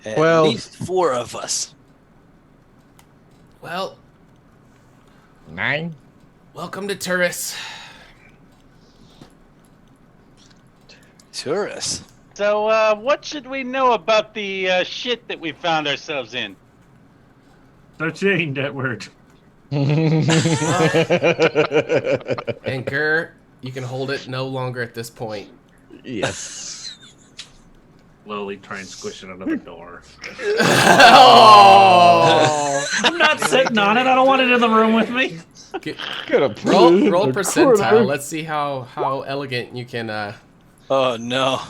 At Well- least 4 of us. Well, 9. welcome to Turris. Tourists. So, what should we know about the shit that we found ourselves in? 13, that word. And Gur, you can hold it no longer at this point. Yes. Slowly try and squish it under the door. Oh! I'm not sitting on it. I don't want it in the room with me. Gotta put it roll in the percentile. corner. Let's see how elegant you can Oh no.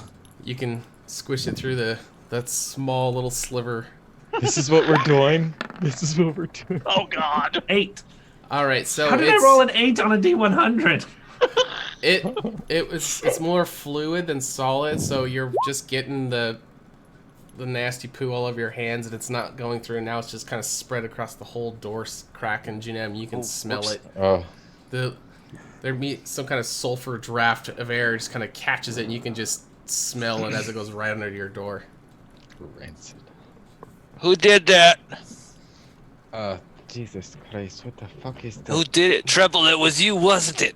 you can squish it through that small little sliver. This is what we're doing. This is what we're doing. Oh, God. 8. All right, so How did I roll an 8 on a D100? it's more fluid than solid, so you're just getting the nasty poo all over your hands, and it's not going through. Now it's just kind of spread across the whole door crack, and Junem, you can smell whoops. it. Oh. Some kind of sulfur draft of air just kind of catches it, and you can just smell it as it goes right under your door. Rancid. Who did that? Jesus Christ, what the fuck is that? Who did it? Treble, it was you, wasn't it?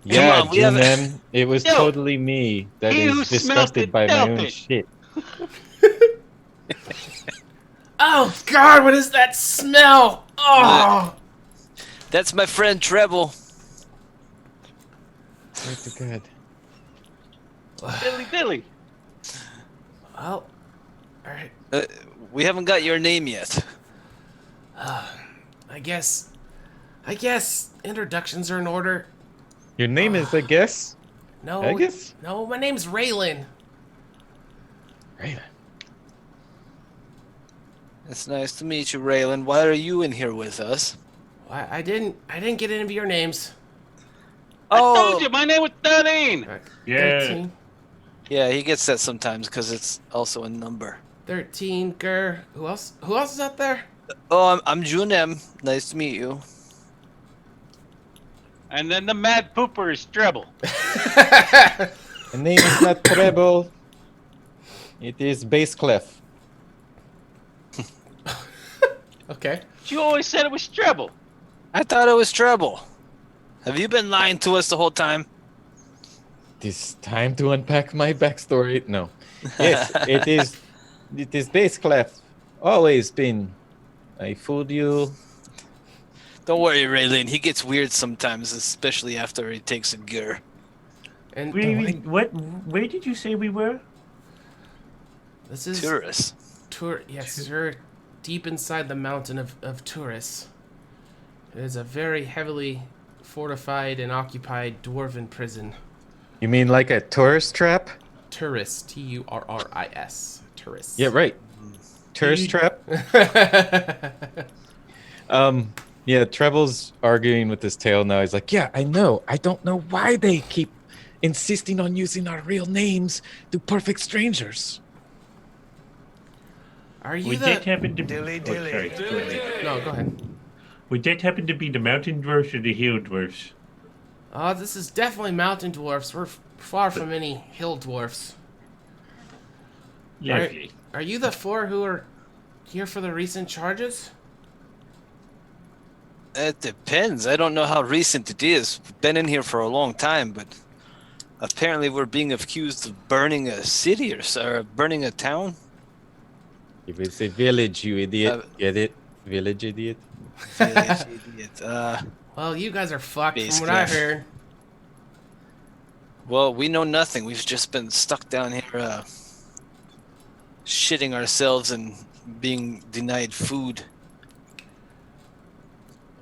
Yeah, on, we have- Junem, it was Yo, totally me that he who is smelt disgusted it by my dealt own it. shit. Oh God, what is that smell? Oh, That's my friend Treble. Swear to God. Dilly. well, all right. We haven't got your name yet. I guess introductions are in order. Your name is, I guess? No, I guess? no, my name's Raylan. Raven. It's nice to meet you, Raylan. Why are you in here with us? I didn't get any of your names. I Oh, told you, my name was 13. Yeah. 13, yeah, he gets that sometimes because it's also a number. 13, Gur. Who else is out there? Oh, I'm Junem. Nice to meet you. And then the mad pooper is Treble. The name is not Treble. It is Bass Clef. Okay. You always said it was Treble. I thought it was Treble. Have you been lying to us the whole time? It is time to unpack my backstory. No. Yes, it is. It is Bass Clef. Always been. I fooled you. Don't worry, Raylan. He gets weird sometimes, especially after he takes a gur. And Where did you say we were? this is Tourists. Yes, you're deep inside the mountain of Turris. It is a very heavily fortified and occupied dwarven prison. You mean like a tourist trap? Turris, Turris. Turris. Yeah, right. Tourist trap? Yeah, Treble's arguing with his tail now. He's like, yeah, I know. I don't know why they keep insisting on using our real names to perfect strangers. Are you We the... did happen to. Dilly Oh, dilly. sorry. Go ahead. No, go ahead. We did happen to be the mountain dwarfs or the hill dwarfs. This is definitely mountain dwarfs. We're far from any hill dwarfs. Lovely. Are you the 4 who are here for the recent charges? It depends. I don't know how recent it is. We've been in here for a long time, but apparently we're being accused of burning a city or burning a town. If it's a village, you idiot. Get it? Village idiot. Village idiot. Well, you guys are fucked Base from what I cliff. heard. Well, we know nothing. We've just been stuck down here, shitting ourselves and being denied food.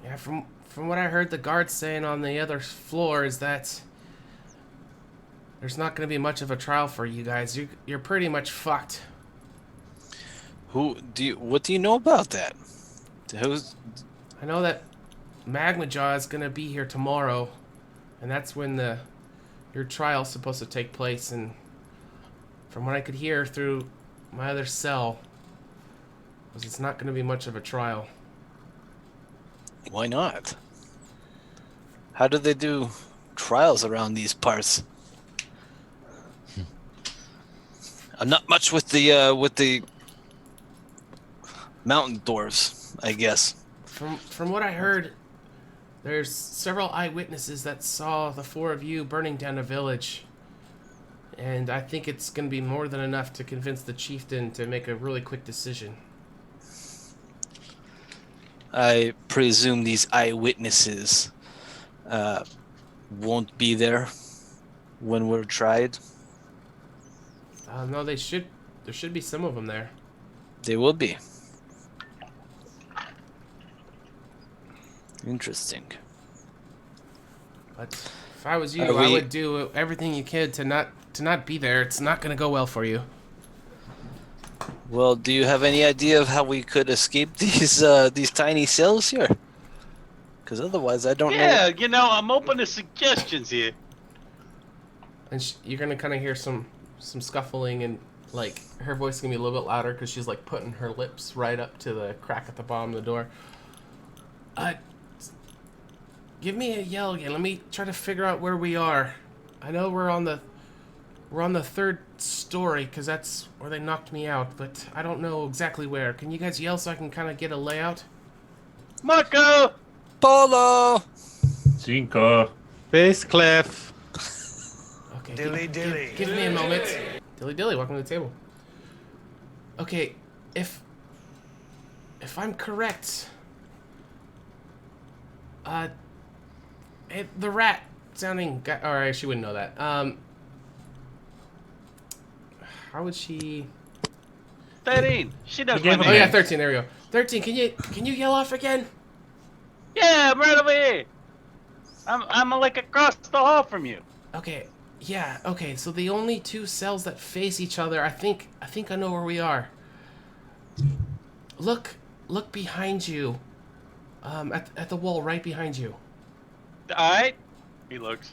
Yeah, from what I heard the guards saying on the other floor is that there's not going to be much of a trial for you guys. You're pretty much fucked. What do you know about that? I know that Magmajaw is going to be here tomorrow, and that's when your trial's supposed to take place. And from what I could hear through my other cell, was it's not going to be much of a trial. Why not? How do they do trials around these parts? I'm not much with the mountain dwarves, I guess. From what I heard, there's several eyewitnesses that saw the 4 of you burning down a village. And I think it's going to be more than enough to convince the chieftain to make a really quick decision. I presume these eyewitnesses won't be there when we're tried. No, they should. There should be some of them there. They will be. Interesting. But if I was you, Are I we- would do everything you could to not be there. It's not going to go well for you. Well, do you have any idea of how we could escape these tiny cells here? Because otherwise, I don't know. Yeah, you know, I'm open to suggestions here. And you're going to kind of hear some scuffling, and like her voice is going to be a little bit louder because she's like putting her lips right up to the crack at the bottom of the door. Give me a yell again. Let me try to figure out where we are. I know we're on the 3rd story because that's where they knocked me out, but I don't know exactly where. Can you guys yell so I can kind of get a layout? Marco! Polo! Cinco. Base Clef. Okay. Dilly dilly. Give me a moment. Dilly dilly, welcome to the table. Okay, if I'm correct, the rat sounding guy, or she wouldn't know that. How would she? 13. She knows You my gave name. Oh yeah, 13. There we go. 13. Can you yell off again? Yeah, I'm right over here. I'm like across the hall from you. Okay. Yeah. Okay. So the only 2 cells that face each other, I think I know where we are. Look behind you. At the wall right behind you. Alright. He looks.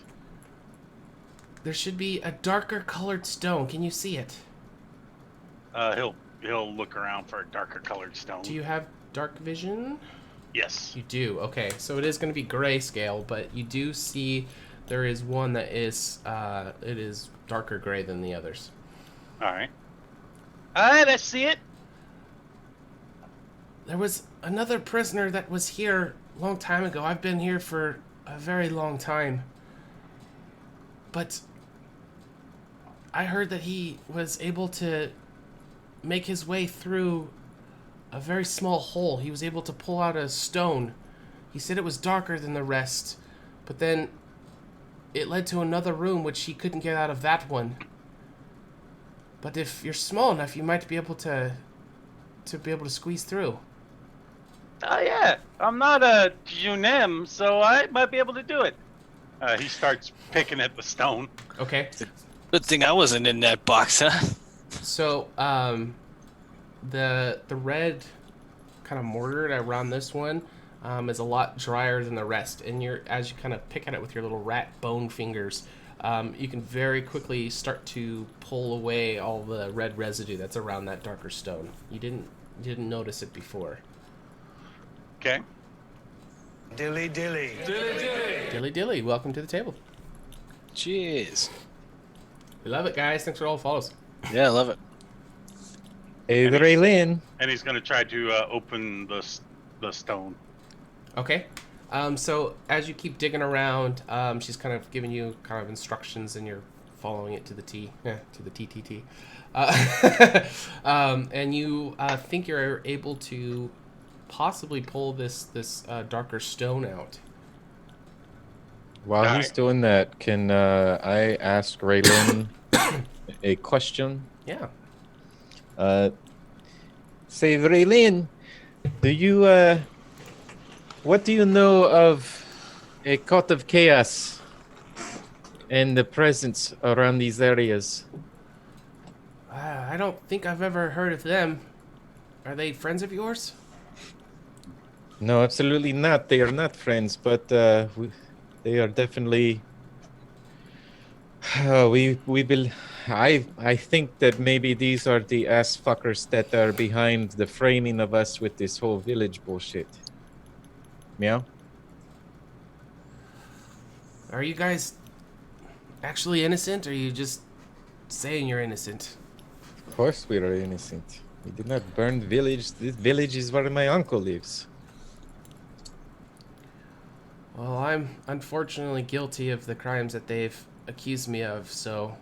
There should be a darker colored stone. Can you see it? He'll look around for a darker colored stone. Do you have dark vision? Yes. You do. Okay. So it is going to be grayscale, but you do see there is one that is it is darker gray than the others. Alright. Alright, I see it. There was another prisoner that was here a long time ago. I've been here for a very long time. But I heard that he was able to make his way through a very small hole. He was able to pull out a stone. He said it was darker than the rest, but then it led to another room which he couldn't get out of that one. But if you're small enough, you might be able to squeeze through. Oh yeah, I'm not a Junem, so I might be able to do it. He starts picking at the stone. Okay. Good thing I wasn't in that box, huh? So, the red kind of mortar around this one is a lot drier than the rest, and as you kind of pick at it with your little rat bone fingers, you can very quickly start to pull away all the red residue that's around that darker stone. You didn't didn't notice it before. Okay. Dilly dilly. Dilly dilly, welcome to the table. Cheers. We love it, guys. Thanks for all the follows. Yeah, I love it. Hey, And he's- Raylene. And he's going to try to open the stone. Okay. So as you keep digging around, she's kind of giving you kind of instructions, and you're following it to the T, to the TTT. And you think you're able to possibly pull this darker stone out. While he's doing that, can I ask Raylene a question? Yeah. Say, Raylene, what do you know of a cult of chaos and the presence around these areas? I don't think I've ever heard of them. Are they friends of yours? No, absolutely not. They are not friends, but they are definitely. I think that maybe these are the ass fuckers that are behind the framing of us with this whole village bullshit. Meow. Are you guys actually innocent, or are you just saying you're innocent? Of course we are innocent. We did not burn the village. This village is where my uncle lives. Well, I'm unfortunately guilty of the crimes that they've accused me of, so...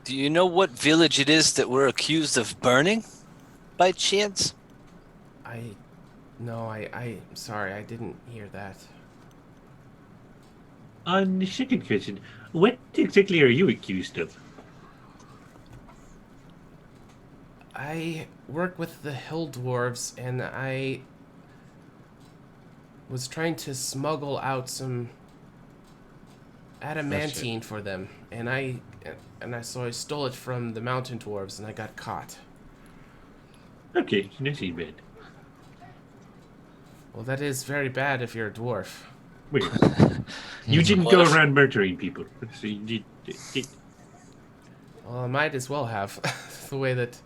Do you know what village it is that we're accused of burning, by chance? I'm sorry, I didn't hear that. On the second question, what exactly are you accused of? I work with the hill dwarves, and I was trying to smuggle out some adamantine for them, and so I stole it from the mountain dwarves, and I got caught. Okay, that's not bad. Well, that is very bad if you're a dwarf. Wait, you didn't go around murdering people. So you did. Well, I might as well have. The way that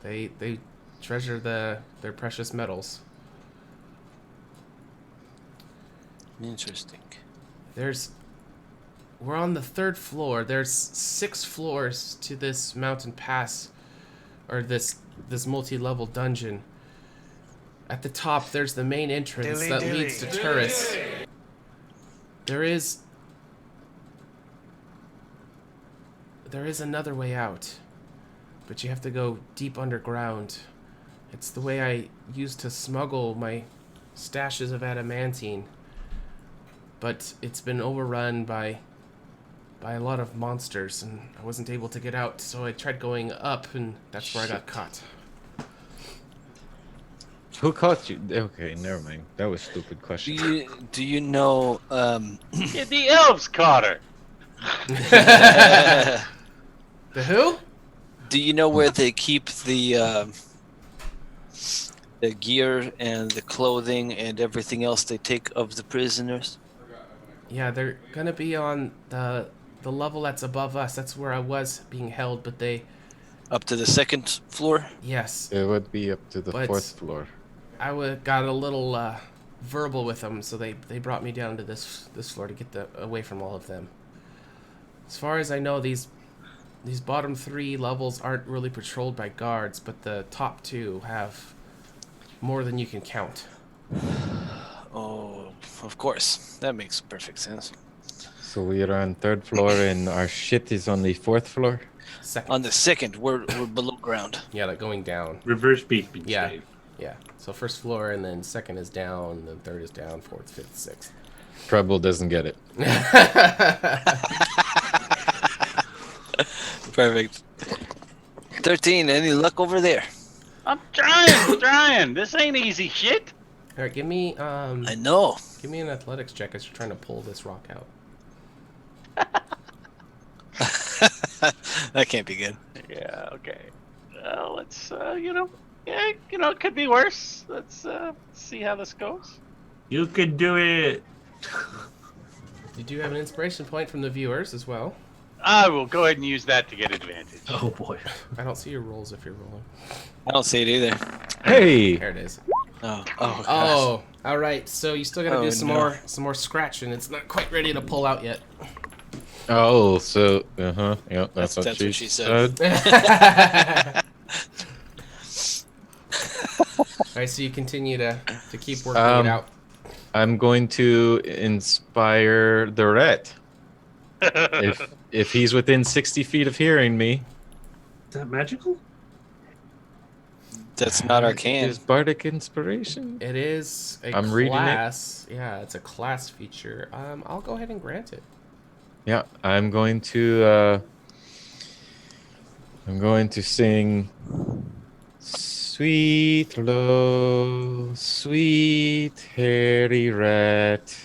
they treasure their precious metals. Interesting. We're on the 3rd floor. There's 6 floors to this mountain pass, or this multi-level dungeon. At the top, there's the main entrance that leads to turrets. There is another way out, but you have to go deep underground. It's the way I used to smuggle my stashes of adamantine, but it's been overrun by a lot of monsters, and I wasn't able to get out, so I tried going up, and that's where I got caught. Who caught you? Okay, never mind. That was a stupid question. Do you know Yeah, the elves caught her. The who? Do you know where they keep the gear and the clothing and everything else they take of the prisoners? Yeah, they're gonna be on the level that's above us. That's where I was being held, but they... Up to the 2nd floor? Yes. It would be up to the But 4th floor. I got a little verbal with them, so they brought me down to this floor to get away from all of them. As far as I know, these bottom 3 levels aren't really patrolled by guards, but the top 2 have more than you can count. Oh, of course. That makes perfect sense. So we are on 3rd floor, and our shit is on the 4th floor. Second. On the 2nd, we're below ground. Yeah, like going down. Reverse basement. Yeah. Stave. Yeah. So 1st floor, and then 2nd is down, then 3rd is down, 4th, 5th, 6th. Trouble doesn't get it. Perfect. 13, any luck over there? I'm trying. This ain't easy shit. All right, give me I know. give me an athletics check as you're trying to pull this rock out. That can't be good. Yeah, okay. Let's, it could be worse. Let's see how this goes. You can do it. You do have an inspiration point from the viewers as well. I will go ahead and use that to get advantage. Oh boy. I don't see your rolls if you're rolling. I don't see it either. Hey. There it is. Oh, Oh, all right. So you still gotta Oh, do some no. more scratching. It's not quite ready to pull out yet. Oh, so yeah, That's what what she said. All right, so you continue to keep working it out. I'm going to inspire the rat. If he's within 60 feet of hearing me, Is that magical? That's not it arcane. is bardic inspiration. It is a I'm reading it. class. Yeah, it's a class feature. I'll go ahead and grant it. Yeah, I'm going to sing Sweet low, sweet hairy rat.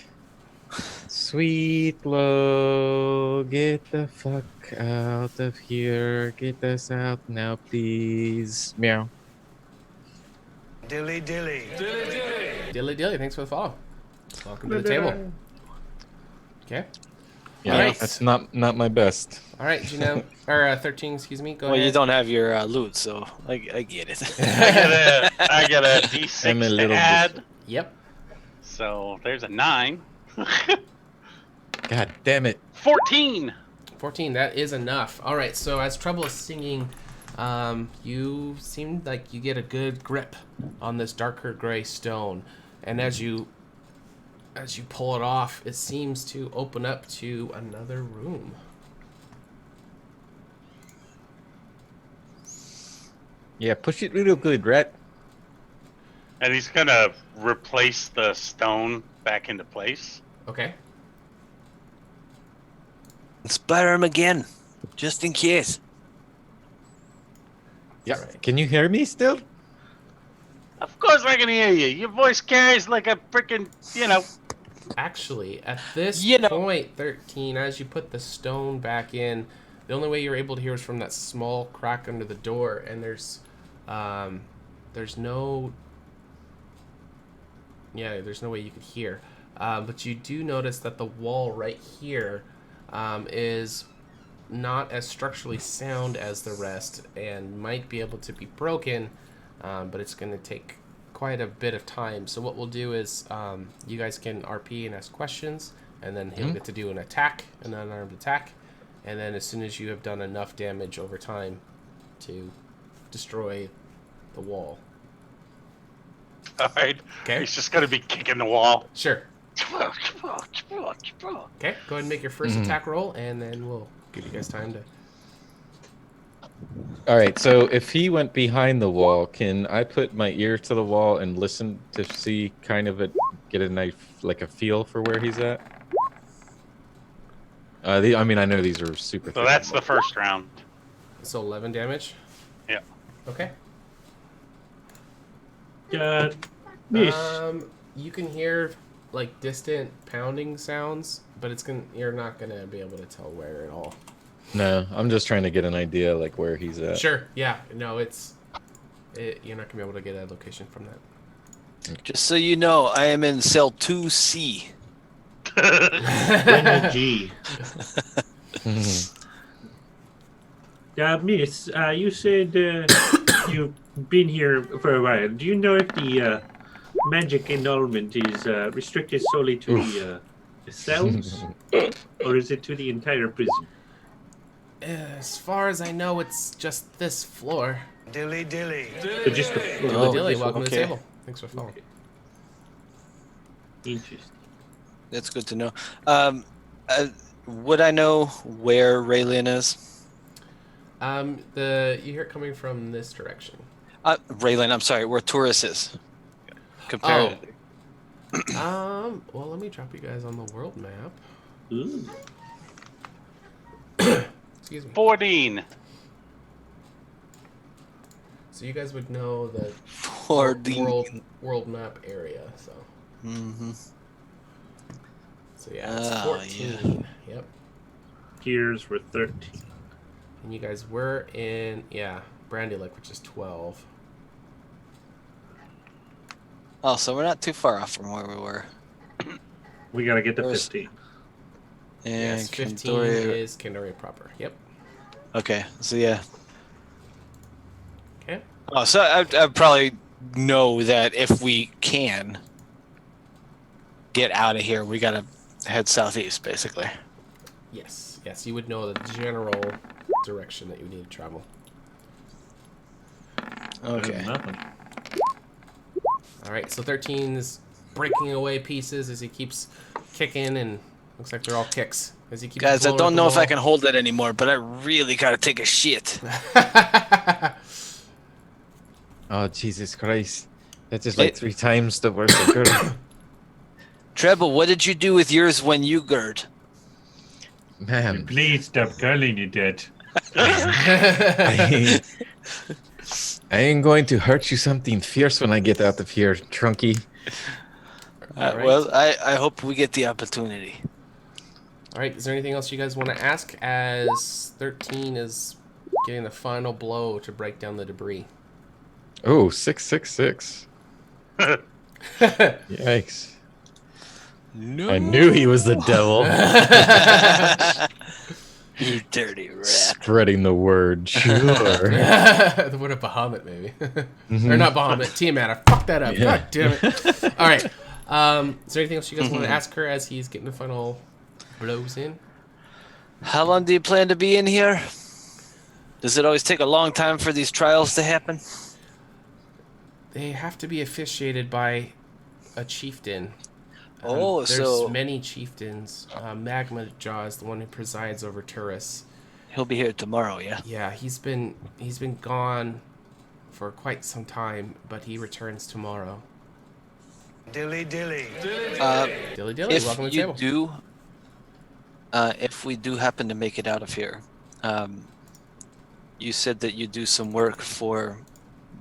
Sweet low, get the fuck out of here. Get us out now, please. Meow. Dilly dilly. Dilly dilly, thanks for the follow. Welcome to the table. Okay. Yeah, All right. that's not my best. All right, Gino, or 13, excuse me. Go Well, ahead. you don't have your loot, so I get it. I get a I'm a D6 to little add. Yep. So there's a 9. God damn it. 14. 14, that is enough. All right, so as Trouble is singing, you seem like you get a good grip on this darker gray stone, and as you pull it off, it seems to open up to another room. Yeah, push it real good, rat. And he's going to replace the stone back into place. Okay. Inspire him again, just in case. Yeah. Right. Can you hear me still? Of course I can hear you. Your voice carries like a freaking, Actually, at this You know. point, 13, as you put the stone back in, the only way you're able to hear is from that small crack under the door, and there's no way you could hear. But you do notice that the wall right here is not as structurally sound as the rest and might be able to be broken, but it's going to take quite a bit of time. So what we'll do is you guys can RP and ask questions, and then he'll get to do an attack, an unarmed attack, and then as soon as you have done enough damage over time to destroy the wall. All right. Okay. He's just going to be kicking the wall. Sure. Okay, go ahead and make your first attack roll, and then we'll give you guys time to... All right, so if he went behind the wall, can I put my ear to the wall and listen to see get a knife, like a feel for where he's at? I know these are super. So that's the first round. So 11 damage? Yeah. Okay. Miss. You can hear like distant pounding sounds, but you're not gonna be able to tell where at all. No, I'm just trying to get an idea like where he's at. Sure. Yeah. No, you're not gonna be able to get a location from that. Just so you know, I am in cell 2C. G. Miss, you said you've been here for a while. Do you know if the magic annulment is restricted solely to the cells, or is it to the entire prison? As far as I know, it's just this floor. Dilly dilly. So just the floor. Dilly dilly, welcome to the okay. table. Thanks for following. Interesting. That's good to know. Would I know where Raylan is? You hear it coming from this direction. Raylan, I'm sorry, where Taurus is. Comparatively. Well, let me drop you guys on the world map. Ooh. Excuse me. 14. So you guys would know the For the world map area. So. Mm-hmm. So yeah, it's Oh, 14. Yep. Gears were 13. And you guys were in Brandy Lake, which is 12. Oh, so we're not too far off from where we were. We gotta get to Where's- 15. And Yes, 15 Kandoria- is Kandoria proper. Yep. Okay, so yeah. Okay. Oh, so I probably know that if we can get out of here, we gotta head southeast, basically. Yes. Yes, you would know the general direction that you need to travel. Okay. Nothing. All right, so 13 is breaking away pieces as he keeps kicking, and looks like they're all kicks as he keeps. Guys, I blowing don't up know the if I wall. can hold it anymore, but I really gotta take a shit. Oh, Jesus Christ. That's just like 3 times the worth of good. Treble, what did you do with yours when you GERD? Man, Please stop calling it that. I ain't going to hurt you something fierce when I get out of here, Trunky. All right. Well, I hope we get the opportunity. All right, is there anything else you guys want to ask as 13 is getting the final blow to break down the debris? Oh, 666. Yikes. No. I knew he was the devil. You dirty rat. Spreading the word, sure. The word of Bahamut, maybe. Or not Bahamut, Tiamat. I fucked that up. Yeah. God damn it. All right. Is there anything else you guys want to ask her as he's getting the final blows in? How long do you plan to be in here? Does it always take a long time for these trials to happen? They have to be officiated by a chieftain. Oh, there's so many chieftains. Magma Jaw is the one who presides over Turris. he'll be here tomorrow, yeah? Yeah, he's been gone for quite some time, but he returns tomorrow. Dilly dilly. Dilly dilly, If welcome to the you table. do, if we do happen to make it out of here, you said that you do some work for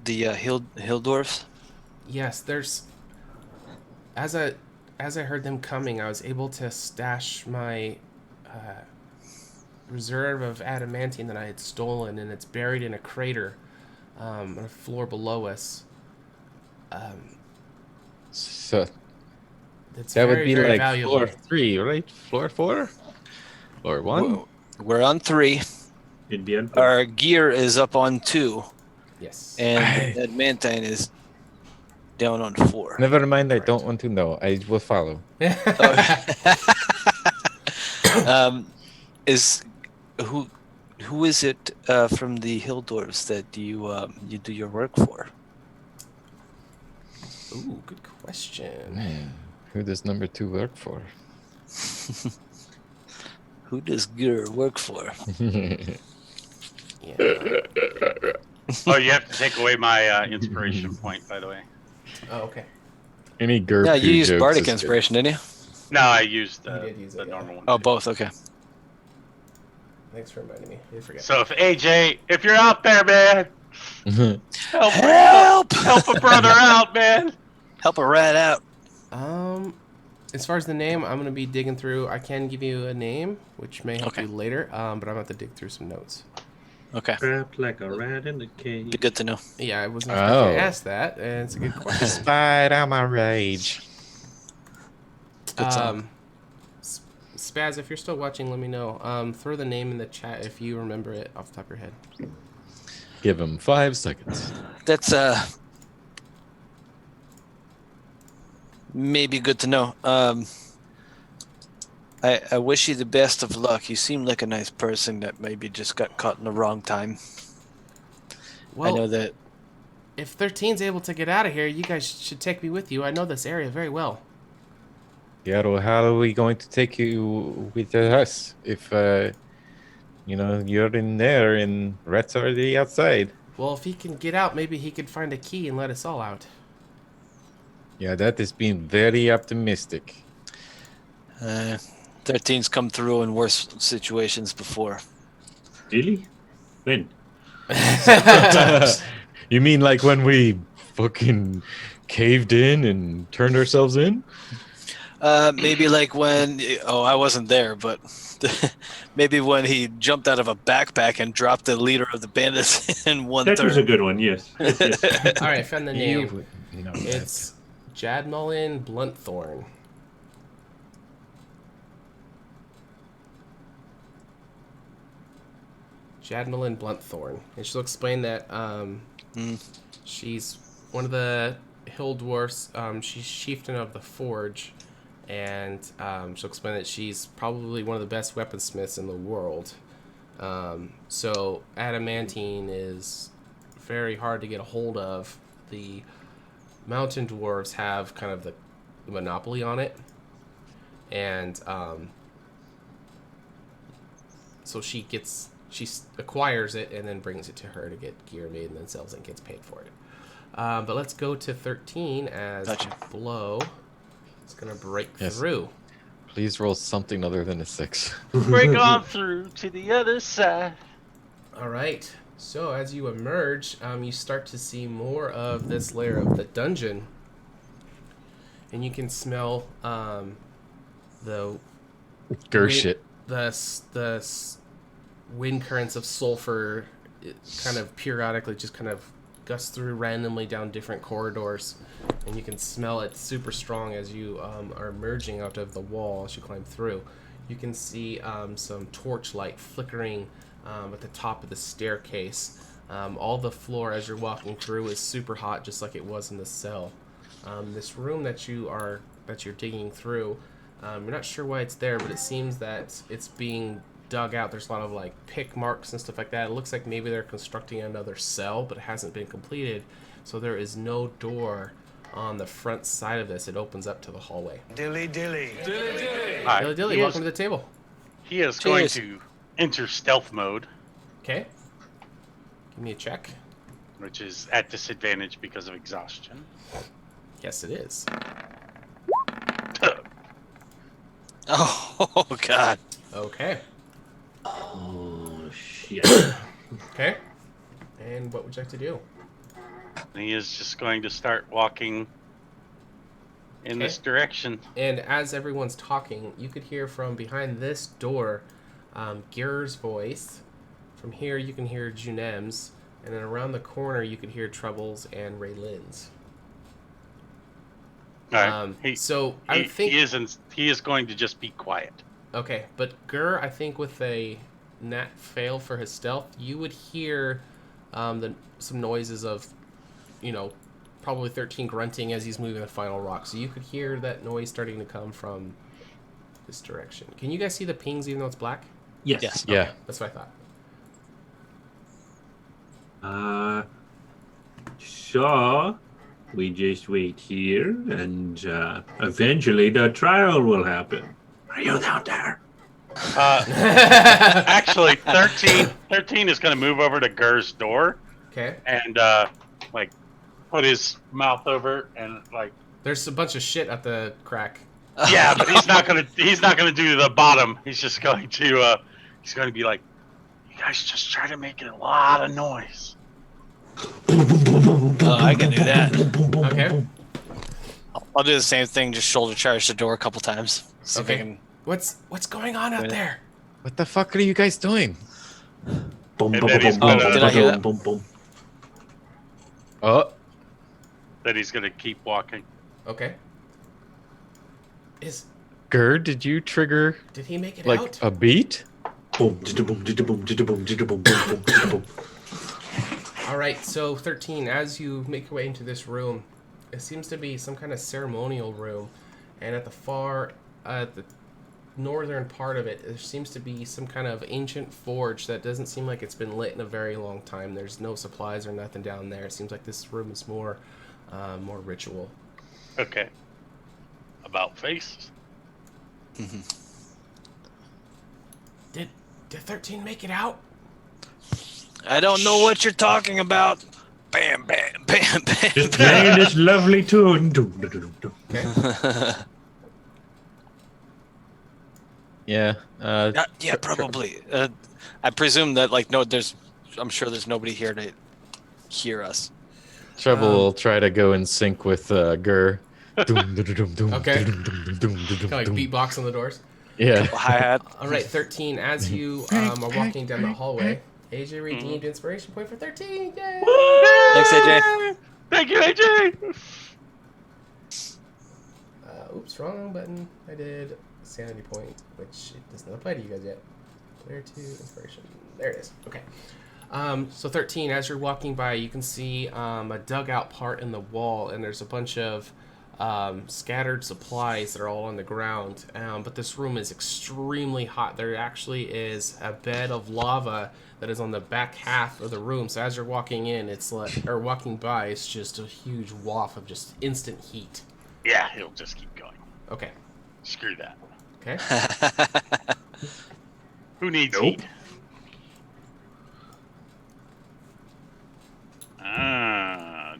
the Hildorfs? Yes, there's. As I heard them coming, I was able to stash my reserve of adamantine that I had stolen, and it's buried in a crater on a floor below us. So It's that very, would be very like valuable. floor 3, right? Floor 4? Floor 1? We're on 3. It'd be on Our gear is up on 2, Yes. and the adamantine is down on 4. Never mind, I don't want to know. I will follow. Is who is it from the Hildorfs that you do your work for? Ooh, good question. Man, who does number 2 work for? Who does Gur work for? Yeah. Oh, you have to take away my inspiration point, by the way. Oh, okay. Any GURP Yeah, you used jokes bardic is good. inspiration, didn't you? No, I used You did use the it, yeah. normal one. Oh, both. Okay. Thanks for reminding me. I forget. So if AJ, if you're out there, man, help a brother out, man. Help a rat out. As far as the name, I'm gonna be digging through. I can give you a name, which may help Okay. you later. But I'm gonna have to dig through some notes. Okay. Trapped like a rat in the cage. Be good to know. Yeah, I wasn't expecting Oh. to ask that, and it's a good question. Despite all my rage. Good song. Spaz, if you're still watching, let me know. Throw the name in the chat if you remember it off the top of your head. Give him 5 seconds. That's maybe good to know. I wish you the best of luck. You seem like a nice person that maybe just got caught in the wrong time. Well, I know that. if 13's able to get out of here, you guys should take me with you. I know this area very well. Yeah, well, how are we going to take you with us if, you're in there and Rhett's already outside? Well, if he can get out, maybe he could find a key and let us all out. Yeah, that is being very optimistic. 13's come through in worse situations before. Really? When? You mean like when we fucking caved in and turned ourselves in? Maybe like when, I wasn't there, but maybe when he jumped out of a backpack and dropped the leader of the bandits in one That was a turn. good one, yes. Yes, yes. All right, I found the name. You would know It's Jadmullen Bluntthorn. Jadmelin Bluntthorn. And she'll explain that she's one of the hill dwarfs. She's chieftain of the Forge. And she'll explain that she's probably one of the best weaponsmiths in the world. So adamantine is very hard to get a hold of. The mountain dwarves have kind of the monopoly on it. And so she acquires it and then brings it to her to get gear made and then sells it and gets paid for it. But let's go to 13 as Blow. It's going to break through. Please roll something other than a 6. Break on through to the other side. All right. So as you emerge, you start to see more of this layer of the dungeon. And you can smell the shit. The wind currents of sulfur kind of periodically just kind of gust through randomly down different corridors, and you can smell it super strong as you are emerging out of the wall as you climb through. You can see some torchlight flickering at the top of the staircase. All the floor as you're walking through is super hot, just like it was in the cell. This room that you're digging through, you're not sure why it's there, but it seems that it's being dug out. There's a lot of like pick marks and stuff like that. It looks like maybe they're constructing another cell, but it hasn't been completed. So there is no door on the front side of this. It opens up to the hallway. Dilly dilly. Dilly dilly. Dilly dilly, welcome to the table. He is going to enter stealth mode. Okay. Give me a check. Which is at disadvantage because of exhaustion. Yes, it is. Oh, God. Okay. Oh, shit. Okay. And what would you like to do? He is just going to start walking in this direction. And as everyone's talking, you could hear from behind this door Gir's voice. From here, you can hear Junem's. And then around the corner, you could hear Troubles and Raylin's. All right. I think he is going to just be quiet. Okay, but Gur, I think with a nat fail for his stealth, you would hear some noises of, probably 13 grunting as he's moving the final rock. So you could hear that noise starting to come from this direction. Can you guys see the pings even though it's black? Yes. Okay, Yeah. that's what I thought. So we just wait here, and eventually the trial will happen. Are you down there? Actually, 13 is going to move over to Gur's door. Okay. And put his mouth over and There's a bunch of shit at the crack. Yeah, but he's not gonna do the bottom. He's just going to be like, you guys just try to make a lot of noise. I can do that. Okay. I'll do the same thing. Just shoulder charge the door a couple times. See if I can... What's going on out there? What the fuck are you guys doing? Did I hear that? Oh. That he's gonna keep walking. Okay. Gur, did you trigger? Did he make it like out? a beat? All right, so 13, as you make your way into this room, it seems to be some kind of ceremonial room, and at the northern part of it, there seems to be some kind of ancient forge that doesn't seem like it's been lit in a very long time. There's no supplies or nothing down there. It seems like this room is more ritual. Okay. About face. Did 13 make it out? I don't know what you're talking about. Bam, bam, bam, bam. Just playing this lovely tune. Yeah. Yeah, probably. I presume that I'm sure there's nobody here to hear us. Treble will try to go in sync with Gur. Okay. Kind of like beatbox on the doors. Yeah. Hi-hat. All right, 13. As you are walking down the hallway, AJ redeemed inspiration point for 13. Yay! Thanks, AJ. Thank you, AJ. Oops, wrong button. I did sanity point, which it does not apply to you guys yet. Where to inspiration? There it is. Okay. So 13, as you're walking by, you can see a dugout part in the wall, and there's a bunch of scattered supplies that are all on the ground. But this room is extremely hot. There actually is a bed of lava that is on the back half of the room. So as you're walking in, walking by, it's just a huge waft of just instant heat. Yeah, he'll just keep going. Okay. Screw that. Okay. Who needs heat?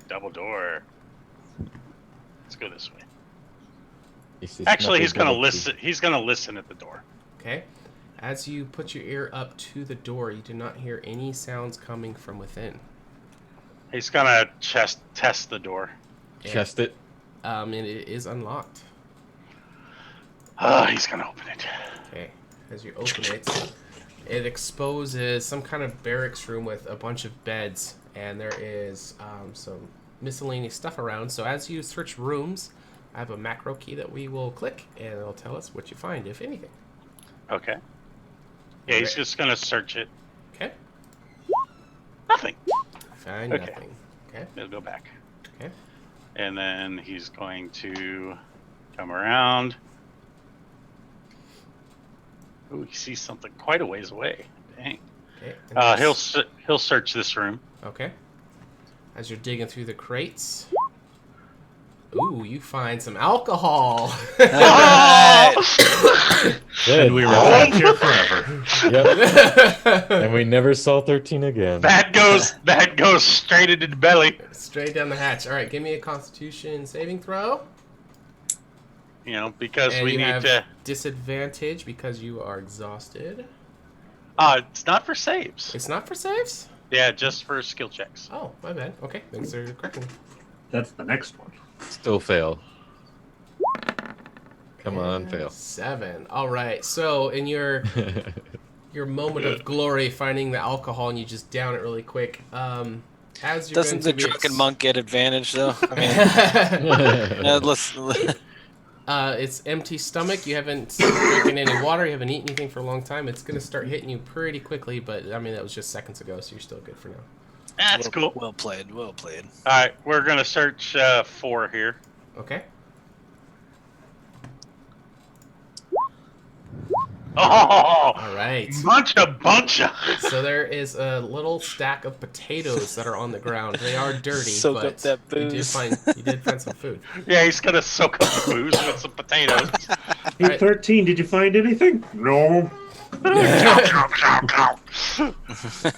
Double door. Let's go this way. Actually, he's gonna listen. He's gonna listen at the door. Okay. As you put your ear up to the door, you do not hear any sounds coming from within. He's gonna test the door. Chest it. And it is unlocked. He's gonna open it. Okay. As you open it, it exposes some kind of barracks room with a bunch of beds, and there is some miscellaneous stuff around. So as you search rooms, I have a macro key that we will click, and it'll tell us what you find, if anything. Okay. Yeah, he's just gonna search it. Okay. Nothing. Find nothing. Okay. He'll go back. Okay. And then he's going to come around. Ooh, he sees something quite a ways away. Dang. Okay. He'll search this room. Okay. As you're digging through the crates. Ooh, you find some alcohol. And we were trapped here forever. Yep. And we never saw 13 again. That goes straight into the belly. Straight down the hatch. All right, give me a Constitution saving throw. You know, because And we you need have to. disadvantage because you are exhausted. It's not for saves. It's not for saves? Yeah, just for skill checks. Oh, my bad. Okay, things are correcting. That's the next one. Still fail. Come on, fail. 7. All right. So in your moment of glory, finding the alcohol, and you just down it really quick. As you're Doesn't the going to drunken monk get advantage though? I mean, it's empty stomach. You haven't drinking any water. You haven't eaten anything for a long time. It's going to start hitting you pretty quickly, but I mean that was just seconds ago, so you're still good for now. That's cool. Well played. Well played. All right, we're gonna search 4 here. Okay. Oh, all right. Bunch of. So there is a little stack of potatoes that are on the ground. They are dirty, Soak but up that booze. you did find some food. Yeah, he's gonna soak up the booze with some potatoes. Hey, Right. 13, did you find anything? No.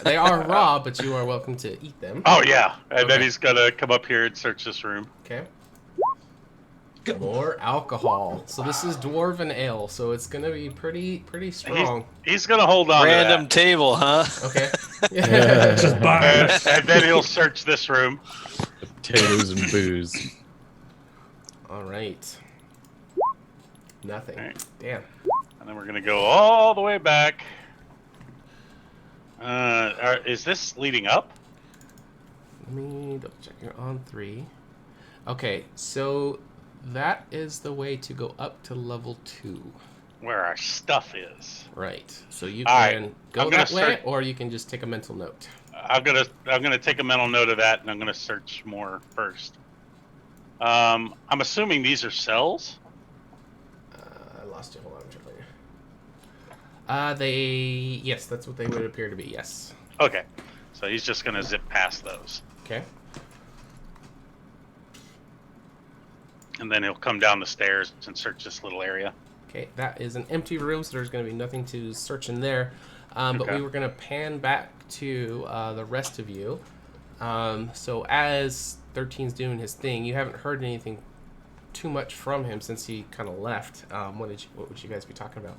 They are raw, but you are welcome to eat them. Oh yeah, and then Okay. he's gonna come up here and search this room. Okay. More alcohol. So this is dwarven ale, so it's gonna be pretty strong. He's gonna hold on. Random to table, huh? Okay. Just buy that. And then he'll search this room. Potatoes and booze. All right. Nothing. All right. Damn. And then we're gonna go all the way back. Is this leading up? Let me double check. You're on 3. Okay, so that is the way to go up to level 2. Where our stuff is. Right. So you All right, can go I'm gonna that way, start- or you can just take a mental note. I'm gonna take a mental note of that, and I'm gonna search more first. I'm assuming these are cells. I lost you. Hold on, I'm trying to yes, that's what they would appear to be. Yes. Okay, so he's just gonna zip past those, Okay. and then he'll come down the stairs and search this little area. Okay, that is an empty room, so there's going to be nothing to search in there. But Okay. we were going to pan back to the rest of you. So as 13's doing his thing, you haven't heard anything too much from him since he kind of left. What would you guys be talking about?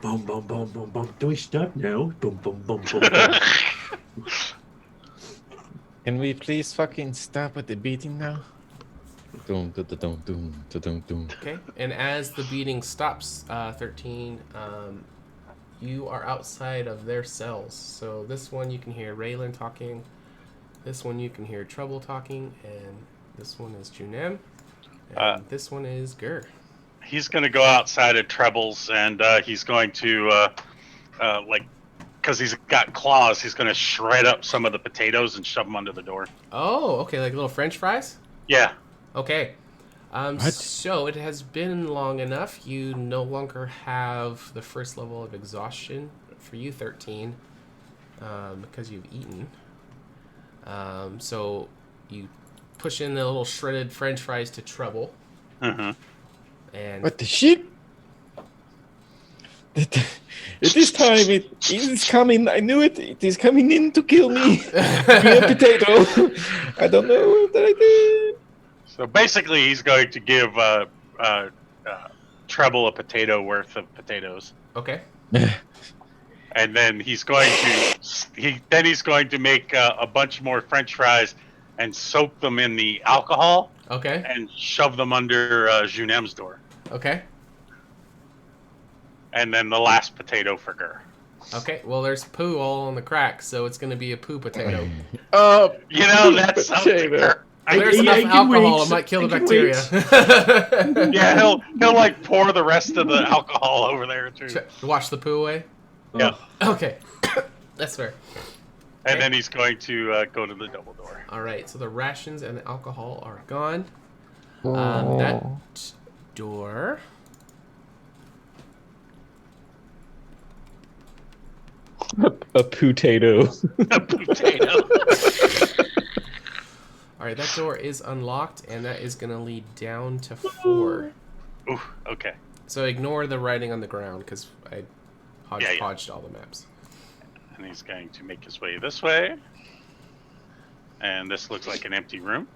Boom, boom, boom, boom, boom. Do we stop now? Boom, boom, boom, boom, boom. Can we please fucking stop with the beating now? Doom, doom, doom, doom, doom, doom. Okay, and as the beating stops, 13, you are outside of their cells. So this one you can hear Raylan talking, this one you can hear Trouble talking, and this one is Junem, and this one is Gur. he's going to go outside of Trebles, and he's going to because he's got claws, he's going to shred up some of the potatoes and shove them under the door. Oh, okay, like little French fries. Yeah. Okay. So it has been long enough. You no longer have the first level of exhaustion for you, 13, because you've eaten. So you push in the little shredded French fries to Treble. Mm-hmm. And What the shit? It is time. It is coming. I knew it. It is coming in to kill me. Give me a potato. I don't know what I did. So basically, he's going to give Treble a potato worth of potatoes. Okay. And then he's going to make a bunch more French fries and soak them in the alcohol. Okay. And shove them under Junem's door. Okay. And then the last potato for Gur. Okay. Well, there's poo all on the cracks, so it's going to be a poo potato. You know, that's something. There's enough alcohol, it might kill the bacteria. Yeah, he'll like pour the rest of the alcohol over there too. Wash the poo away? Yeah. Okay. That's fair. And then he's going to go to the double door. All right, so the rations and the alcohol are gone. That door. A potato. A potato. All right, that door is unlocked, and that is going to lead down to 4. Ooh, okay. So ignore the writing on the ground, because I hodgepodged all the maps. And he's going to make his way this way. And this looks like an empty room.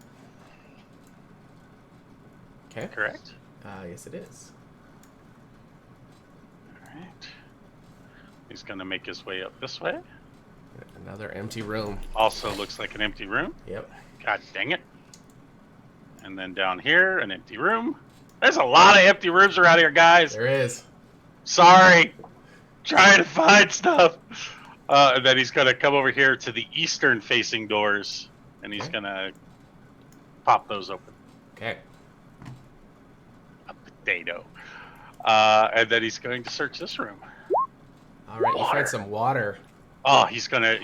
Okay. Correct? Yes, it is. All right. He's going to make his way up this way. Another empty room. Also looks like an empty room. Yep. God dang it. And then down here, an empty room. There's a lot of empty rooms around here, guys. There is. Sorry. Trying to find stuff. And then he's going to come over here to the eastern-facing doors, and he's going to pop those open. Okay. A potato. And then he's going to search this room. All right, you find some water. Oh, he's gonna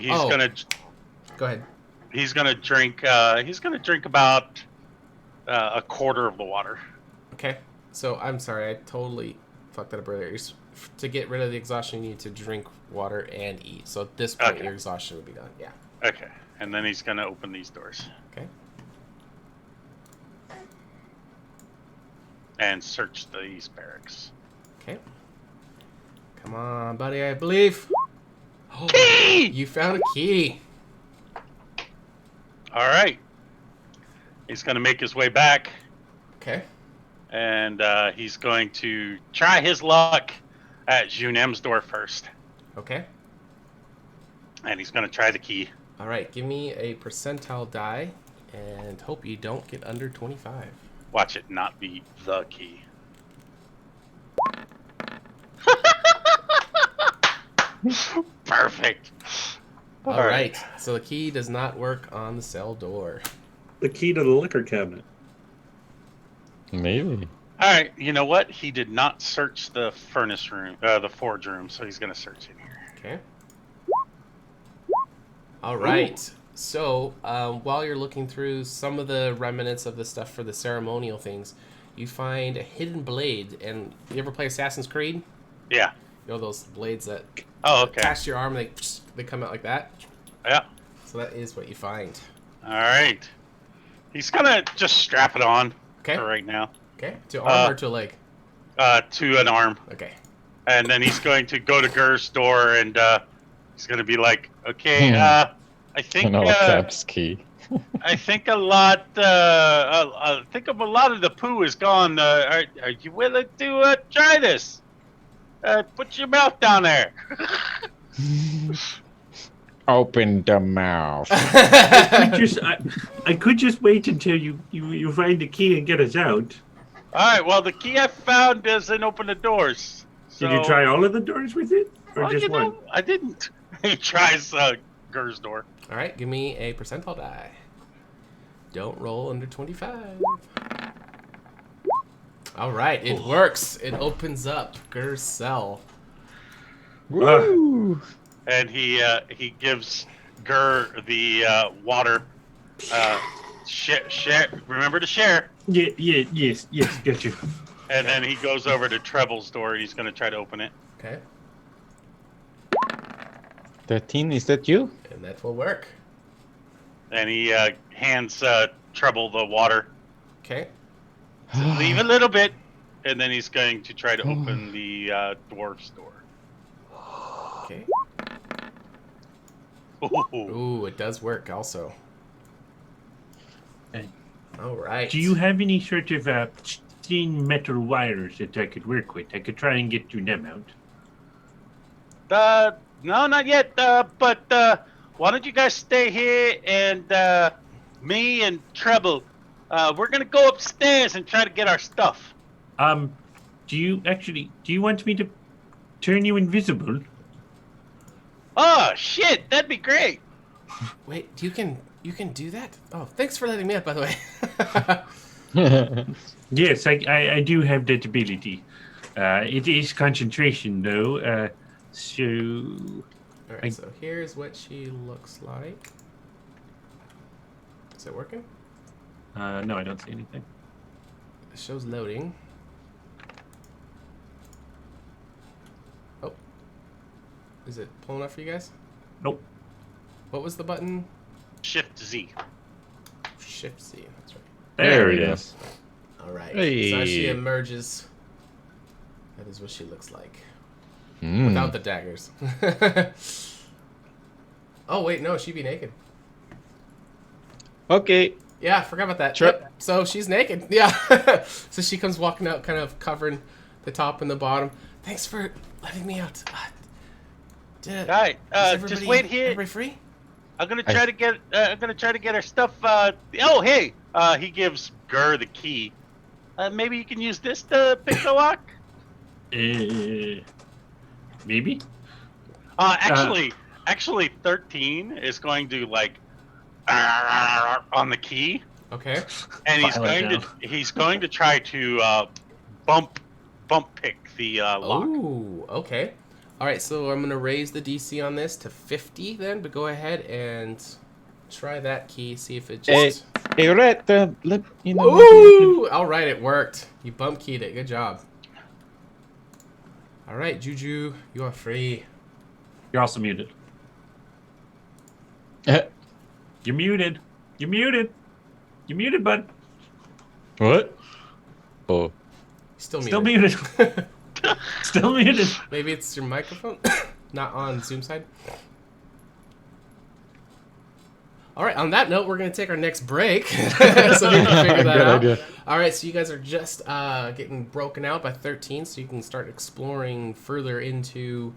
Go ahead. He's gonna drink about a quarter of the water. Okay. So I'm sorry, I totally fucked that up earlier. To get rid of the exhaustion, you need to drink water and eat. So at this point, your exhaustion would be gone. Yeah. Okay. And then he's gonna open these doors. Okay. And search these barracks. Okay. Come on, buddy, I believe. Oh, key! You found a key. All right. He's going to make his way back. Okay. And he's going to try his luck at Junem's door first. Okay. And he's going to try the key. All right, give me a percentile die and hope you don't get under 25. Watch it not be the key. Perfect. All right. So the key does not work on the cell door. The key to the liquor cabinet. Maybe. All right. You know what? He did not search the furnace room, the forge room, so he's going to search in here. Okay. All right. Ooh. So while you're looking through some of the remnants of the stuff for the ceremonial things, you find a hidden blade. And you ever play Assassin's Creed? Yeah. You know those blades that attach to your arm, they come out like that? Yeah. So that is what you find. All right. He's going to just strap it on for right now. Okay. To arm or to a leg? To an arm. Okay. And then he's going to go to Gur's door and he's going to be like, okay, I think... An all-caps key. I think a lot of the poo is gone. Are you willing to try this? Put your mouth down there. Open the mouth. I could just wait until you find the key and get us out. All right. Well, the key I found doesn't open the doors. So... Did you try all of the doors with it, or just one? I didn't. He tries Gur's door. All right. Give me a percentile die. Don't roll under 25. All right, it works. It opens up Gur's cell. Woo! And he gives Gur the water. Share. Remember to share. Yes, get you. And then he goes over to Treble's door and he's going to try to open it. Okay. 13, is that you? And that will work. And he hands Treble the water. Okay. Leave a little bit, and then he's going to try to open the dwarf's door. Okay. Ooh. Ooh, it does work also. All right. Do you have any sort of thin metal wires that I could work with? I could try and get you them out. No, not yet. But why don't you guys stay here and me and Treble, we're gonna go upstairs and try to get our stuff. Do you want me to turn you invisible? Oh shit, that'd be great. Wait, you can do that? Oh, thanks for letting me up, by the way. Yes, I do have that ability. It is concentration, though. So... All right, so here's what she looks like. Is it working? No, I don't see anything. It shows loading. Oh. Is it pulling up for you guys? Nope. What was the button? Shift Z. Shift Z, that's right. There it is. All right. Hey. So as she emerges, that is what she looks like. Without the daggers. Oh, wait, no, she'd be naked. Okay. Yeah, forgot about that. Sure. Yep. So she's naked. Yeah. So she comes walking out, kind of covering the top and the bottom. Thanks for letting me out. All right, just wait here. Everybody free? I'm gonna try to get her stuff. Oh, hey. He gives Gur the key. Maybe you can use this to pick the lock. Maybe. Actually, 13 is going to like on the key. Okay. And he's going to try to bump pick the lock. Ooh, okay. All right, so I'm going to raise the DC on this to 50 then, but go ahead and try that key, see if it just... Hey, Red, let you know. Ooh! All right, it worked. You bump keyed it. Good job. All right, Juju, you are free. You're also muted. You're muted. You're muted. You're muted, bud. What? Oh. Still muted. Still muted. Still muted. Maybe it's your microphone, not on Zoom side. All right, on that note, we're going to take our next break so we can figure that out. Idea. All right, so you guys are just getting broken out by 13, so you can start exploring further into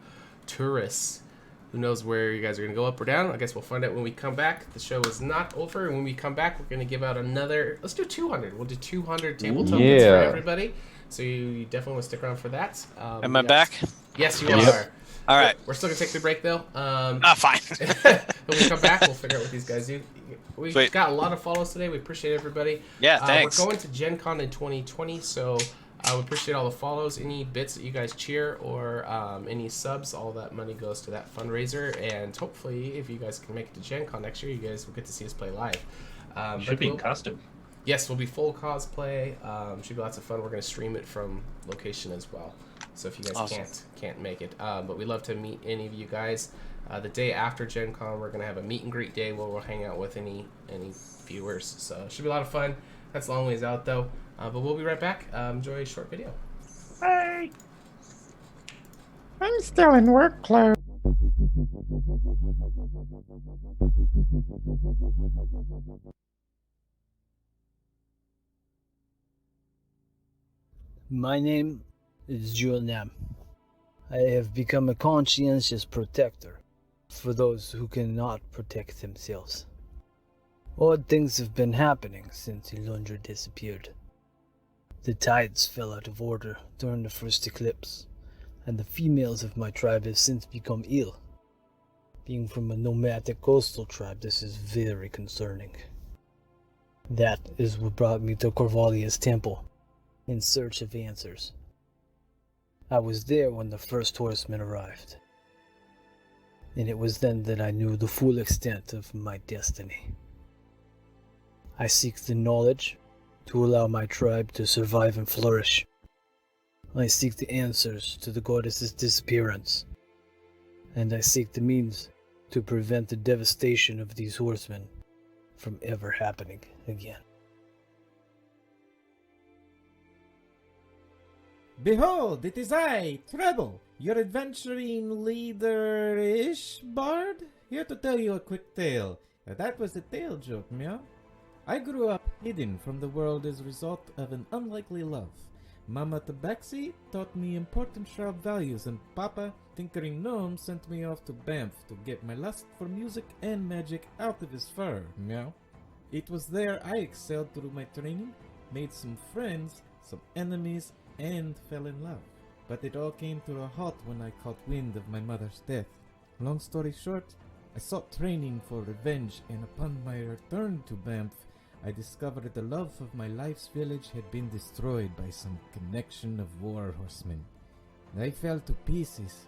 tourists. Who knows where you guys are going to go, up or down? I guess we'll find out when we come back. The show is not over, and when we come back, we're going to give out another... Let's do 200. We'll do 200 table tokens for everybody. So you definitely want to stick around for that. Am I back? Yes, you are. All right. We're still going to take the break, though. Fine. When we come back, we'll figure out what these guys do. We've got a lot of follows today. We appreciate everybody. Yeah, thanks. We're going to Gen Con in 2020, so we appreciate all the follows. Any bits that you guys cheer or any subs, all that money goes to that fundraiser. And hopefully, if you guys can make it to Gen Con next year, you guys will get to see us play live. Should be custom. Yes, we'll be full cosplay. Should be lots of fun. We're going to stream it from location as well. So if you guys can't make it, but we'd love to meet any of you guys. The day after Gen Con, we're gonna have a meet and greet day where we'll hang out with any viewers. So it should be a lot of fun. That's a long ways out though, but we'll be right back. Enjoy a short video. Bye. I'm still in work clothes. My name is Julian. I have become a conscientious protector for those who cannot protect themselves. Odd things have been happening since Ilundra disappeared. The tides fell out of order during the first eclipse, and the females of my tribe have since become ill. Being from a nomadic coastal tribe, this is very concerning. That is what brought me to Corvalia's temple. in search of answers. I was there when the first horseman arrived, and it was then that I knew the full extent of my destiny. I seek the knowledge to allow my tribe to survive and flourish. I seek the answers to the goddess's disappearance, and I seek the means to prevent the devastation of these horsemen from ever happening again. Behold, it is I, Treble, your adventuring leader-ish bard, here to tell you a quick tale. That was a tale joke, meow. I grew up hidden from the world as a result of an unlikely love. Mama Tabaxi taught me important shrub values, and Papa, tinkering gnome, sent me off to Banff to get my lust for music and magic out of his fur, meow. It was there I excelled through my training, made some friends, some enemies, and fell in love. But it all came to a halt when I caught wind of my mother's death. Long story short, I sought training for revenge, and upon my return to Banff, I discovered the love of my life's village had been destroyed by some connection of war horsemen. I fell to pieces,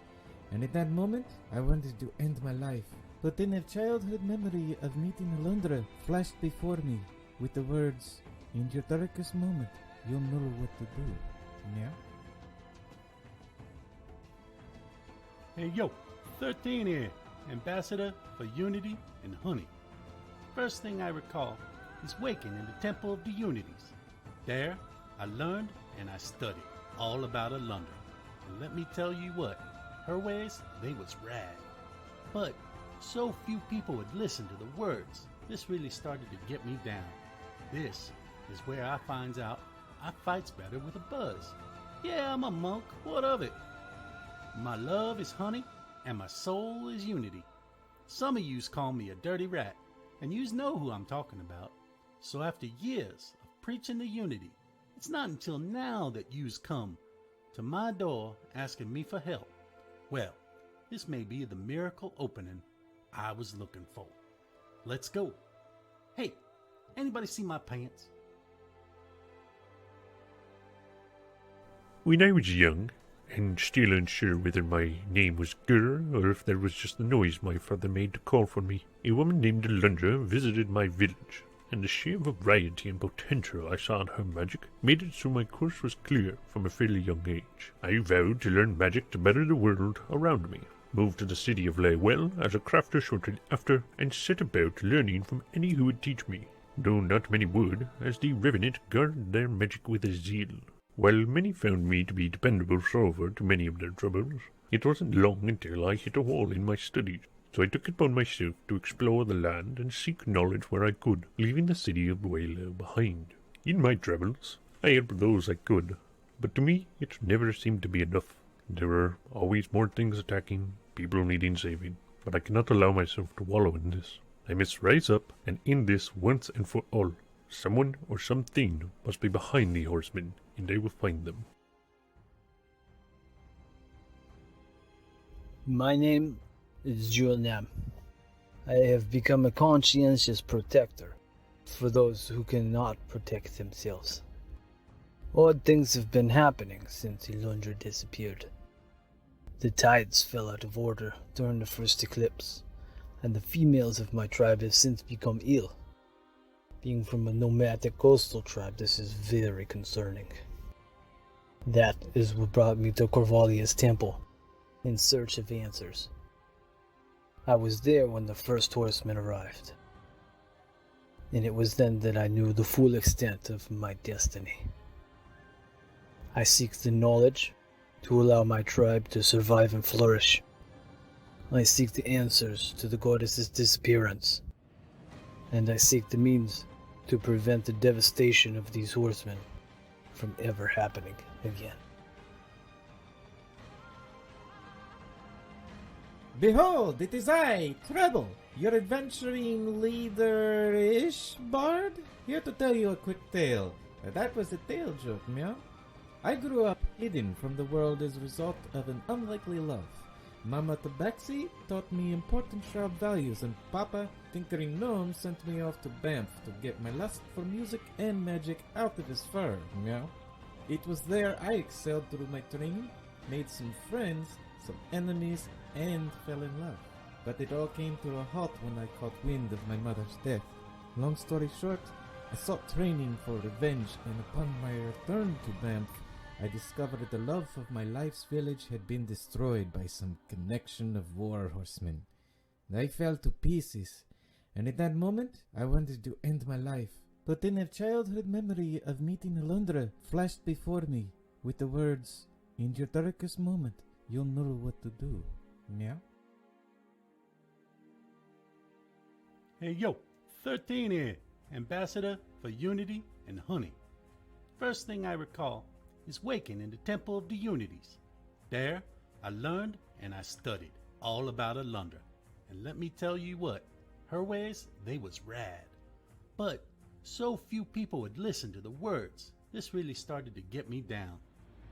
and at that moment, I wanted to end my life. But then a childhood memory of meeting Alundra flashed before me with the words, "In your darkest moment, you'll know what to do." Yeah? Hey yo, 13 here, Ambassador for Unity and Honey. First thing I recall is waking in the Temple of the Unities. There, I learned and I studied all about Alundra. And let me tell you what, her ways, they was rad. But so few people would listen to the words. This really started to get me down. This is where I finds out I fights better with a buzz. Yeah, I'm a monk, what of it? My love is honey, and my soul is unity. Some of yous call me a dirty rat, and yous know who I'm talking about. So after years of preaching the unity, it's not until now that yous come to my door asking me for help. Well, this may be the miracle opening I was looking for. Let's go. Hey, anybody see my pants? When I was young, and still unsure whether my name was Gur or if that was just the noise my father made to call for me, a woman named Alundra visited my village, and the sheer variety and potential I saw in her magic made it so my course was clear from a fairly young age. I vowed to learn magic to better the world around me, moved to the city of Laywell as a crafter shortly after, and set about learning from any who would teach me, though not many would, as the Revenant guarded their magic with a zeal. While many found me to be dependable solver to many of their troubles, it wasn't long until I hit a wall in my studies, so I took it upon myself to explore the land and seek knowledge where I could, leaving the city of Waylow behind. In my travels, I helped those I could, but to me it never seemed to be enough. There were always more things attacking, people needing saving, but I cannot allow myself to wallow in this. I must rise up and end this once and for all. Someone or something must be behind the horsemen, and I will find them. My name is Julnem. I have become a conscientious protector for those who cannot protect themselves. Odd things have been happening since Alundra disappeared. The tides fell out of order during the first eclipse, and the females of my tribe have since become ill. Being from a nomadic coastal tribe, this is very concerning. That is what brought me to Corvalia's temple, in search of answers. I was there when the first horseman arrived, and it was then that I knew the full extent of my destiny. I seek the knowledge to allow my tribe to survive and flourish. I seek the answers to the goddess's disappearance, and I seek the means to prevent the devastation of these horsemen from ever happening again. Behold, it is I, Treble, your adventuring leader-ish bard, here to tell you a quick tale. That was a tale joke, meow. I grew up hidden from the world as a result of an unlikely love. Mama Tabaxi taught me important shrub values, and Papa, tinkering gnome, sent me off to Banff to get my lust for music and magic out of his fur, meow. It was there I excelled through my training, made some friends, some enemies, and fell in love. But it all came to a halt when I caught wind of my mother's death. Long story short, I sought training for revenge, and upon my return to Banff, I discovered the love of my life's village had been destroyed by some connection of war horsemen. I fell to pieces, and at that moment, I wanted to end my life. But then a childhood memory of meeting Alundra flashed before me with the words, "In your darkest moment, you'll know what to do." Meow? Hey yo, 13 here, Ambassador for Unity and Honey. First thing I recall is waking in the Temple of the Unities. There, I learned and I studied all about Alundra. And let me tell you what, her ways, they was rad. But so few people would listen to the words. This really started to get me down.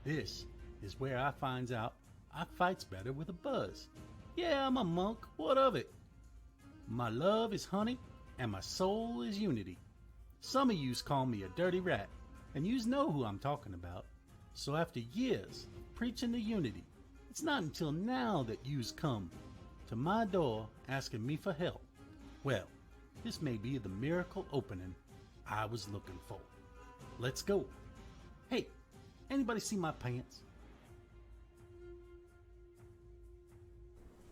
This is where I finds out I fights better with a buzz. Yeah, I'm a monk, what of it? My love is honey, and my soul is unity. Some of yous call me a dirty rat, and yous know who I'm talking about. So after years of preaching the unity, it's not until now that yous come to my door asking me for help. Well, this may be the miracle opening I was looking for. Let's go. Hey, anybody see my pants?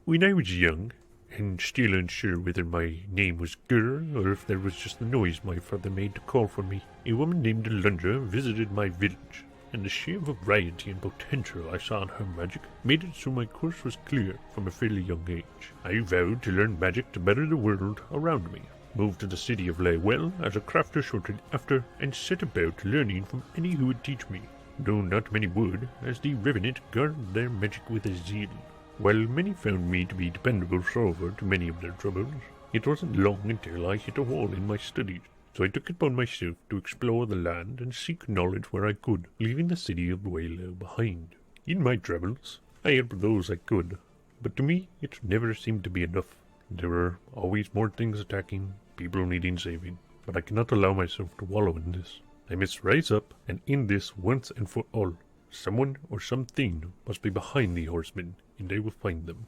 When I was young, and still unsure whether my name was Gur or if there was just the noise my father made to call for me, a woman named Alundra visited my village, and the sheer variety and potential I saw in her magic made it so my course was clear from a fairly young age. I vowed to learn magic to better the world around me, moved to the city of Laywell as a crafter shortly after, and set about learning from any who would teach me, though not many would, as the Revenant guarded their magic with a zeal. While many found me to be a dependable solver to many of their troubles, it wasn't long until I hit a wall in my studies, so I took it upon myself to explore the land and seek knowledge where I could, leaving the city of Waylow behind. In my travels, I helped those I could, but to me it never seemed to be enough. There were always more things attacking, people needing saving, but I cannot allow myself to wallow in this. I must rise up and end this once and for all. Someone or something must be behind the horsemen, and I will find them.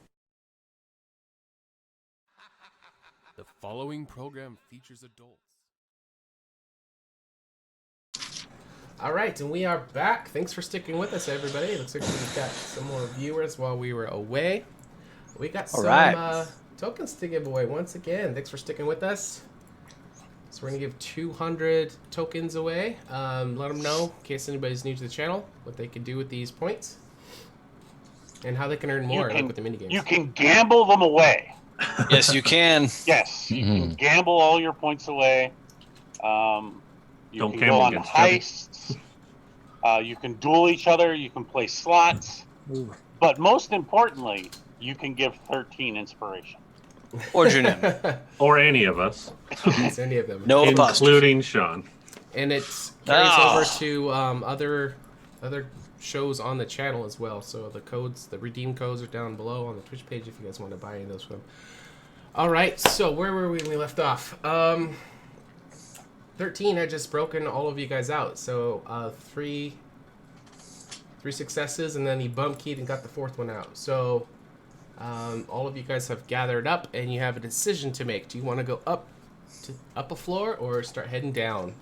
The following program features adults. All right, and we are back. Thanks for sticking with us, everybody. Looks like we've got some more viewers while we were away. We got some tokens to give away once again. Thanks for sticking with us. So we're going to give 200 tokens away. Let them know, in case anybody's new to the channel, what they can do with these points. And how they can earn more with the minigames. You can gamble them away. Yes, you can. Yes, you can gamble all your points away. You Don't can gamble go on against heists. You can duel each other. You can play slots. But most importantly, you can give 13 inspiration. Or Junim. Or any of us. It's any of them. No including Sean. And it carries over to other shows on the channel as well. So the codes, the redeem codes are down below on the Twitch page if you guys want to buy any of those from them. All right, so where were we when we left off? 13 had just broken all of you guys out. So three successes, and then he bump keyed and got the fourth one out. So all of you guys have gathered up, and you have a decision to make. Do you want to go up a floor or start heading down?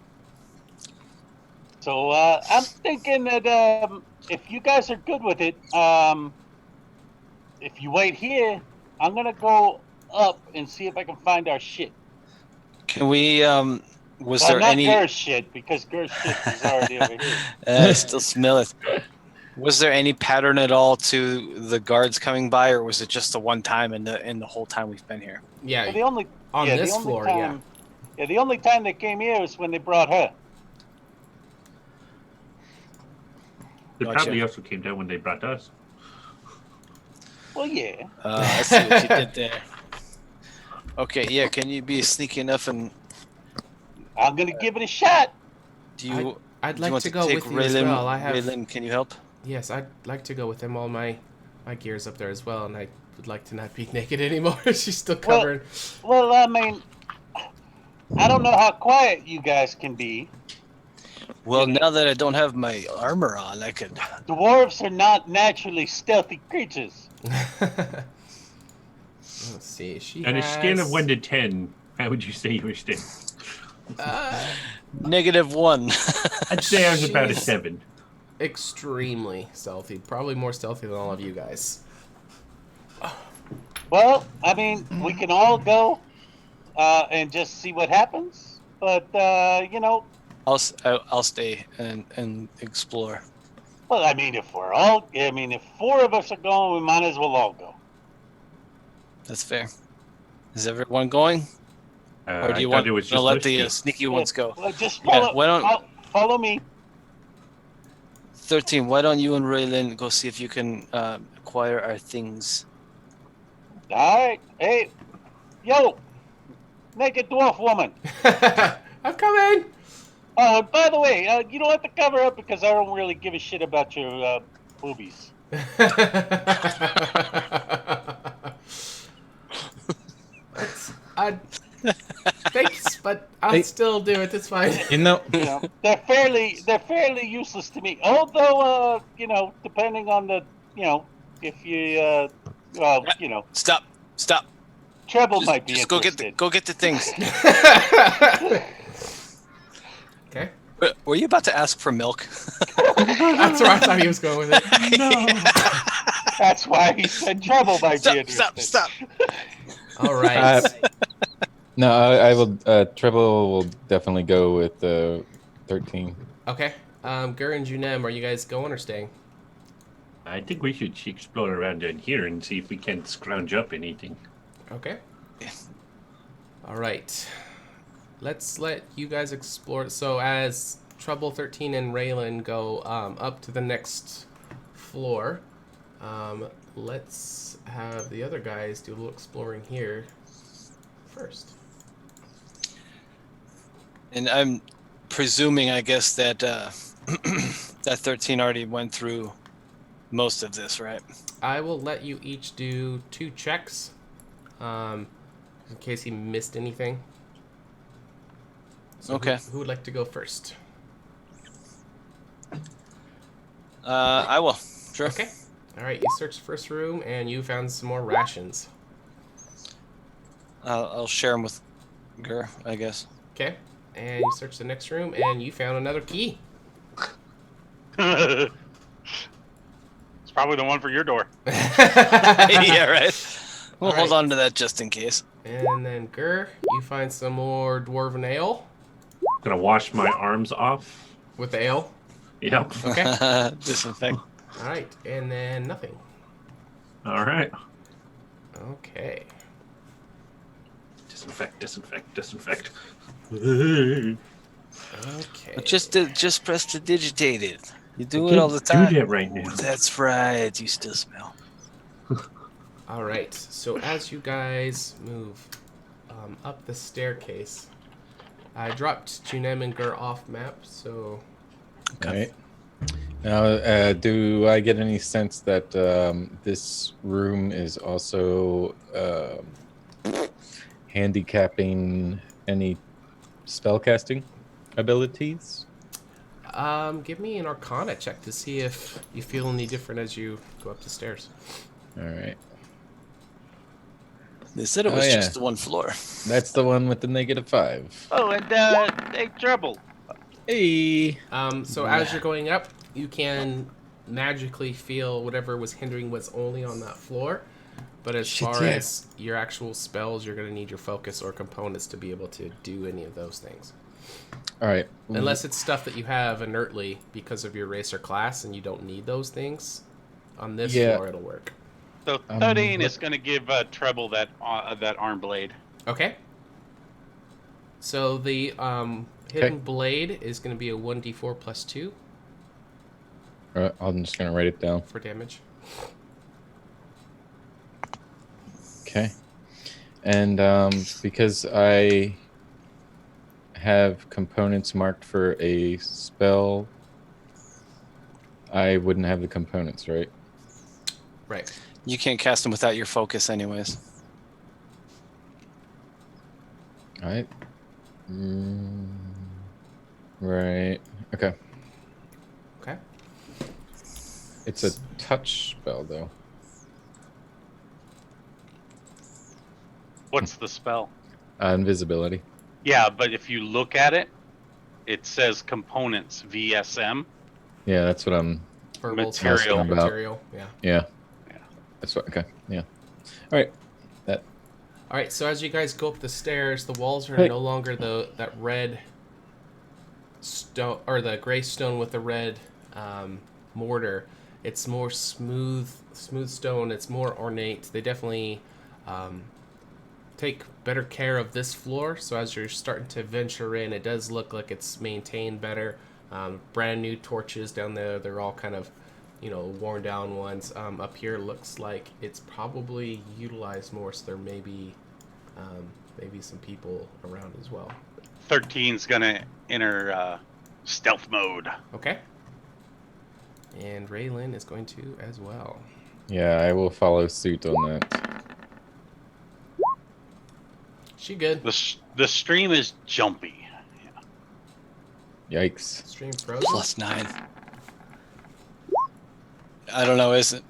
So I'm thinking that if you guys are good with it, if you wait here, I'm gonna go up and see if I can find our shit. Can we? Was there not any? Ger's shit, because Ger's shit is already over here. I still smell it. Was there any pattern at all to the guards coming by, or was it just the one time in the whole time we've been here? Yeah, well, the only floor, time, yeah. The only time they came here was when they brought her. They probably also came down when they brought us. Well, yeah. I see what you did there. Okay, yeah. Can you be sneaky enough and? I'm gonna give it a shot. Do you? I'd like to go with you as well. Raylan, can you help? Yes, I'd like to go with him. All my gear's up there as well, and I would like to not be naked anymore. She's still covered. Well, I mean, I don't know how quiet you guys can be. Well, now that I don't have my armor on, I could. Dwarves are not naturally stealthy creatures. Let's see. She On a has scale of 1 to 10, how would you say you were staying? -1. I'd say I was about a She's- 7. extremely stealthy. Probably more stealthy than all of you guys. Well, I mean, we can all go and just see what happens. But you know, I'll stay and explore. well, I mean, if 4 of us are going, we might as well all go. That's fair. Is everyone going? Or do you want to let the sneaky ones go? Well, just Yeah, follow, why don't- follow me? 13, why don't you and Raylan go see if you can acquire our things? All right. Hey, yo, naked dwarf woman. I'm coming. Oh, and by the way, you don't have to cover up because I don't really give a shit about your boobies. Thanks, but I'll still do it. It's fine. You know, they're fairly useless to me. Although, you know, depending on the, you know, if you, well, you know, Stop. Treble might be Just interested. go get the things. Okay. Were you about to ask for milk? That's where I thought he was going with it. No. That's why he said Treble might be interested. Stop. All right. No, I will. Treble will definitely go with 13. Okay. Gur and Junem, are you guys going or staying? I think we should explore around in here and see if we can scrounge up anything. Okay. All right. Let's let you guys explore. So as Trouble 13 and Raylan go up to the next floor, let's have the other guys do a little exploring here first. And I'm presuming, I guess, that that 13 already went through most of this, right? I will let you each do 2 checks, in case he missed anything. So Okay. Who would like to go first? I will. Sure. Okay. All right. You searched the first room and you found some more rations. I'll share them with Gur, I guess. Okay. And you searched the next room and you found another key. It's probably the one for your door. Yeah, right. We'll All hold right. on to that just in case. And then Gur, you find some more dwarven ale Gonna wash my arms off. with the ale. Yep. Okay. Disinfect. All right. And then nothing. All right. Okay. Disinfect. Okay. Just press to digitate it. You do it all the time. Do that right now. That's right. You still smell. All right. So as you guys move up the staircase, I dropped Junem and Gur off map. So All right. Now, do I get any sense that this room is also handicapping any spellcasting abilities? give me an Arcana check to see if you feel any different as you go up the stairs. All right. They said it was just the one floor. That's the one with the -5. Oh, and hey, Treble. Hey. So as you're going up, you can magically feel whatever was hindering was only on that floor. But as far as your actual spells, you're going to need your focus or components to be able to do any of those things. All right. Unless it's stuff that you have inertly because of your race or class and you don't need those things. On this floor, it'll work. So 13 is going to give Treble that arm blade. Okay. So the hidden blade is going to be a 1d4 plus 2 All right, I'm just going to write it down. for damage. Okay. And because I have components marked for a spell, I wouldn't have the components, right? Right. You can't cast them without your focus, anyways. All right. Right. Okay. Okay. It's a touch spell, though. What's the spell? Invisibility. Yeah, but if you look at it, it says components VSM. Yeah, that's what I'm. Verbal Material. spell, About. material. Yeah. Yeah. Yeah. That's what. Okay. Yeah. All right. That. All right. So as you guys go up the stairs, the walls are Hey. no longer that red stone or the gray stone with the red mortar. It's more smooth stone. It's more ornate. They definitely take better care of this floor. So as you're starting to venture in, it does look like it's maintained better. Brand new torches down there. They're all kind of, worn down ones. Up here looks like it's probably utilized more. So there may be some people around as well. 13's gonna enter stealth mode. Okay. And Raylan is going to as well. Yeah, I will follow suit on that. She good. The stream is jumpy. Yikes. Stream frozen. +9. I don't know, is it?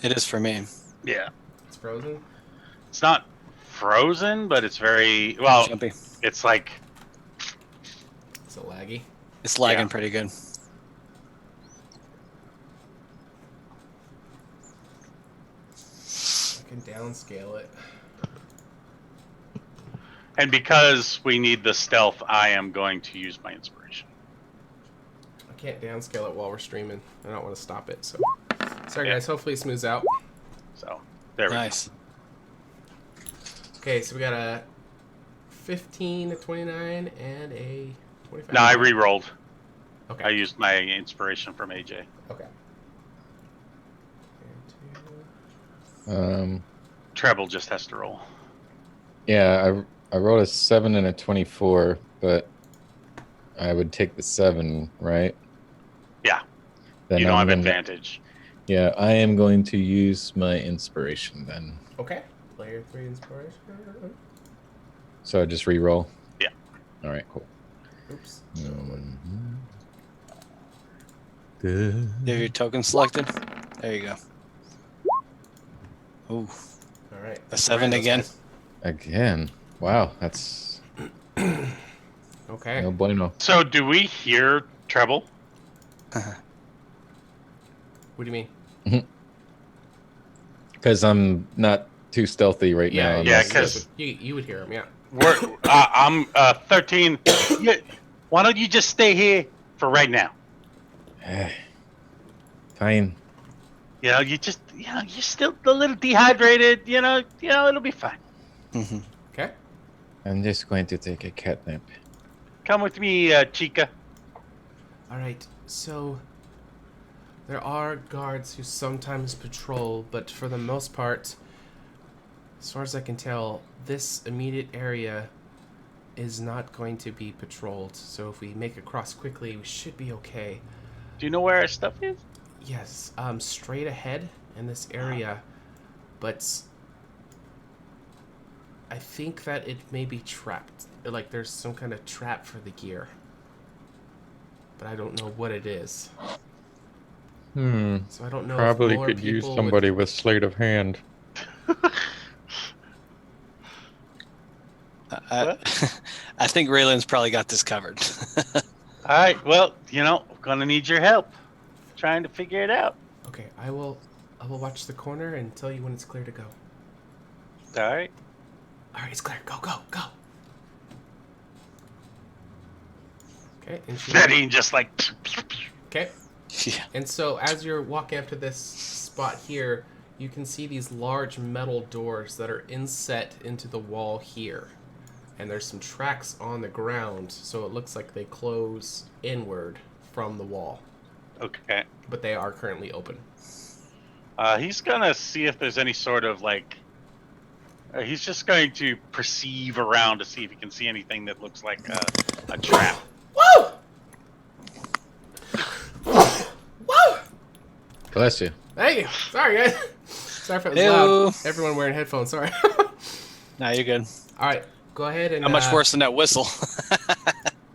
It is for me. Yeah. It's frozen. It's not frozen, but it's very well. Jumpy. It's like It's a laggy. It's lagging Yeah. pretty good. I can downscale it. And because we need the stealth, I am going to use my inspiration. I can't downscale it while we're streaming. I don't want to stop it. So, sorry Yeah. guys. Hopefully it smooths out. So there we Nice. Okay, so we got a 15, a 29, and a 25. go. No, I re-rolled. Okay. I used my inspiration from AJ. Okay. Treble just has to roll. Yeah, I rolled a 7 and a 24, but I would take the 7, right? Yeah. Then You don't I'm have gonna- advantage. Yeah, I am going to use my inspiration then. Okay. Player 3 inspiration. So I just re-roll. Yeah. All right, cool. Oops. You have your token selected? There you go. Ooh, All right. a 7 again. Again. Wow, that's Okay. no bueno. So do we hear treble? What do you mean? Because I'm not too stealthy right now. yeah, unless- 'cause- you would hear him. Yeah. I'm 13. Yeah, why don't you just stay here for right now? Fine. You just, you're still a little dehydrated. It'll be fine. Okay. I'm just going to take a cat nap. Come with me, Chica. All right. So there are guards who sometimes patrol, but for the most part, as far as I can tell, this immediate area is not going to be patrolled. So if we make it across quickly, we should be okay. Do you know where our stuff is? Yes, straight ahead in this area, but I think that it may be trapped. Like there's some kind of trap for the gear, but I don't know what it is. So I don't know. Probably if more could use people somebody with sleight of hand. I think Raylan's probably got this covered. All right. Well, gonna need your help trying to figure it out. Okay, I will watch the corner and tell you when it's clear to go. All right. All right, it's clear. Go, go, go. Okay, and she. Setting just like. Okay. Yeah. And so as you're walking up to this spot here, you can see these large metal doors that are inset into the wall here. And there's some tracks on the ground, so it looks like they close inward from the wall. Okay. But they are currently open. He's gonna see if there's any sort of he's just going to perceive around to see if he can see anything that looks like a trap. Woo! Woo! Bless you. Thank you. Sorry, guys. Sorry if it was Ew. loud. Everyone wearing headphones. Sorry. Nah, you're good. All right, go ahead and. How much worse than that whistle?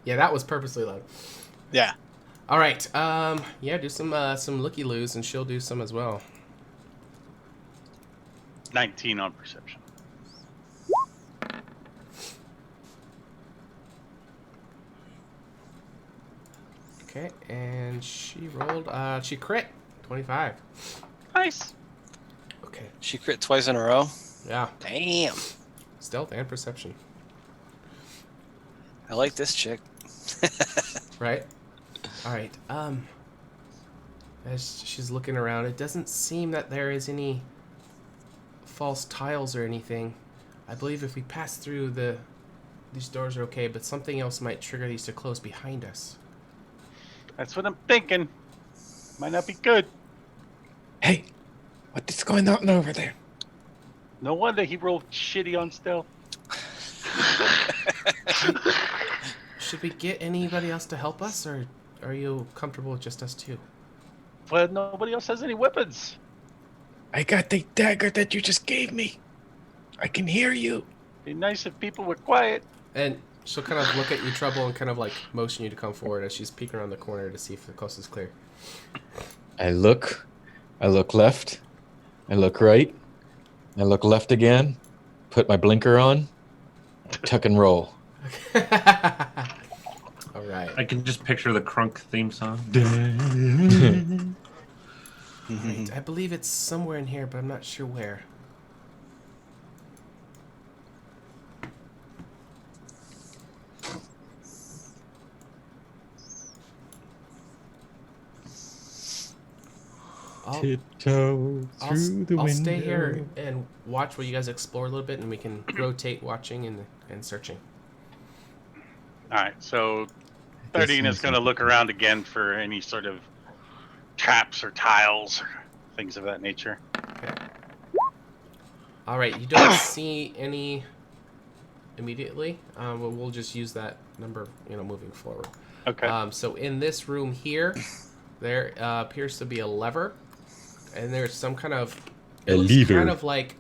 Yeah, that was purposely loud. Yeah. All right. Yeah, do some looky-loos, and she'll do some as well. 19 on perception. Okay, and she rolled. She crit 25. Nice. Okay. She crit twice in a row. Yeah. Damn. Stealth and perception. I like this chick. Right. All right. As she's looking around, it doesn't seem that there is any false tiles or anything. I believe if we pass through these doors are okay, but something else might trigger these to close behind us. That's what I'm thinking. Might not be good. Hey, what is going on over there? No wonder he rolled shitty on stealth. Should we get anybody else to help us, or are you comfortable with just us two? Well, nobody else has any weapons. I got the dagger that you just gave me. I can hear you. Be nice if people were quiet. And she'll kind of look at you, Trouble, and kind of like motion you to come forward as she's peeking around the corner to see if the coast is clear. I look left, I look right, I look left again, put my blinker on, tuck and roll. All right. I can just picture the Crunk theme song. Right. I believe it's somewhere in here, but I'm not sure where. Tiptoe through the window. I'll stay here and watch while you guys explore a little bit, and we can rotate watching and searching. All right, so 13 is going to look around again for any sort of traps or tiles or things of that nature. Okay. All right, you don't see any immediately. We'll just use that number, moving forward. Okay. So in this room here, there appears to be a lever, and there's some kind of lever, kind of like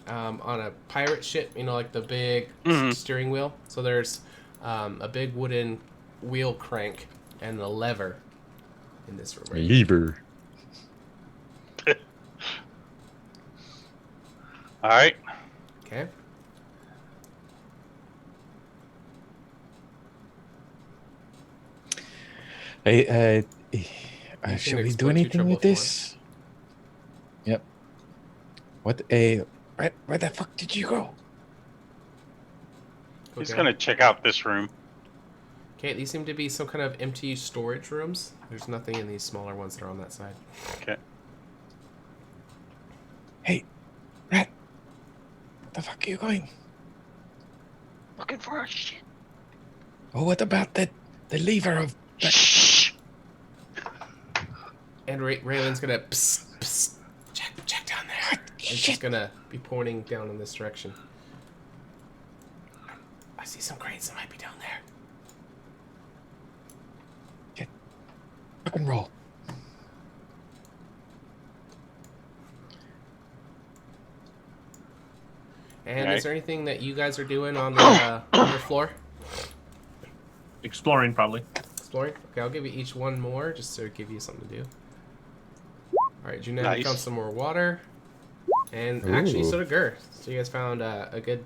on a pirate ship, like the big steering wheel. So there's a big wooden wheel crank and a lever in this room. Right lever. All right. Okay. Shall we do anything with this? Yep. What where the fuck did you go? He's going to check out this room. Okay, these seem to be some kind of empty storage rooms. There's nothing in these smaller ones that are on that side. Okay. Hey, Rat. Where the fuck are you going? Looking for our shit. Oh, what about the lever of... Shh. And Raylan's gonna psst, psst, check down there. What? And she's gonna be pointing down in this direction. I see some crates that might be down there. Get rock and roll. And is there anything that you guys are doing on the floor? Exploring, probably. Exploring? Okay, I'll give you each one more, just to give you something to do. Alright, Junette found some more water. And actually, so did Gur. So you guys found a good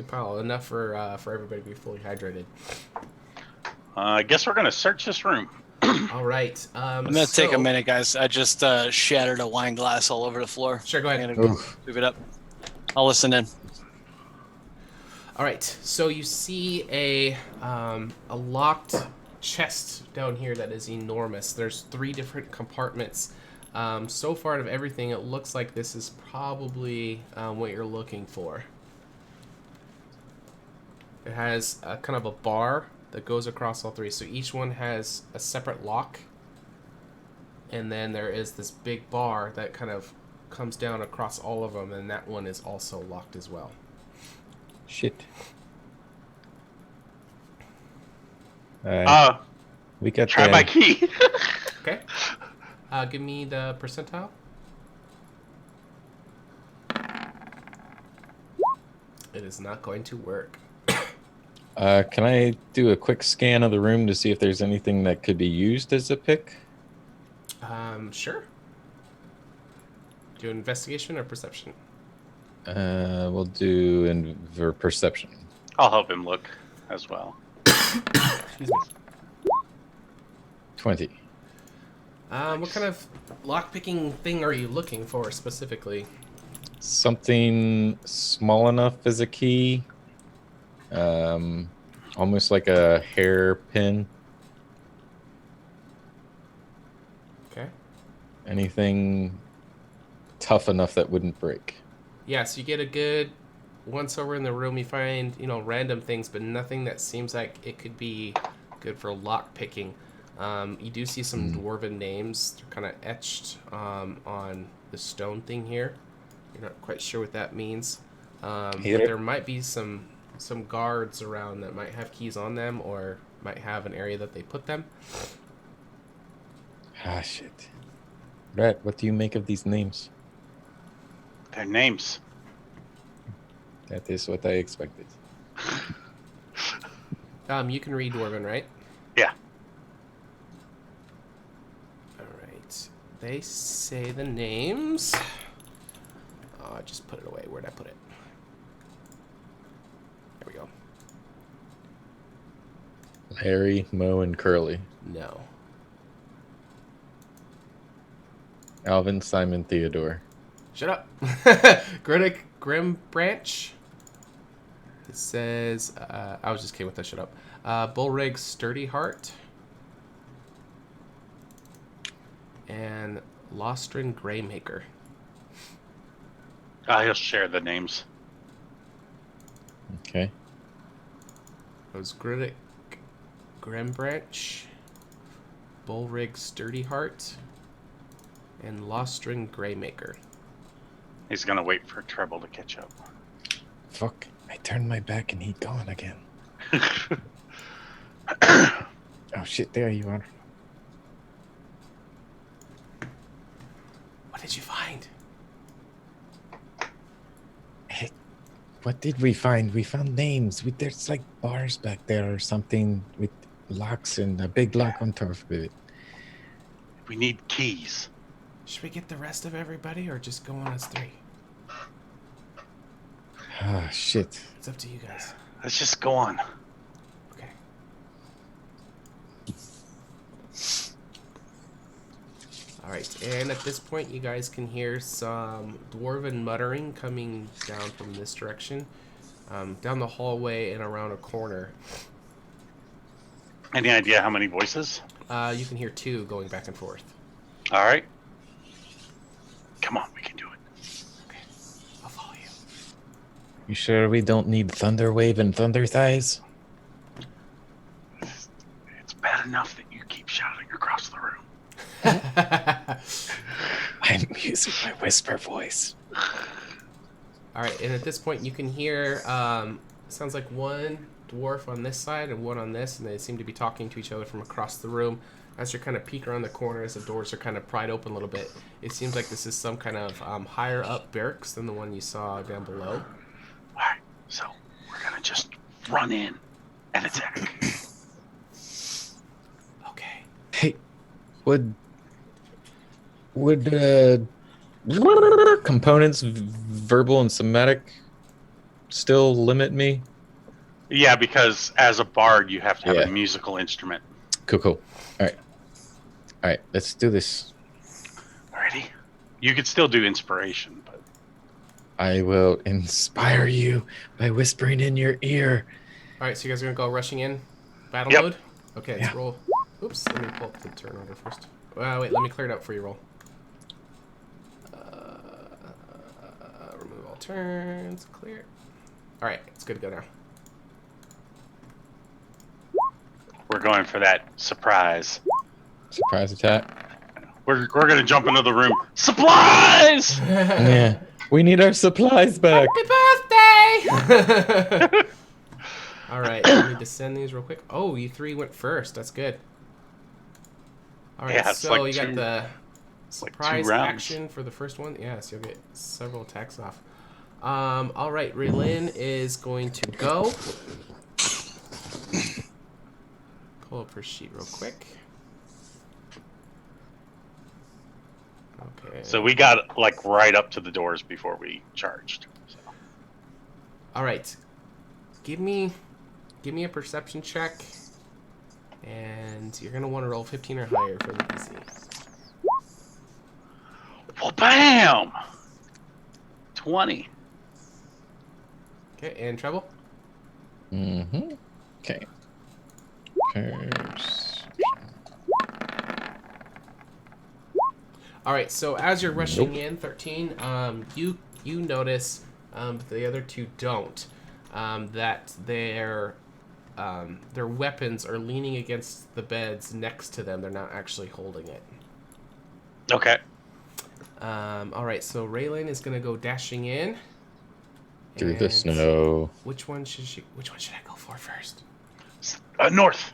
pile. Enough for everybody to be fully hydrated. I guess we're going to search this room. Alright. I'm going to take a minute, guys. I just shattered a wine glass all over the floor. Sure, go ahead. I'm going to move it up. I'll listen in. All right, so you see a locked chest down here that is enormous. There's 3 different compartments. So far out of everything, it looks like this is probably what you're looking for. It has a kind of a bar that goes across all 3. So each one has a separate lock. And then there is this big bar that kind of comes down across all of them, and that one is also locked as well. Shit. We got try my key. Okay. Give me the percentile. It is not going to work. Can I do a quick scan of the room to see if there's anything that could be used as a pick? Sure. Do investigation or perception? We'll do perception. I'll help him look as well. Excuse me. 20. What kind of lockpicking thing are you looking for specifically? Something small enough as a key. Almost like a hairpin. Okay. Anything tough enough that wouldn't break. Yeah, so you get a good... Once over in the room, you find, random things, but nothing that seems like it could be good for lockpicking. You do see some dwarven names. They're kind of etched on the stone thing here. You're not quite sure what that means. But there might be some guards around that might have keys on them or might have an area that they put them. Ah, shit. Rat, what do you make of these names? Their names. That is what I expected. You can read Dwarven, right? Yeah. Alright. They say the names. Oh, I just put it away. Where'd I put it? There we go. Larry, Mo, and Curly. No. Alvin, Simon, Theodore. Shut up. Gruddick Grimbranch. It says, I was just kidding with that, shut up. Bullrig Sturdy Heart. And Lostrin Greymaker. He'll share the names. Okay. It was Gruddick Grimbranch, Bullrig Sturdy Heart, and Lostrin Greymaker. He's gonna wait for Treble to catch up. Fuck. I turned my back and he gone again. Oh shit, there you are. What did you find? Hey, what did we find? We found names. There's like bars back there or something with locks and a big lock on top of it. We need keys. Should we get the rest of everybody or just go on as 3? Ah, shit. It's up to you guys. Let's just go on. Okay. Alright, and at this point you guys can hear some dwarven muttering coming down from this direction. Down the hallway and around a corner. Any idea how many voices? You can hear 2 going back and forth. All right. Come on, we can do it. Okay, I'll follow you. You sure we don't need Thunderwave and Thunder Thighs? It's bad enough that you keep shouting across the room. I'm using my whisper voice. Alright, and at this point you can hear, sounds like one dwarf on this side and one on this, and they seem to be talking to each other from across the room. As you're kind of peek around the corner, as the doors are kind of pried open a little bit, it seems like this is some kind of higher up barracks than the one you saw down below. Alright, so we're gonna just run in and attack. Okay. Hey, would components, verbal and somatic, still limit me? Yeah, because as a bard, you have to have a musical instrument. Cool. All right, let's do this. Alrighty. You could still do inspiration, but I will inspire you by whispering in your ear. Alright, so you guys are going to go rushing in? Battle Yep. mode? Okay, let's roll. Oops, let me pull up the turn order first. Wait, let me clear it out for you. Roll. Remove all turns. Clear. Alright, it's good to go now. we're going for that surprise. Surprise attack. We're gonna jump into the room. Supplies! Yeah, we need our supplies back. Happy birthday! Alright, let me descend these real quick. Oh, you 3 went first. That's good. Alright, Yeah, it's so like you got two- the like surprise 2 rounds. action for the first one. Yes, you'll get several attacks off. Alright, Relin is going to go. pull up her sheet real quick. Okay. So we got like right up to the doors before we charged. So. All right. Give me a perception check, and you're gonna want to roll 15 or higher for the DC. Well, bam! 20. Okay, and treble. Mm-hmm. Okay. All right. So as you're rushing in, 13, you notice, but the other two don't, that their weapons are leaning against the beds next to them. They're not actually holding it. Okay. All right. So Raylan is gonna go dashing in Through the snow. Which one should I go for first? North.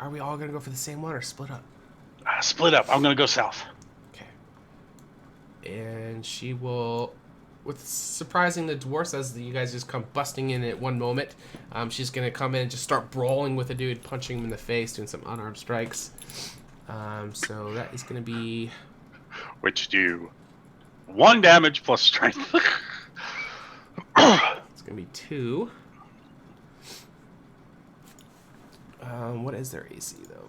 Are we all gonna go for the same one or split up? Split up. I'm gonna go south. Okay. And she will, with surprising the dwarfs as you guys just come busting in at one moment, she's gonna come in and just start brawling with the dude, punching him in the face, doing some unarmed strikes. So that is gonna be, which do 1 damage plus strength. It's gonna be 2. What is their AC though?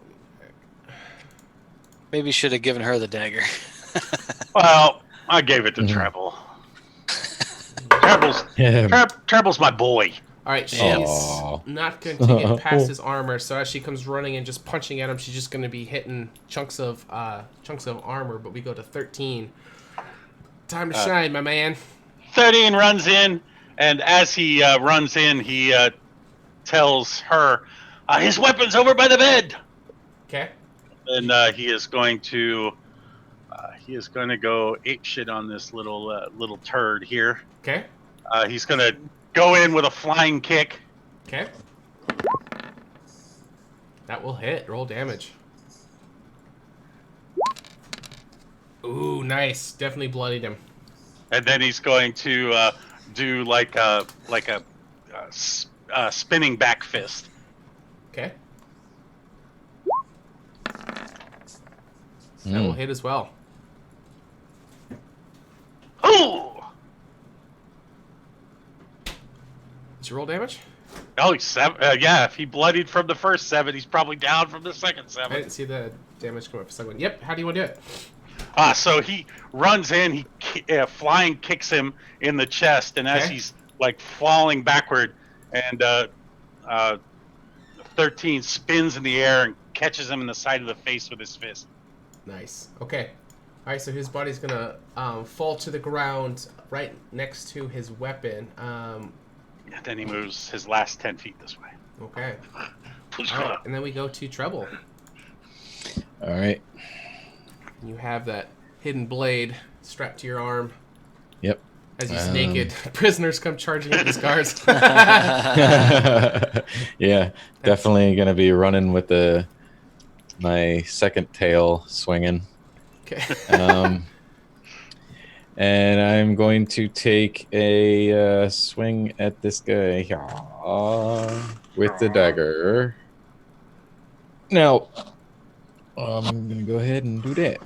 Maybe should have given her the dagger. Well, I gave it to Treble. Treble's my boy. All right, she's not going to get past his armor, so as she comes running and just punching at him, she's just going to be hitting chunks of armor. But we go to 13. Time to shine, my man. 13 runs in, and as he runs in, he tells her, "His weapon's over by the bed." Okay. And he is going to go apeshit on this little turd here. Okay. He's gonna go in with a flying kick. Okay. That will hit. Roll damage. Ooh, nice. Definitely bloodied him. And then he's going to do like a spinning back fist. Okay. That will hit as well. Ooh! Did you roll damage? Oh, he's 7. Yeah, if he bloodied from the first 7, he's probably down from the second 7. I didn't see the damage come up for the second one. Yep. How do you want to do it? So he runs in, he flying kicks him in the chest, and as he's like falling backward, and 13 spins in the air and catches him in the side of the face with his fist. Nice. Okay. All right. So his body's gonna fall to the ground right next to his weapon. And then he moves his last 10 feet this way. Okay. All right, and then we go to Treble. All right. You have that hidden blade strapped to your arm. Yep. As these naked prisoners come charging at these guards. Yeah, definitely gonna be running with my second tail swinging. Okay. And I'm going to take a swing at this guy with the dagger. Now, I'm going to go ahead and do that.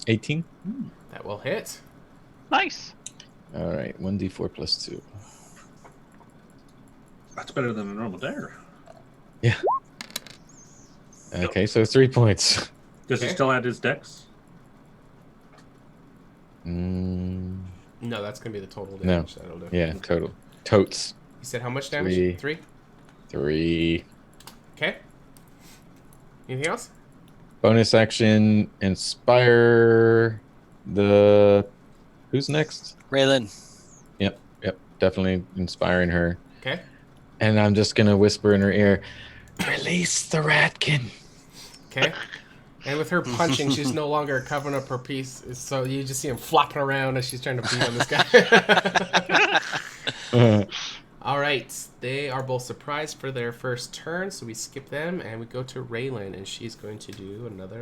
18? That will hit. Nice. All right, 1d4 plus 2. That's better than a normal dagger. Yeah. Okay, so 3 points. Does he still add his dex? No, that's going to be the total No. damage that'll do. Yeah, total. Totes. You said how much damage? 3? 3. Okay. Anything else? Bonus action, inspire the... Who's next? Raylan. Yep, definitely inspiring her. Okay. And I'm just going to whisper in her ear, release the ratkin. Okay. And with her punching, she's no longer covering up her piece, so you just see him flopping around as she's trying to beat on this guy. All right. They are both surprised for their first turn, so we skip them, and we go to Raylan, and she's going to do another...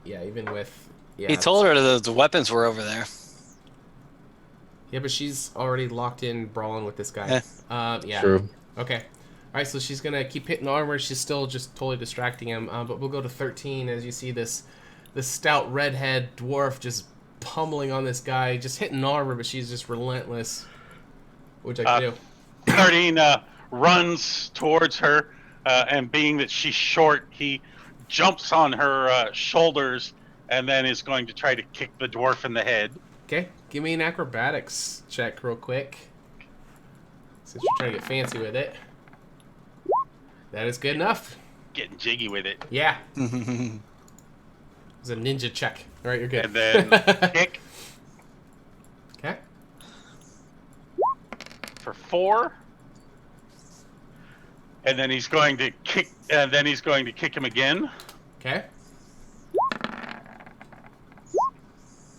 Yeah, even with... Yeah, He told her the weapons were over there. Yeah, but she's already locked in brawling with this guy. Yeah. True. Okay. All right, so she's going to keep hitting armor. She's still just totally distracting him. But we'll go to 13 as you see this stout redhead dwarf just pummeling on this guy, just hitting armor, but she's just relentless. What would you like to do? 13 runs towards her, and being that she's short, he jumps on her shoulders and then is going to try to kick the dwarf in the head. Okay, give me an acrobatics check real quick. Since you're trying to get fancy with it. That is good enough. Getting jiggy with it. Yeah. It was a ninja check. All right, you're good. And then kick. Okay. For 4. And then he's going to kick. And then he's going to kick him again. Okay.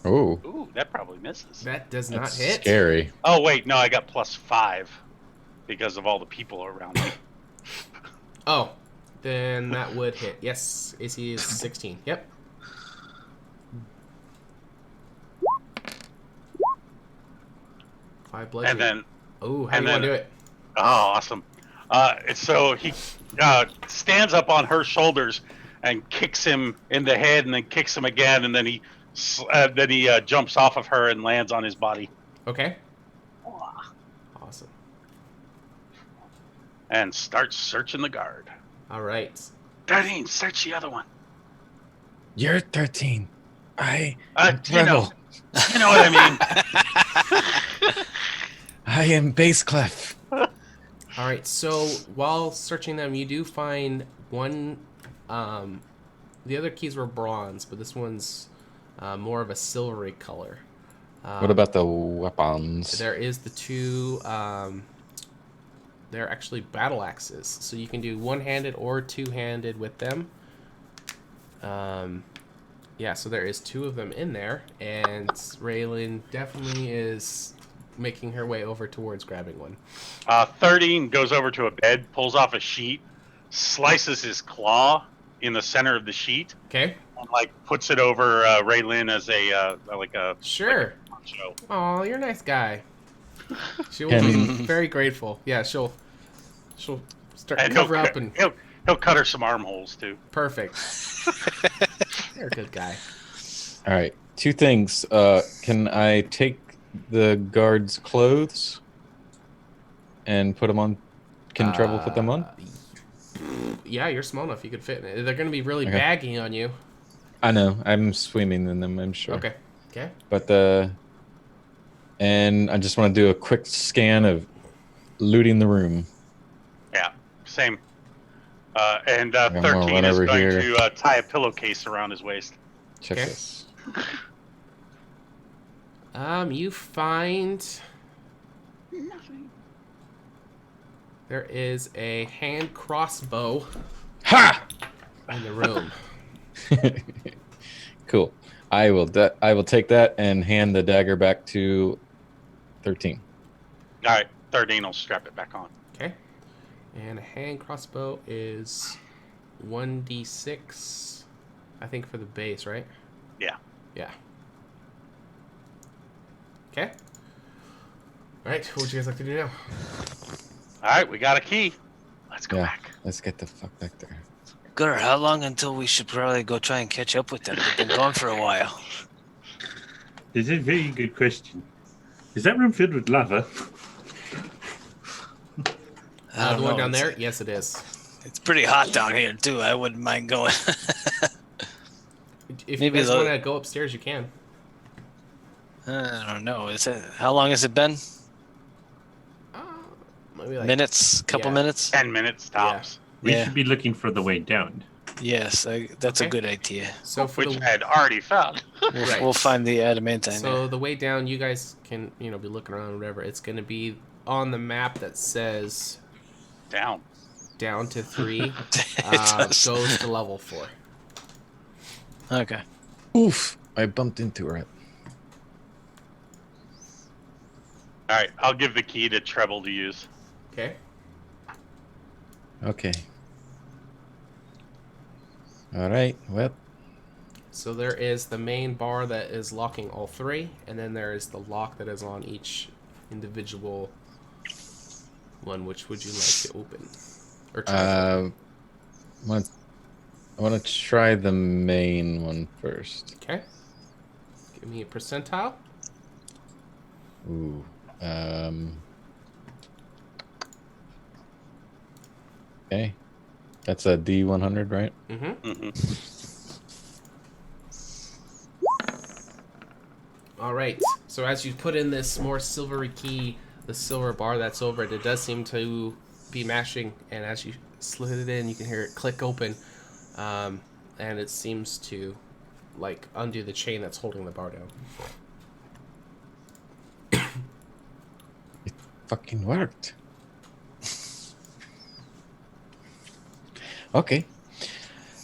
Oh. Ooh, that probably misses. That does not That's hit. scary. Oh wait, no, I got +5 because of all the people around me. Oh, then that would hit. Yes, AC is 16. Yep. Five bludgeoning. And then. Oh, how do you want to do it? Oh, awesome. So he stands up on her shoulders and kicks him in the head, and then kicks him again, and then he jumps off of her and lands on his body. Okay. Awesome. And starts searching the guard. All right. 13, search the other one. You're 13. I you know what I mean. I am Bass Clef. All right. So while searching them, you do find one. The other keys were bronze, but this one's more of a silvery color. What about the weapons? There is the two. They're actually battle axes, so you can do one-handed or two-handed with them. Yeah, so there is 2 of them in there, and Raylan definitely is making her way over towards grabbing one. 13 goes over to a bed, pulls off a sheet, slices his claw in the center of the sheet. Okay. And puts it over Raylan as a Sure. Show. Oh, you're a nice guy. She will be very grateful. Yeah, she'll start And cover up and he'll cut her some armholes too. Perfect. You're a good guy. All right. 2 things. Can I take the guard's clothes and put them on? Can Treble put them on? Yeah, you're small enough. You could fit in it. They're going to be really baggy on you. I know. I'm swimming in them, I'm sure. Okay. Okay. But and I just want to do a quick scan of looting the room. Yeah, same. And I'm gonna 13 run is over going here. to tie a pillowcase around his waist. Check Okay. this. You find Nothing. there is a hand crossbow Ha! in the room. Cool. I will take that and hand the dagger back to 13. All right, 13 will strap it back on. Okay. And a hand crossbow is 1d6, I think, for the base, right? Yeah. Yeah. Okay. All right. What would you guys like to do now? All right, we got a key. Let's go Yeah. back. Let's get the fuck back there. Gunnar, how long until we should probably go try and catch up with them? They've been gone for a while. This is a very good question. Is that room filled with lava? I don't The one know. down there? Yes, it is. It's pretty hot down here too. I wouldn't mind going. If Maybe you guys the- want to go upstairs, you can. I don't know. How long has it been? Maybe like Minutes? Couple yeah. minutes? 10 minutes tops. We Yeah. should be looking for the way down. Yes, that's Okay. a good idea. So for Which the I had already found. Right. We'll find the adamantine. So the way down, you guys can, be looking around or whatever. It's going to be on the map that says Down. down to 3 It does. goes to level 4. Okay. Oof! I bumped into her. All right, I'll give the key to Treble to use. Okay. Okay. All right. Well, So there is the main bar that is locking all three, and then there is the lock that is on each individual one. Which would you like to open? Or try to open? I want to try the main one first. Okay. Give me a percentile. Ooh. Okay. That's a D100, right? Mm-hmm. All right. So as you put in this more silvery key, the silver bar that's over it, it does seem to be mashing. And as you slid it in, you can hear it click open. And it seems to, like, undo the chain that's holding the bar down. It fucking worked. Okay.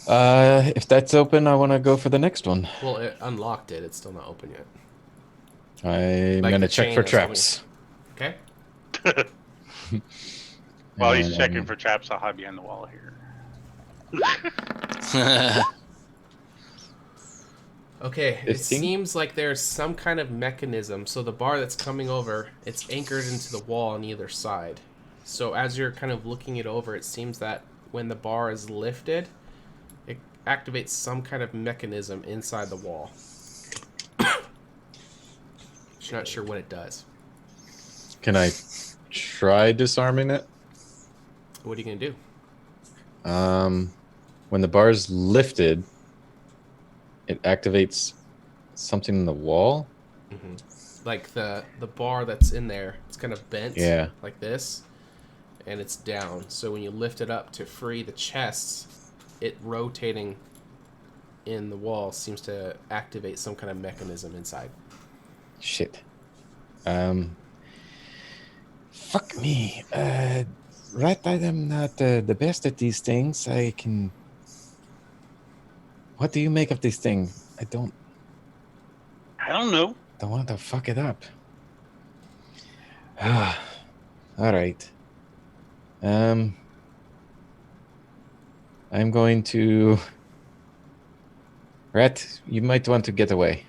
If that's open, I want to go for the next one. Well, it unlocked it. It's still not open yet. I'm Like going to the check chain for is traps. Okay. While he's checking for traps, I'll hide behind the wall here. Okay, it 15? seems like there's some kind of mechanism. So the bar that's coming over, it's anchored into the wall on either side. So as you're kind of looking it over, it seems that when the bar is lifted, it activates some kind of mechanism inside the wall. Just not sure what it does. Can I try disarming it? What are you going to do? When the bar is lifted, it activates something in the wall. Mm-hmm. Like the bar that's in there, it's kind of bent, Yeah. like this, and it's down. So when you lift it up to free the chests, it rotating in the wall seems to activate some kind of mechanism inside. Shit. Fuck me. Right, I am not the best at these things. I can... What do you make of this thing? I don't know. Don't want to fuck it up. All right. I'm going to... Rat, you might want to get away.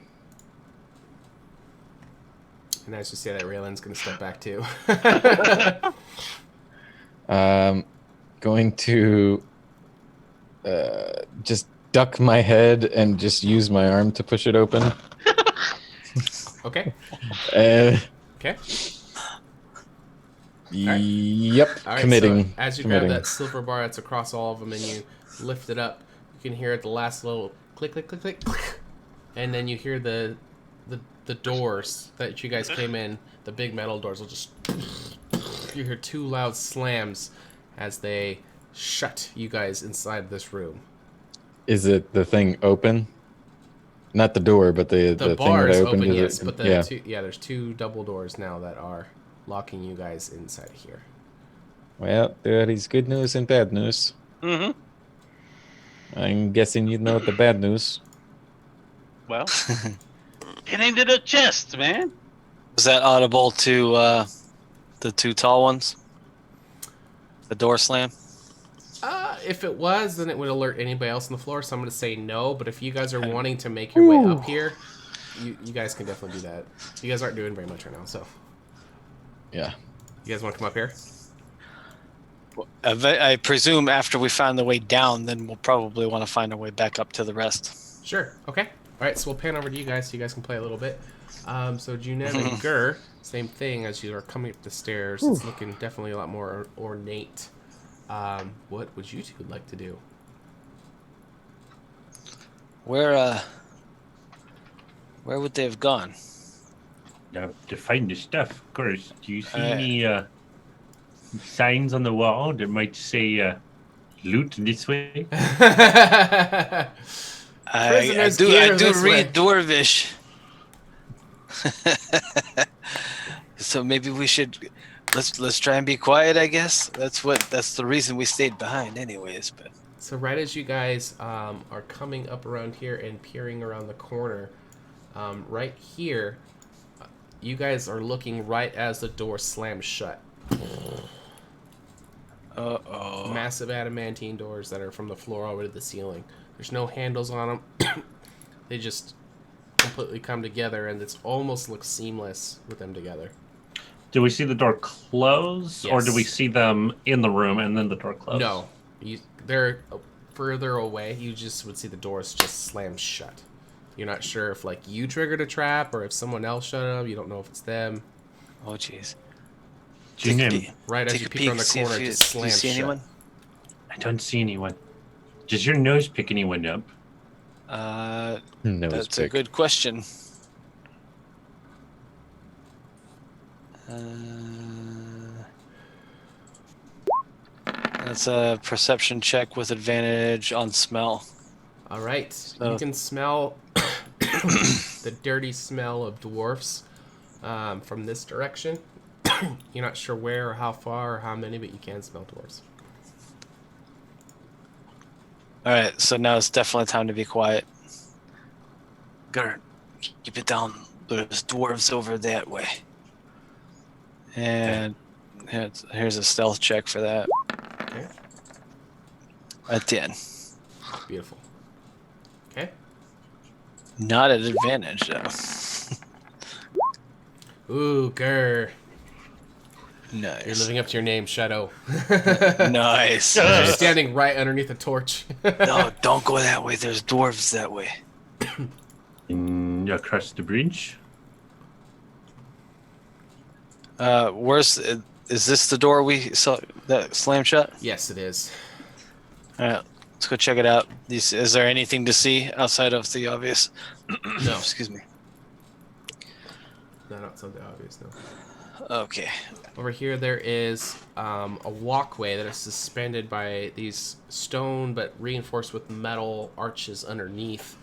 And as you say that, Raylan's going to step back too. Going to just duck my head and just use my arm to push it open. Okay. Okay. Right. Yep. All right, committing. So as you committing. grab that silver bar that's across all of them and you lift it up, you can hear the last little click, click, click, click, click, and then you hear the doors that you guys came in, the big metal doors will just... You hear two loud slams as they shut you guys inside this room. Is it the thing open? Not the door, but the thing bar that I is opened. open, Is yes, it, but yeah. There's two double doors now that are locking you guys inside of here. Well, there is good news and bad news. Mm-hmm. I'm guessing you know the bad news. Well, get into the chest, man. Was that audible to the two tall ones? The door slam? If it was, then it would alert anybody else on the floor, so I'm going to say no, but if you guys are wanting to make your way up here, you guys can definitely do that. You guys aren't doing very much right now, so... Yeah. You guys want to come up here? I presume after we find the way down, then we'll probably want to find our way back up to the rest. Sure. Okay. All right, so we'll pan over to you guys so you guys can play a little bit. So Junem and Gur, same thing as you are coming up the stairs. It's looking definitely a lot more ornate. What would you two like to do? Where would they have gone? Now, to find the stuff, of course. Do you see any signs on the wall that might say loot this way? I do read Dwarvish. So maybe we should let's try and be quiet, I guess. That's the reason we stayed behind anyways, but So right as you guys are coming up around here and peering around the corner, right here, you guys are looking right as the door slams shut. Uh-oh. Massive adamantine doors that are from the floor all the way to the ceiling. There's no handles on them. They just completely come together, and it almost looks seamless with them together. Do we see the door close, or do we Yes. see them in the room and then the door close? No, they're further away. You just would see the doors just slam shut. You're not sure if like you triggered a trap or if someone else shut them. You don't know if it's them. Oh, jeez. Right as you peek around the corner, it just slams shut. Anyone? I don't see anyone. Does your nose pick anyone up? Nose That's a pick. good question. That's a perception check with advantage on smell. All right, So- you can smell the dirty smell of dwarfs from this direction. You're not sure where or how far or how many, but you can smell dwarfs. All right, so now it's definitely time to be quiet. Gert, keep it down. There's dwarves over that way. And here's a stealth check for that. Okay. At 10. Beautiful. Okay. Not at advantage, though. Ooh, grr. Nice. You're living up to your name, Shadow. Nice. You're standing right underneath a torch. No, don't go that way. There's dwarves that way. Across the bridge? Is this the door we saw that slammed shut? Yes, it is. All right, let's go check it out. Is there anything to see outside of the obvious? No. Excuse me. Not something obvious, no. Okay. Over here, there is a walkway that is suspended by these stone but reinforced with metal arches underneath.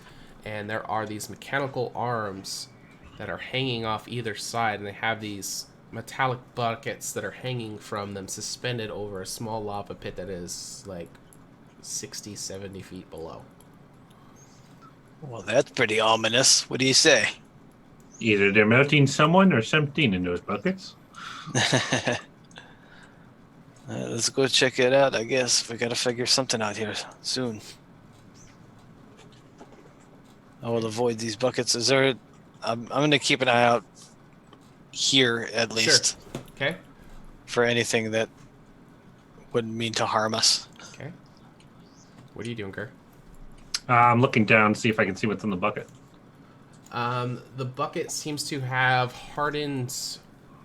And there are these mechanical arms that are hanging off either side, and they have these metallic buckets that are hanging from them suspended over a small lava pit that is like 60, 70 feet below. Well, that's pretty ominous. What do you say? Either they're melting someone or something in those buckets. Let's go check it out, I guess. We gotta figure something out here soon. I will avoid these buckets. Is there... I'm gonna keep an eye out here, at least. Sure. Okay. For anything that wouldn't mean to harm us. Okay. What are you doing, Kerr? I'm looking down to see if I can see what's in the bucket. The bucket seems to have hardened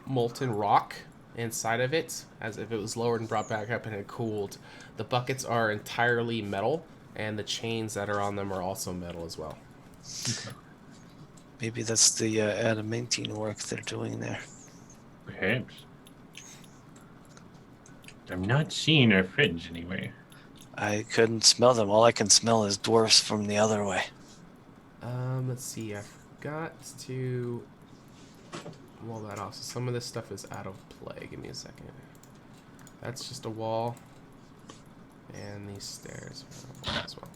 molten rock inside of it, as if it was lowered and brought back up and had cooled. The buckets are entirely metal, and the chains that are on them are also metal as well. Okay. Maybe that's the adamantine work they're doing there. Perhaps. I'm not seeing our friends anywhere. I couldn't smell them. All I can smell is dwarfs from the other way. Let's see. I forgot to wall that off. So some of this stuff is out of play. Give me a second. That's just a wall. And these stairs are out of wall as well.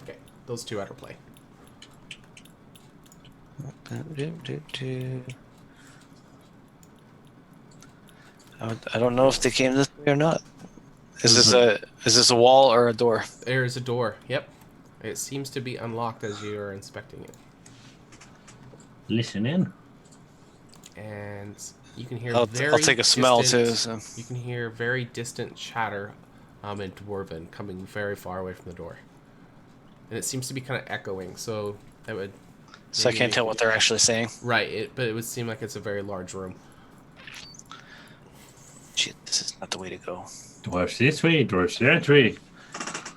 Okay, those two out of play. I don't know if they came this way or not. Is this a wall or a door? There is a door. Yep. It seems to be unlocked as you are inspecting it. Listen in. And you can hear I'll take a smell distant, too. So. You can hear very distant chatter in Dwarven coming very far away from the door. And it seems to be kind of echoing, so that would... So I can't tell what they're actually saying? Right, but it would seem like it's a very large room. Shit, this is not the way to go. Dwarfs this way, dwarfs that way.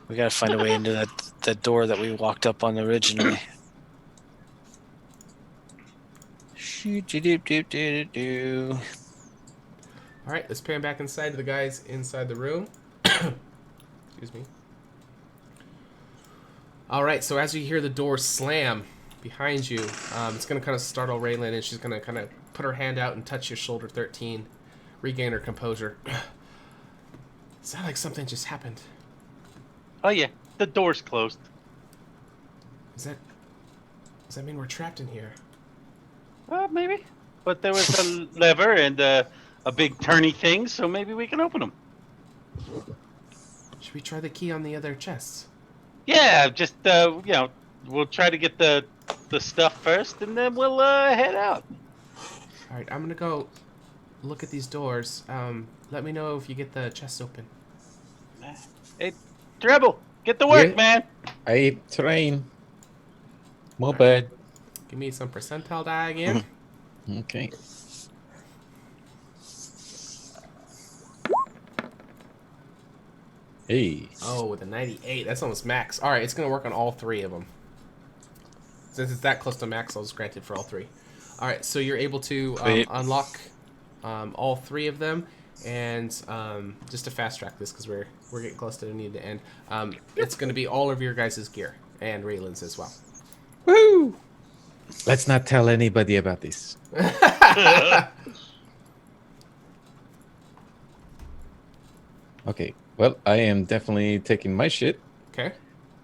We gotta find a way into that door that we walked up on originally. Alright, let's pan back inside to the guys inside the room. Excuse me. Alright, so as you hear the door slam behind you, it's going to kind of startle Raylan, and she's going to kind of put her hand out and touch your shoulder 13. Regain her composure. Sound like something just happened. Oh yeah, the door's closed. Does that mean we're trapped in here? Well, maybe. But there was a lever and a big turny thing, so maybe we can open them. Should we try the key on the other chests? Yeah, just we'll try to get the stuff first, and then we'll head out. All right, I'm gonna go look at these doors. Let me know if you get the chest open. Hey, Treble, get to work, Yeah. man. I train. My bad. Give me some percentile die again. Okay. Hey. Oh, with a 98. That's almost max. All right, it's going to work on all 3 of them. Since it's that close to max, I'll just grant it for all 3. All right, so you're able to unlock all 3 of them. And just to fast track this, because we're getting close to the need to end, it's going to be all of your guys' gear. And Raylan's as well. Woo! Let's not tell anybody about this. Okay. Well, I am definitely taking my shit. Okay.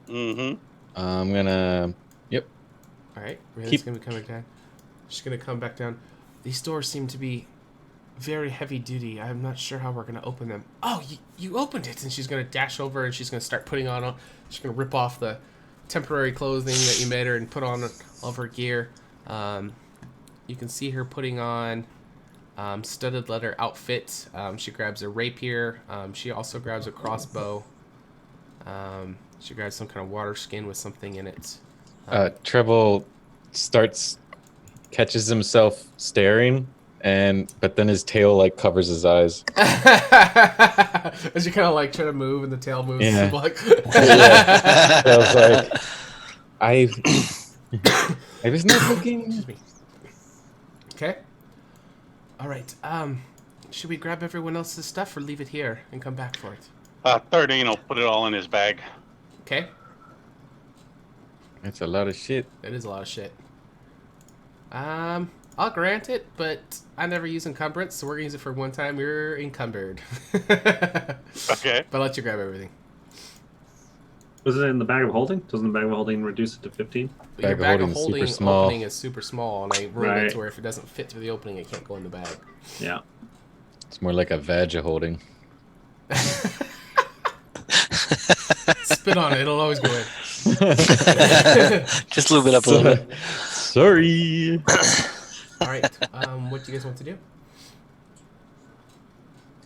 Mm-hmm. I'm gonna. Yep. All right. Raylan's going to be coming down. She's going to come back down. These doors seem to be very heavy duty. I'm not sure how we're going to open them. Oh, you opened it. And she's going to dash over and she's going to start putting on. She's going to rip off the temporary clothing that you made her and put on all of her gear. You can see her putting on studded leather outfit. She grabs a rapier. She also grabs a crossbow. She grabs some kind of water skin with something in it. Treble catches himself staring, but then his tail like covers his eyes. As you kind of like try to move and the tail moves. Yeah. Like... Yeah. I was like, I was not looking. Excuse me. Okay. All right. Should we grab everyone else's stuff or leave it here and come back for it? 13 will put it all in his bag. Okay. That's a lot of shit. That is a lot of shit. I'll grant it, but I never use encumbrance, so we're gonna use it for one time. You're encumbered. Okay. But I'll let you grab everything. Was it in the bag of holding? Doesn't the bag of holding reduce it to 15? Your bag of is holding super small. opening is super small, and I ruled it Right. to where if it doesn't fit through the opening, it can't go in the bag. Yeah. It's more like a vag holding. Spit on it; it'll always go in. Just lube it up a little bit. Sorry. All right. What do you guys want to do?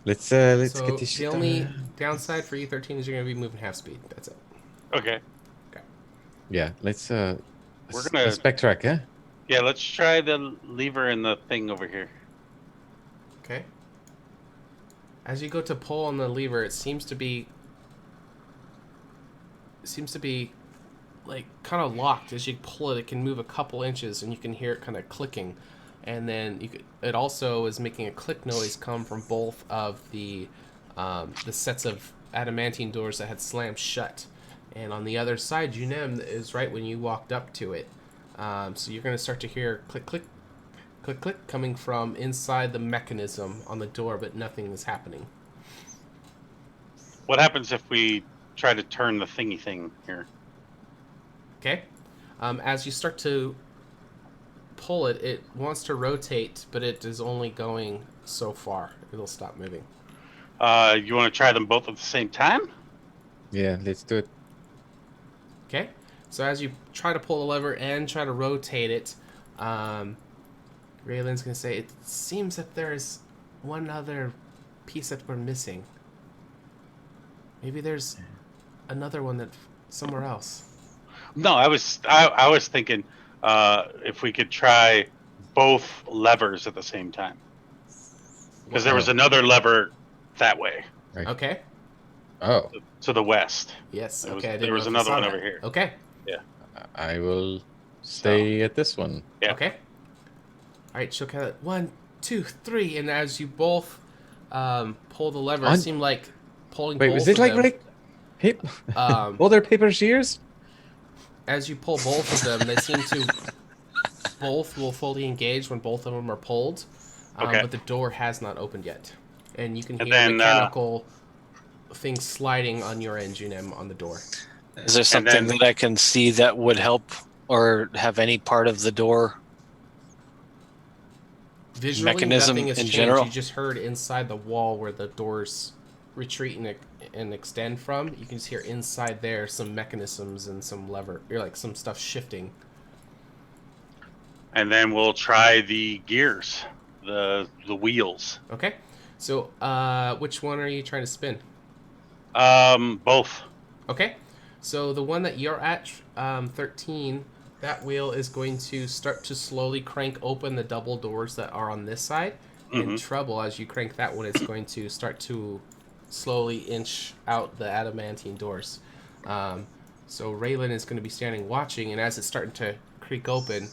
Let's So get this shit the only done. downside for E13 is you're gonna be moving half speed. That's it. Okay. Yeah, let's We're gonna- Spectrac, huh? Yeah, let's try the lever and the thing over here. Okay. As you go to pull on the lever, it seems to be like kind of locked. As you pull it, it can move a couple inches, and you can hear it kind of clicking. And then it also is making a click noise come from both of the sets of adamantine doors that had slammed shut. And on the other side, Junem is right when you walked up to it. So you're going to start to hear click, click, click, click coming from inside the mechanism on the door, but nothing is happening. What happens if we try to turn the thingy thing here? Okay. As you start to pull it, it wants to rotate, but it is only going so far. It'll stop moving. You want to try them both at the same time? Yeah, let's do it. Okay. So as you try to pull the lever and try to rotate it, Raylan's going to say, it seems that there's one other piece that we're missing. Maybe there's another one that somewhere else. No, I was thinking if we could try both levers at the same time, because there was another lever that way. Right. Okay. Oh, to the west. Yes. There was- Okay. I didn't there was know if you another saw one that. over here. Okay. I will stay at this one. Yeah. Okay. All right. She'll count it 1, 2, 3, and as you both pull the lever, it seemed like pulling. Wait, both was it of like them, paper? Um, Other paper shears? as you pull both of them, they seem to both will fully engage when both of them are pulled. Okay. But the door has not opened yet, and you can hear And then, mechanical things sliding on your end, Junem, on the door. Is there something that I can see that would help or have any part of the door Visually, mechanism nothing has in changed. general? You just heard inside the wall where the doors retreat and extend from, you can just hear inside there some mechanisms and some lever, or like some stuff shifting. And then we'll try the gears, the wheels. Okay. So, which one are you trying to spin? Both. Okay. So the one that you're at, 13, that wheel is going to start to slowly crank open the double doors that are on this side. And Trouble, as you crank that one, it's going to start to slowly inch out the adamantine doors. So Raylan is going to be standing watching, and as it's starting to creak open,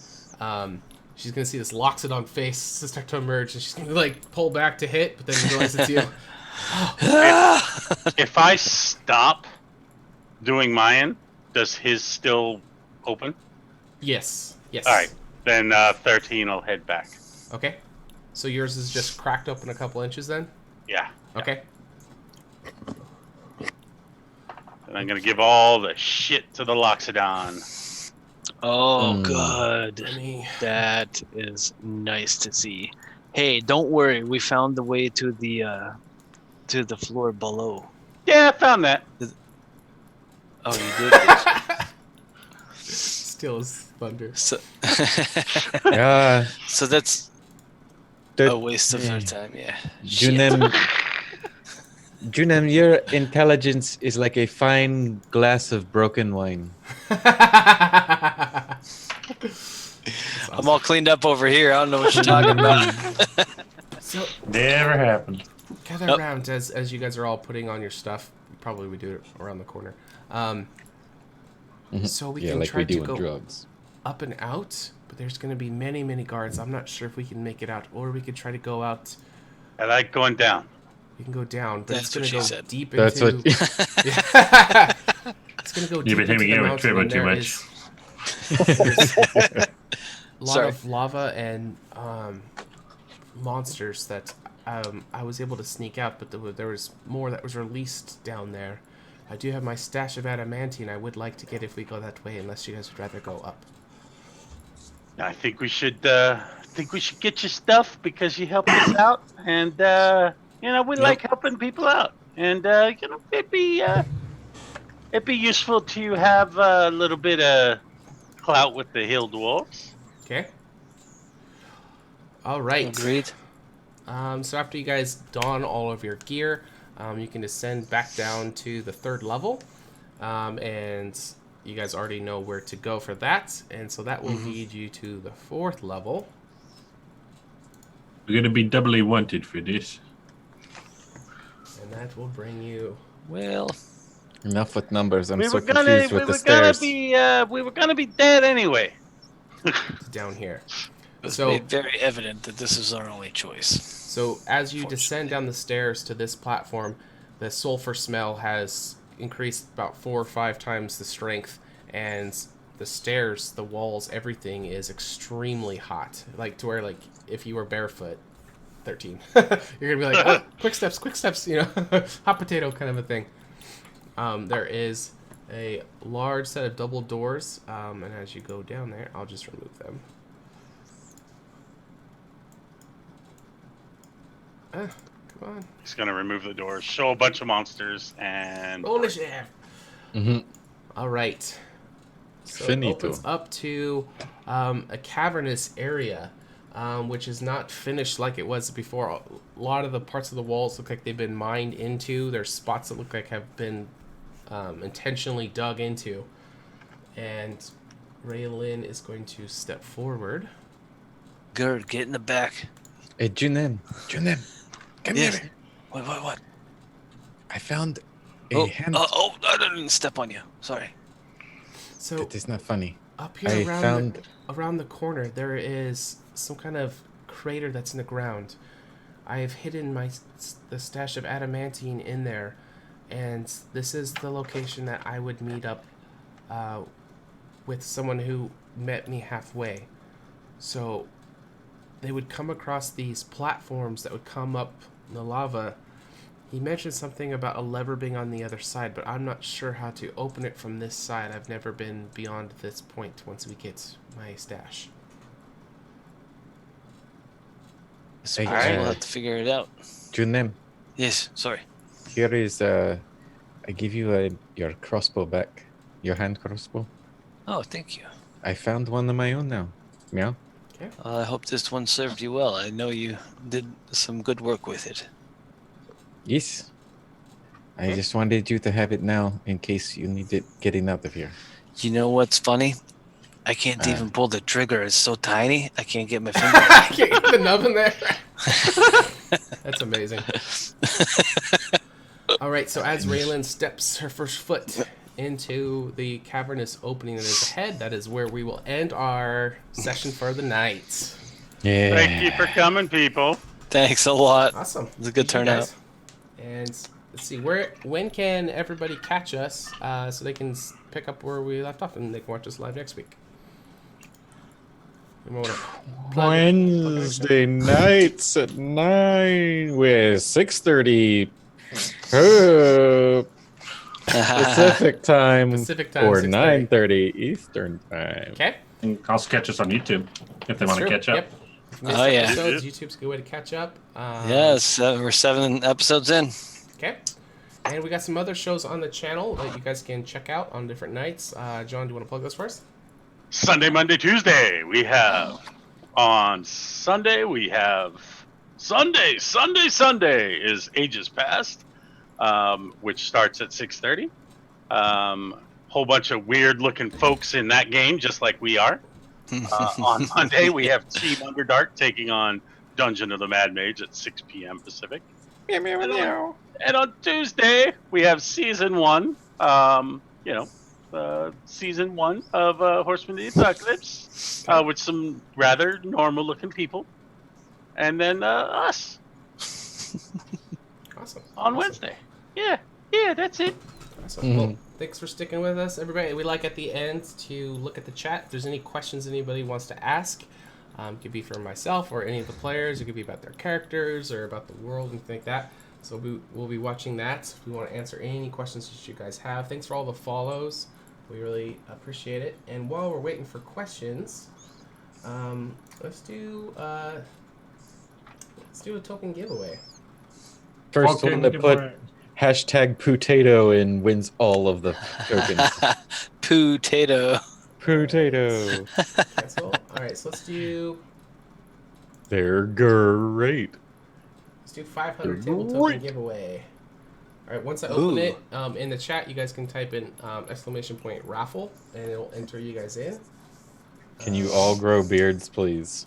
she's going to see this Loxodon face start to emerge, and she's going to like pull back to hit, but then realize it's you. If I stop doing mine, does his still open? Yes. Yes. All right. Then 13 will head back. Okay. So yours is just cracked open a couple inches then? Yeah. Okay. And I'm going to give all the shit to the Loxodon. Oh, good. I mean, That is nice to see. Hey, don't worry. We found the way to the floor below. Yeah, I found that. Oh, you did? still is thunder. So, Yeah. so that's That- a waste of their time, yeah. Junem, Junem, your intelligence is like a fine glass of broken wine. I'm all cleaned up over here. I don't know what you're talking about. So Never happened. gather Nope. around as you guys are all putting on your stuff. Probably we do it around the corner. So we Yeah, can like try we do to in go drugs. up and out, but there's going to be many, many guards. I'm not sure if we can make it out, or we could try to go out. I like going down. We can go down, but That's it's going to what go she said. deep That's into. what. Yeah. It's going to go deep You've been into hanging the out with mountain, Trevor and too there much. is a lot Sorry. of lava and monsters that I was able to sneak out, but there was more that was released down there. I do have my stash of adamantine I would like to get if we go that way, unless you guys would rather go up. I think we should get your stuff because you helped us out, and we like helping people out, and it'd be useful to have a little bit of clout with the hill dwarves. Okay. All right. Agreed. So after you guys don all of your gear, you can descend back down to the 3rd level, and you guys already know where to go for that, and so that will lead you to the 4th level. We're gonna be doubly wanted for this. And that will bring you. Well, Enough with numbers. I'm We so were gonna confused with the stairs. we were gonna be dead anyway. down here. it was So- made very evident that this is our only choice. So as you descend down the stairs to this platform, the sulfur smell has increased about 4 or 5 times the strength, and the stairs, the walls, everything is extremely hot. Like to where, like, if you were barefoot, 13, you're gonna be like, oh, quick steps, hot potato kind of a thing. There is a large set of double doors, and as you go down there, I'll just remove them. Come on. He's gonna remove the doors, show a bunch of monsters, and Holy shit. Mhm. All right. So it Finito. opens up to a cavernous area, which is not finished like it was before. A lot of the parts of the walls look like they've been mined into. There's spots that look like have been intentionally dug into. And Raylin is going to step forward. Gerd, get in the back. Hey, Junem, come Yes. here. What? I found a Oh, hand. I didn't step on you. Sorry. So It is not funny. up here I around found. around the corner, there is some kind of crater that's in the ground. I have hidden the stash of adamantine in there, and this is the location that I would meet up with someone who met me halfway. So they would come across these platforms that would come up the lava. He mentioned something about a lever being on the other side, but I'm not sure how to open it from this side. I've never been beyond this point once we get my stash. I suppose Hey, we'll have to figure it out. Junem, Yes, sorry. Here is I give you your crossbow back. Your hand crossbow. Oh, thank you. I found one of my own now. Meow. Okay. I hope this one served you well. I know you did some good work with it. Yes. I just wanted you to have it now in case you need it getting out of here. You know what's funny? I can't Ah. even pull the trigger. It's so tiny. I can't get my finger. I can't get the nub in there. That's amazing. All right, so as Raylan steps her first foot into the cavernous opening that is ahead, that is where we will end our session for the night. Yeah. Thank you for coming, people. Thanks a lot. Awesome. It's a good Thank you, turnout. guys. And let's see, when can everybody catch us so they can pick up where we left off and they can watch us live next week? Wednesday nights at 9 with 6:30 Pacific time, Pacific time, or 6:30. 9:30 Eastern time. Okay. And also catch us on YouTube if they want to catch up. Yep. Missed Oh, yeah. episodes, YouTube's a good way to catch up. Yes, we're 7 episodes in. Okay. And we got some other shows on the channel that you guys can check out on different nights. John, do you want to plug those first? Sunday, Monday, Tuesday. We have on Sunday. We have Sunday is Ages Past, which starts at 6:30. Whole bunch of weird looking folks in that game, just like we are. On Monday, we have Team Underdark taking on Dungeon of the Mad Mage at 6 p.m. Pacific. Meow, meow, meow. And on Tuesday, we have Season 1, Season 1 of Horsemen of the Apocalypse, with some rather normal-looking people. And then us. Awesome. On Wednesday. Yeah, that's it. Awesome. Well, thanks for sticking with us, everybody. We like at the end to look at the chat. If there's any questions anybody wants to ask, it could be for myself or any of the players. It could be about their characters or about the world and things like that. So we'll be watching that. If we want to answer any questions that you guys have. Thanks for all the follows. We really appreciate it. And while we're waiting for questions, let's do a token giveaway. First one to put #potato in wins all of the tokens. Potato. Potato. Cancel. All right, so let's do They're great. 500 table token giveaway. All right, once I open it, in the chat, you guys can type in !raffle, and it'll enter you guys in. Can you all grow beards, please?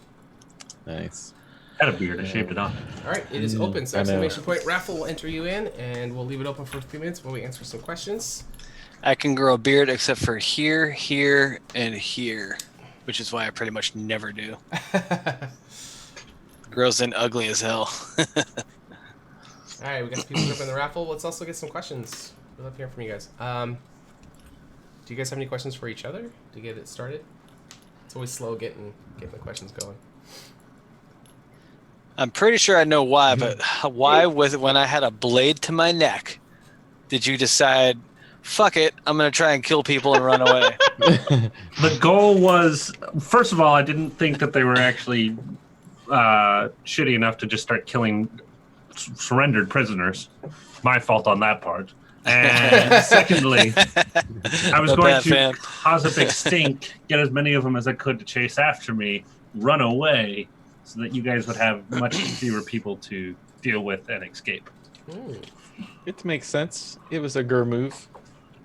Nice. I had a beard. I shaved it off. All right, it is open. So I know. !raffle will enter you in, and we'll leave it open for a few minutes while we answer some questions. I can grow a beard except for here, here, and here, which is why I pretty much never do. Grows in ugly as hell. All right, we got some people jumping in the raffle. Let's also get some questions. We love hearing from you guys. Do you guys have any questions for each other to get it started? It's always slow getting the questions going. I'm pretty sure I know why, but why was it when I had a blade to my neck, did you decide, fuck it, I'm going to try and kill people and run away? The goal was, first of all, I didn't think that they were actually shitty enough to just start killing surrendered prisoners. My fault on that part. And secondly, I was going to cause a big stink, get as many of them as I could to chase after me, run away, so that you guys would have much fewer people to deal with and escape. It makes sense. It was a Gur move.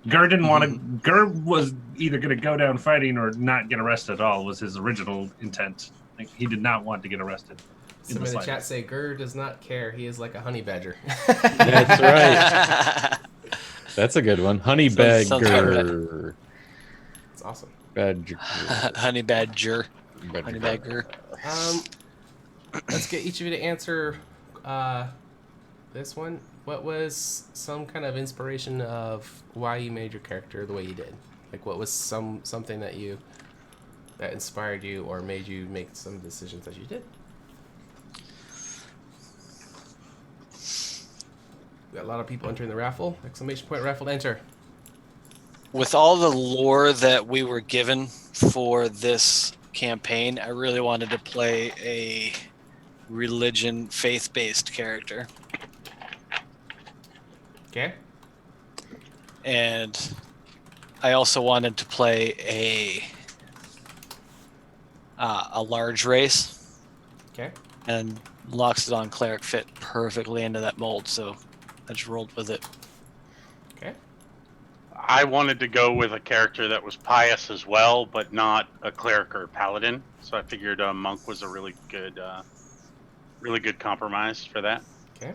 Gur didn't want to. Gur was either going to go down fighting or not get arrested at all. Was his original intent. Like, he did not want to get arrested. Some in the chat say Gur does not care. He is like a honey badger. That's right. That's a good one. Honey badger. It's awesome. Badger. Honey badger. Honey badger. Let's get each of you to answer this one. What was some kind of inspiration of why you made your character the way you did? Like, what was something that inspired you or made you make some decisions that you did? We got a lot of people entering the raffle. ! Raffle to enter. With all the lore that we were given for this campaign, I really wanted to play a religion, faith-based character. Okay. And I also wanted to play a large race. Okay. And Loxodon Cleric fit perfectly into that mold, so I just rolled with it. Okay. I wanted to go with a character that was pious as well, but not a cleric or paladin. So I figured a monk was a really good compromise for that. Okay.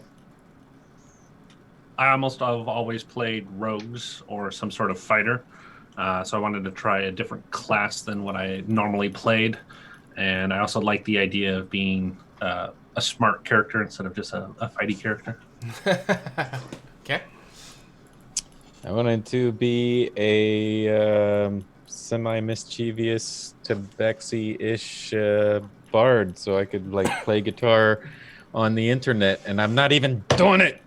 I almost have always played rogues or some sort of fighter, so I wanted to try a different class than what I normally played, and I also like the idea of being a smart character instead of just a fighty character. Okay. I wanted to be a semi-mischievous Tabaxi-ish bard, so I could like play guitar on the internet, and I'm not even doing it.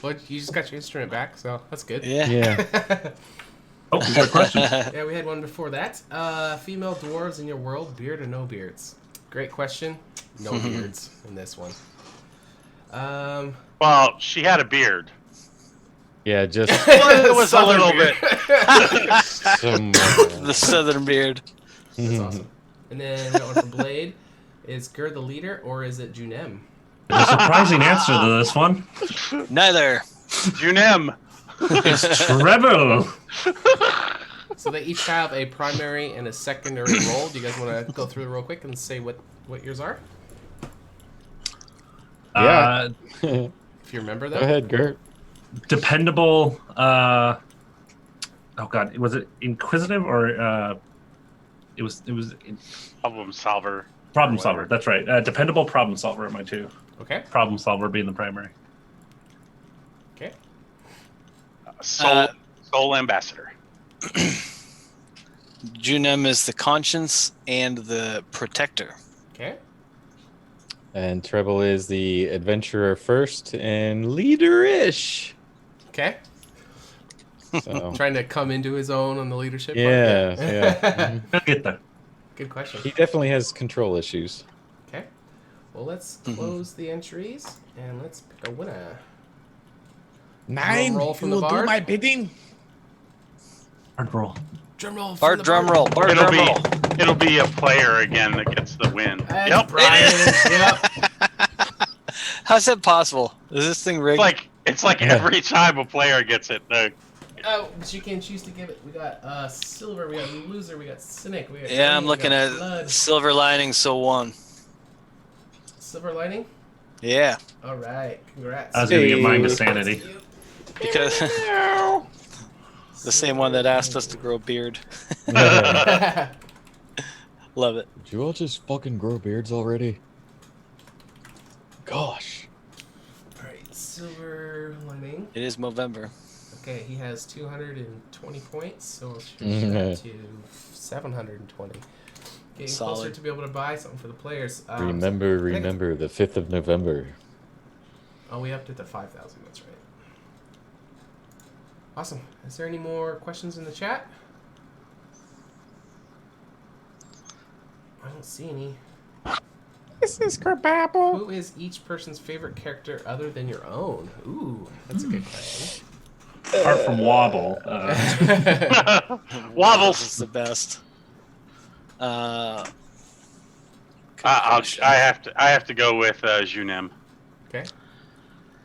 Well, you just got your instrument back, so that's good. Yeah. Oh, we got questions. Yeah, we had one before that. Female dwarves in your world, beard or no beards? Great question. No beards in this one. Well, she had a beard. Yeah, just It was a little bit. The southern beard. That's awesome. And then we got one from Blade. Is Gur the leader or is it Junem? There's a surprising answer to this one. Neither. Junem. It's Treble. So they each have a primary and a secondary role. Do you guys want to go through it real quick and say what yours are? Yeah. If you remember them. Go ahead, Gert. Dependable. Oh God, was it inquisitive or it was Problem solver. problem solver. That's right. Dependable problem solver are my two. Okay. Problem solver being the primary. Okay. Soul ambassador. Junem is the conscience and the protector. Okay. And Treble is the adventurer first and leader-ish. Okay. So Trying to come into his own on the leadership. yeah, part? yeah. Mhm. I'll get there. Good question. He definitely has control issues. Okay. Well, let's close the entries and let's pick a winner. Drum roll from the bard. bidding. Hard roll. Drum roll. from Bart the drum bard. roll. Bart It'll drum be roll. it'll be a player again that gets the win. That's Yep. Brian. Yep. How's that possible? Is this thing rigged? It's like every time a player gets it. Oh, but you can choose to give it. We got silver. We got loser. We got cynic. We got yeah, I'm green, we looking got at blood. silver lining. So one. Silver lining. Yeah, All right. Congrats. I was gonna get mine to Hey. sanity. because the same one that asked us to grow a beard. Love it. Did you all just fucking grow beards already? Gosh. All right. Silver lining. It is Movember. Okay, he has 220 points, so I'll change that to 720. Getting closer Solid. to be able to buy something for the players. Remember the 5th of November. Oh, we upped it to 5,000. That's right. Awesome. Is there any more questions in the chat? I don't see any. This is Kerbapple. Who is each person's favorite character other than your own? Ooh, that's a good question. Apart from Wobble. Wobbles. This is the best. I have to go with Junem. Okay.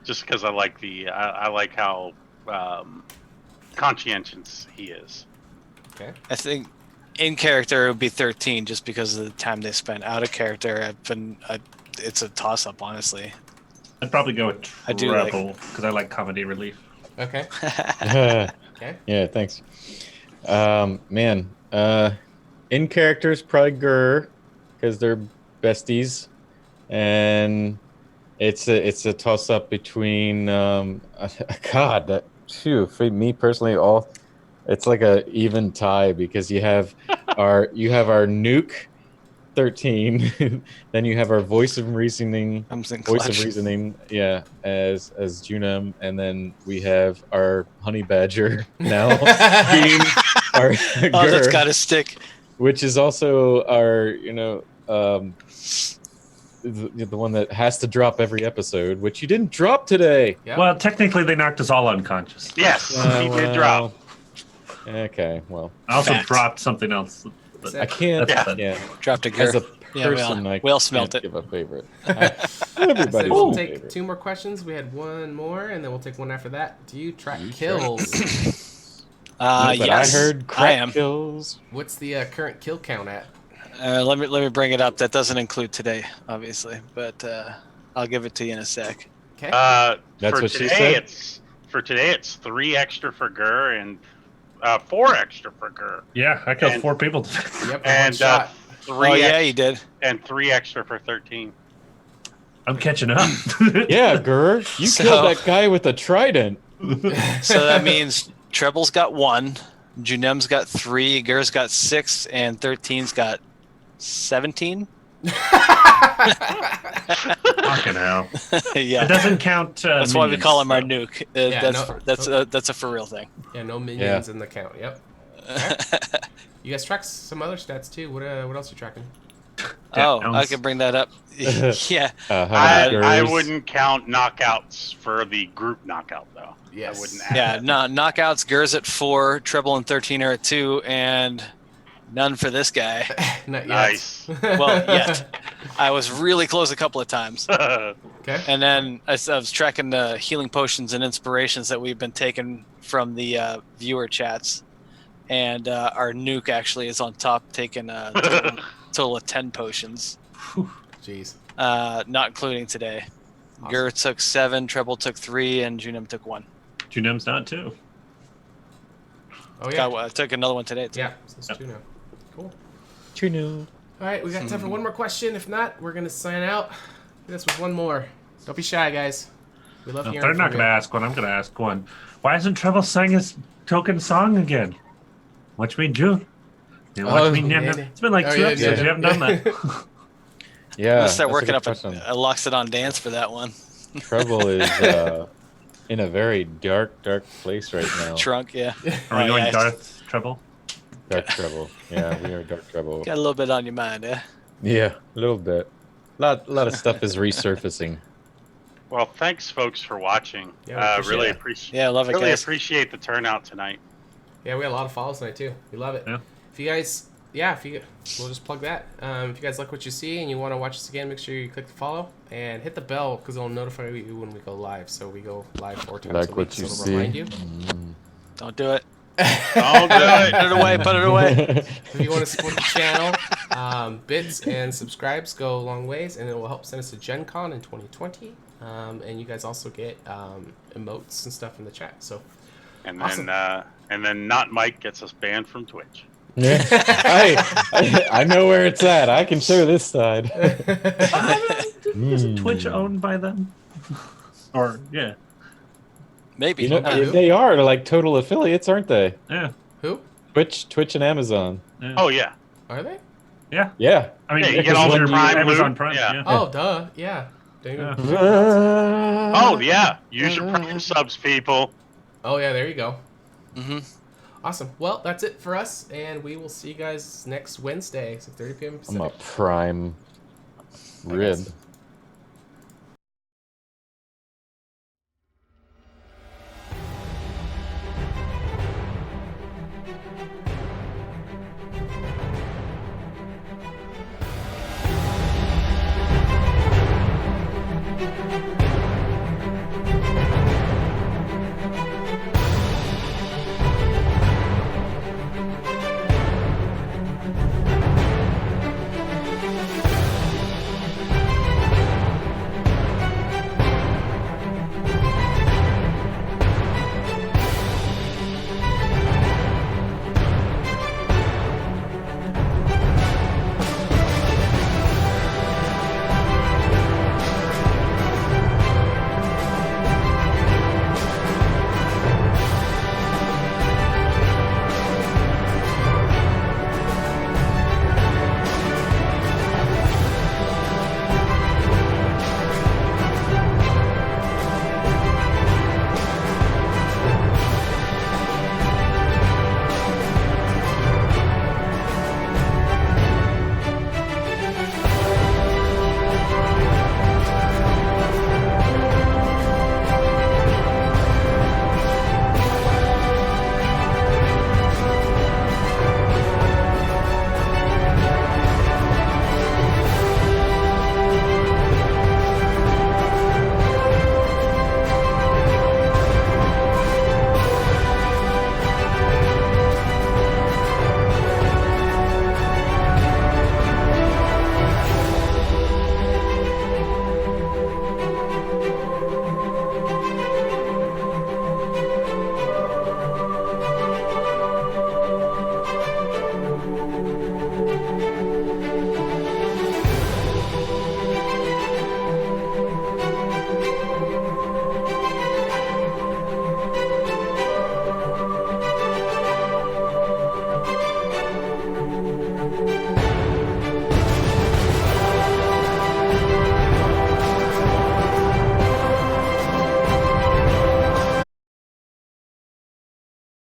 Just because I like I like how conscientious he is. Okay. I think in character it would be 13 just because of the time they spent. Out of character, it's a toss up, honestly. I'd probably go with I do like- Treble because I like comedy relief. Okay. Okay. Yeah, thanks. Man, in characters probably Gur because they're besties, and it's a toss up between God, that phew, for me personally, it's like a even tie because you have our nuke 13, then you have our voice of reasoning, yeah, as Junem, and then we have our honey badger now being our Oh, that's Gur, got to stick. which is also our the one that has to drop every episode, which you didn't drop today. Yep. Well, technically, they knocked us all unconscious. Yes, he did drop. Okay, well, I also Fact. dropped something else. But I can't. That's Yeah. Dropped a As girl. a Yeah, person, we all I smelt can't it. give a favorite. I Everybody's said we'll a take favorite. 2 more questions. We had 1 more, and then we'll take 1 after that. Do you track kills? But Yes, I heard I crack am. kills. What's the current kill count at? Let me bring it up. That doesn't include today, obviously, but I'll give it to you in a sec. Okay. That's For what she today, said? it's 3 extra for Gur and 4 extra for Gur. Yeah, I killed And- 4 people. Yep. And one shot. 3 Oh yeah, ex- you did. and 3 extra for 13. I'm catching up. Yeah, Gur, you So- killed that guy with a trident. So that means Treble's got 1, Junem's got 3, Gur's got 6, and 13's got 17. Fucking hell. Yeah. It doesn't count. That's why we minions, call him our so. nuke. Yeah, That's a for real thing. Yeah, no minions in the count. Yep. Okay. You guys track some other stats too. What else are you tracking? Oh, I Downs. can bring that up. Yeah. How many I Gurs? wouldn't count knockouts for the group knockout, though. Yes. I wouldn't add Yeah, that. no, knockouts, Gur's at 4, Treble and 13 are at 2, and none for this guy. Not yet. Nice. Well, yet. I was really close a couple of times. Okay. And then I was tracking the healing potions and inspirations that we've been taking from the viewer chats. And our nuke actually is on top, taking a total of 10 potions, Jeez. not including today. Awesome. Gur took 7, Treble took 3, and Junem took 1. Junem's not too. Oh yeah. I took another one today, too. Yeah. So it's 2 now. Cool. Chunu. All right, we got time for 1 more question. If not, we're gonna sign out. This was 1 more. Don't be shy, guys. We love No, hearing they're from not you. going to ask one. I'm going to ask one. Why hasn't Treble sang his token song again? Watch me, June. You know, watch me, yeah, Nyam Nyam. yeah. It's been like Oh, 2 yeah, episodes. yeah. You haven't done that. Yeah. I'm gonna start that's working a up good question. a Loxodon dance for that one. Treble is in a very dark place right now. Trunk, yeah. Are we Oh, going yeah. Darth Treble? Dark Treble. Yeah, we are Dark Treble. Got a little bit on your mind, eh? Yeah, a little bit. Lot of stuff is resurfacing. Well, thanks, folks, for watching. Yeah, we appreciate Really it. appreciate. Yeah, love it, Really guys. appreciate the turnout tonight. Yeah, we had a lot of follows tonight too. We love it. Yeah. If you guys, we'll just plug that. If you guys like what you see and you want to watch us again, make sure you click the follow and hit the bell because it'll notify you when we go live. So we go live 4 times Like a week, what you so it'll see. remind you. Don't do it. Don't do it. Put it away. Put it away. If you want to support the channel, bits and subscribes go a long ways, and it will help send us to Gen Con in 2020. And you guys also get emotes and stuff in the chat. So And then, Awesome. and then not Mike gets us banned from Twitch. Yeah. I know where it's at. I can show this side. Isn't Twitch owned by them? Or, yeah. Maybe. You know, Who? they are like total affiliates, aren't they? Yeah. Who Twitch, and Amazon. Yeah. Oh yeah. are they? Yeah. Yeah. I mean, Yeah, you it get was all the your Prime Amazon loot. Prime. Yeah. Yeah. Oh, duh. Yeah. Don't even- Yeah. Oh yeah. Use your Prime subs, people. Oh yeah. There you go. Mm-hmm. Awesome. Well, that's it for us, and we will see you guys next Wednesday, 6:30 p.m. I'm Pacific. a prime Bye, rib. guys.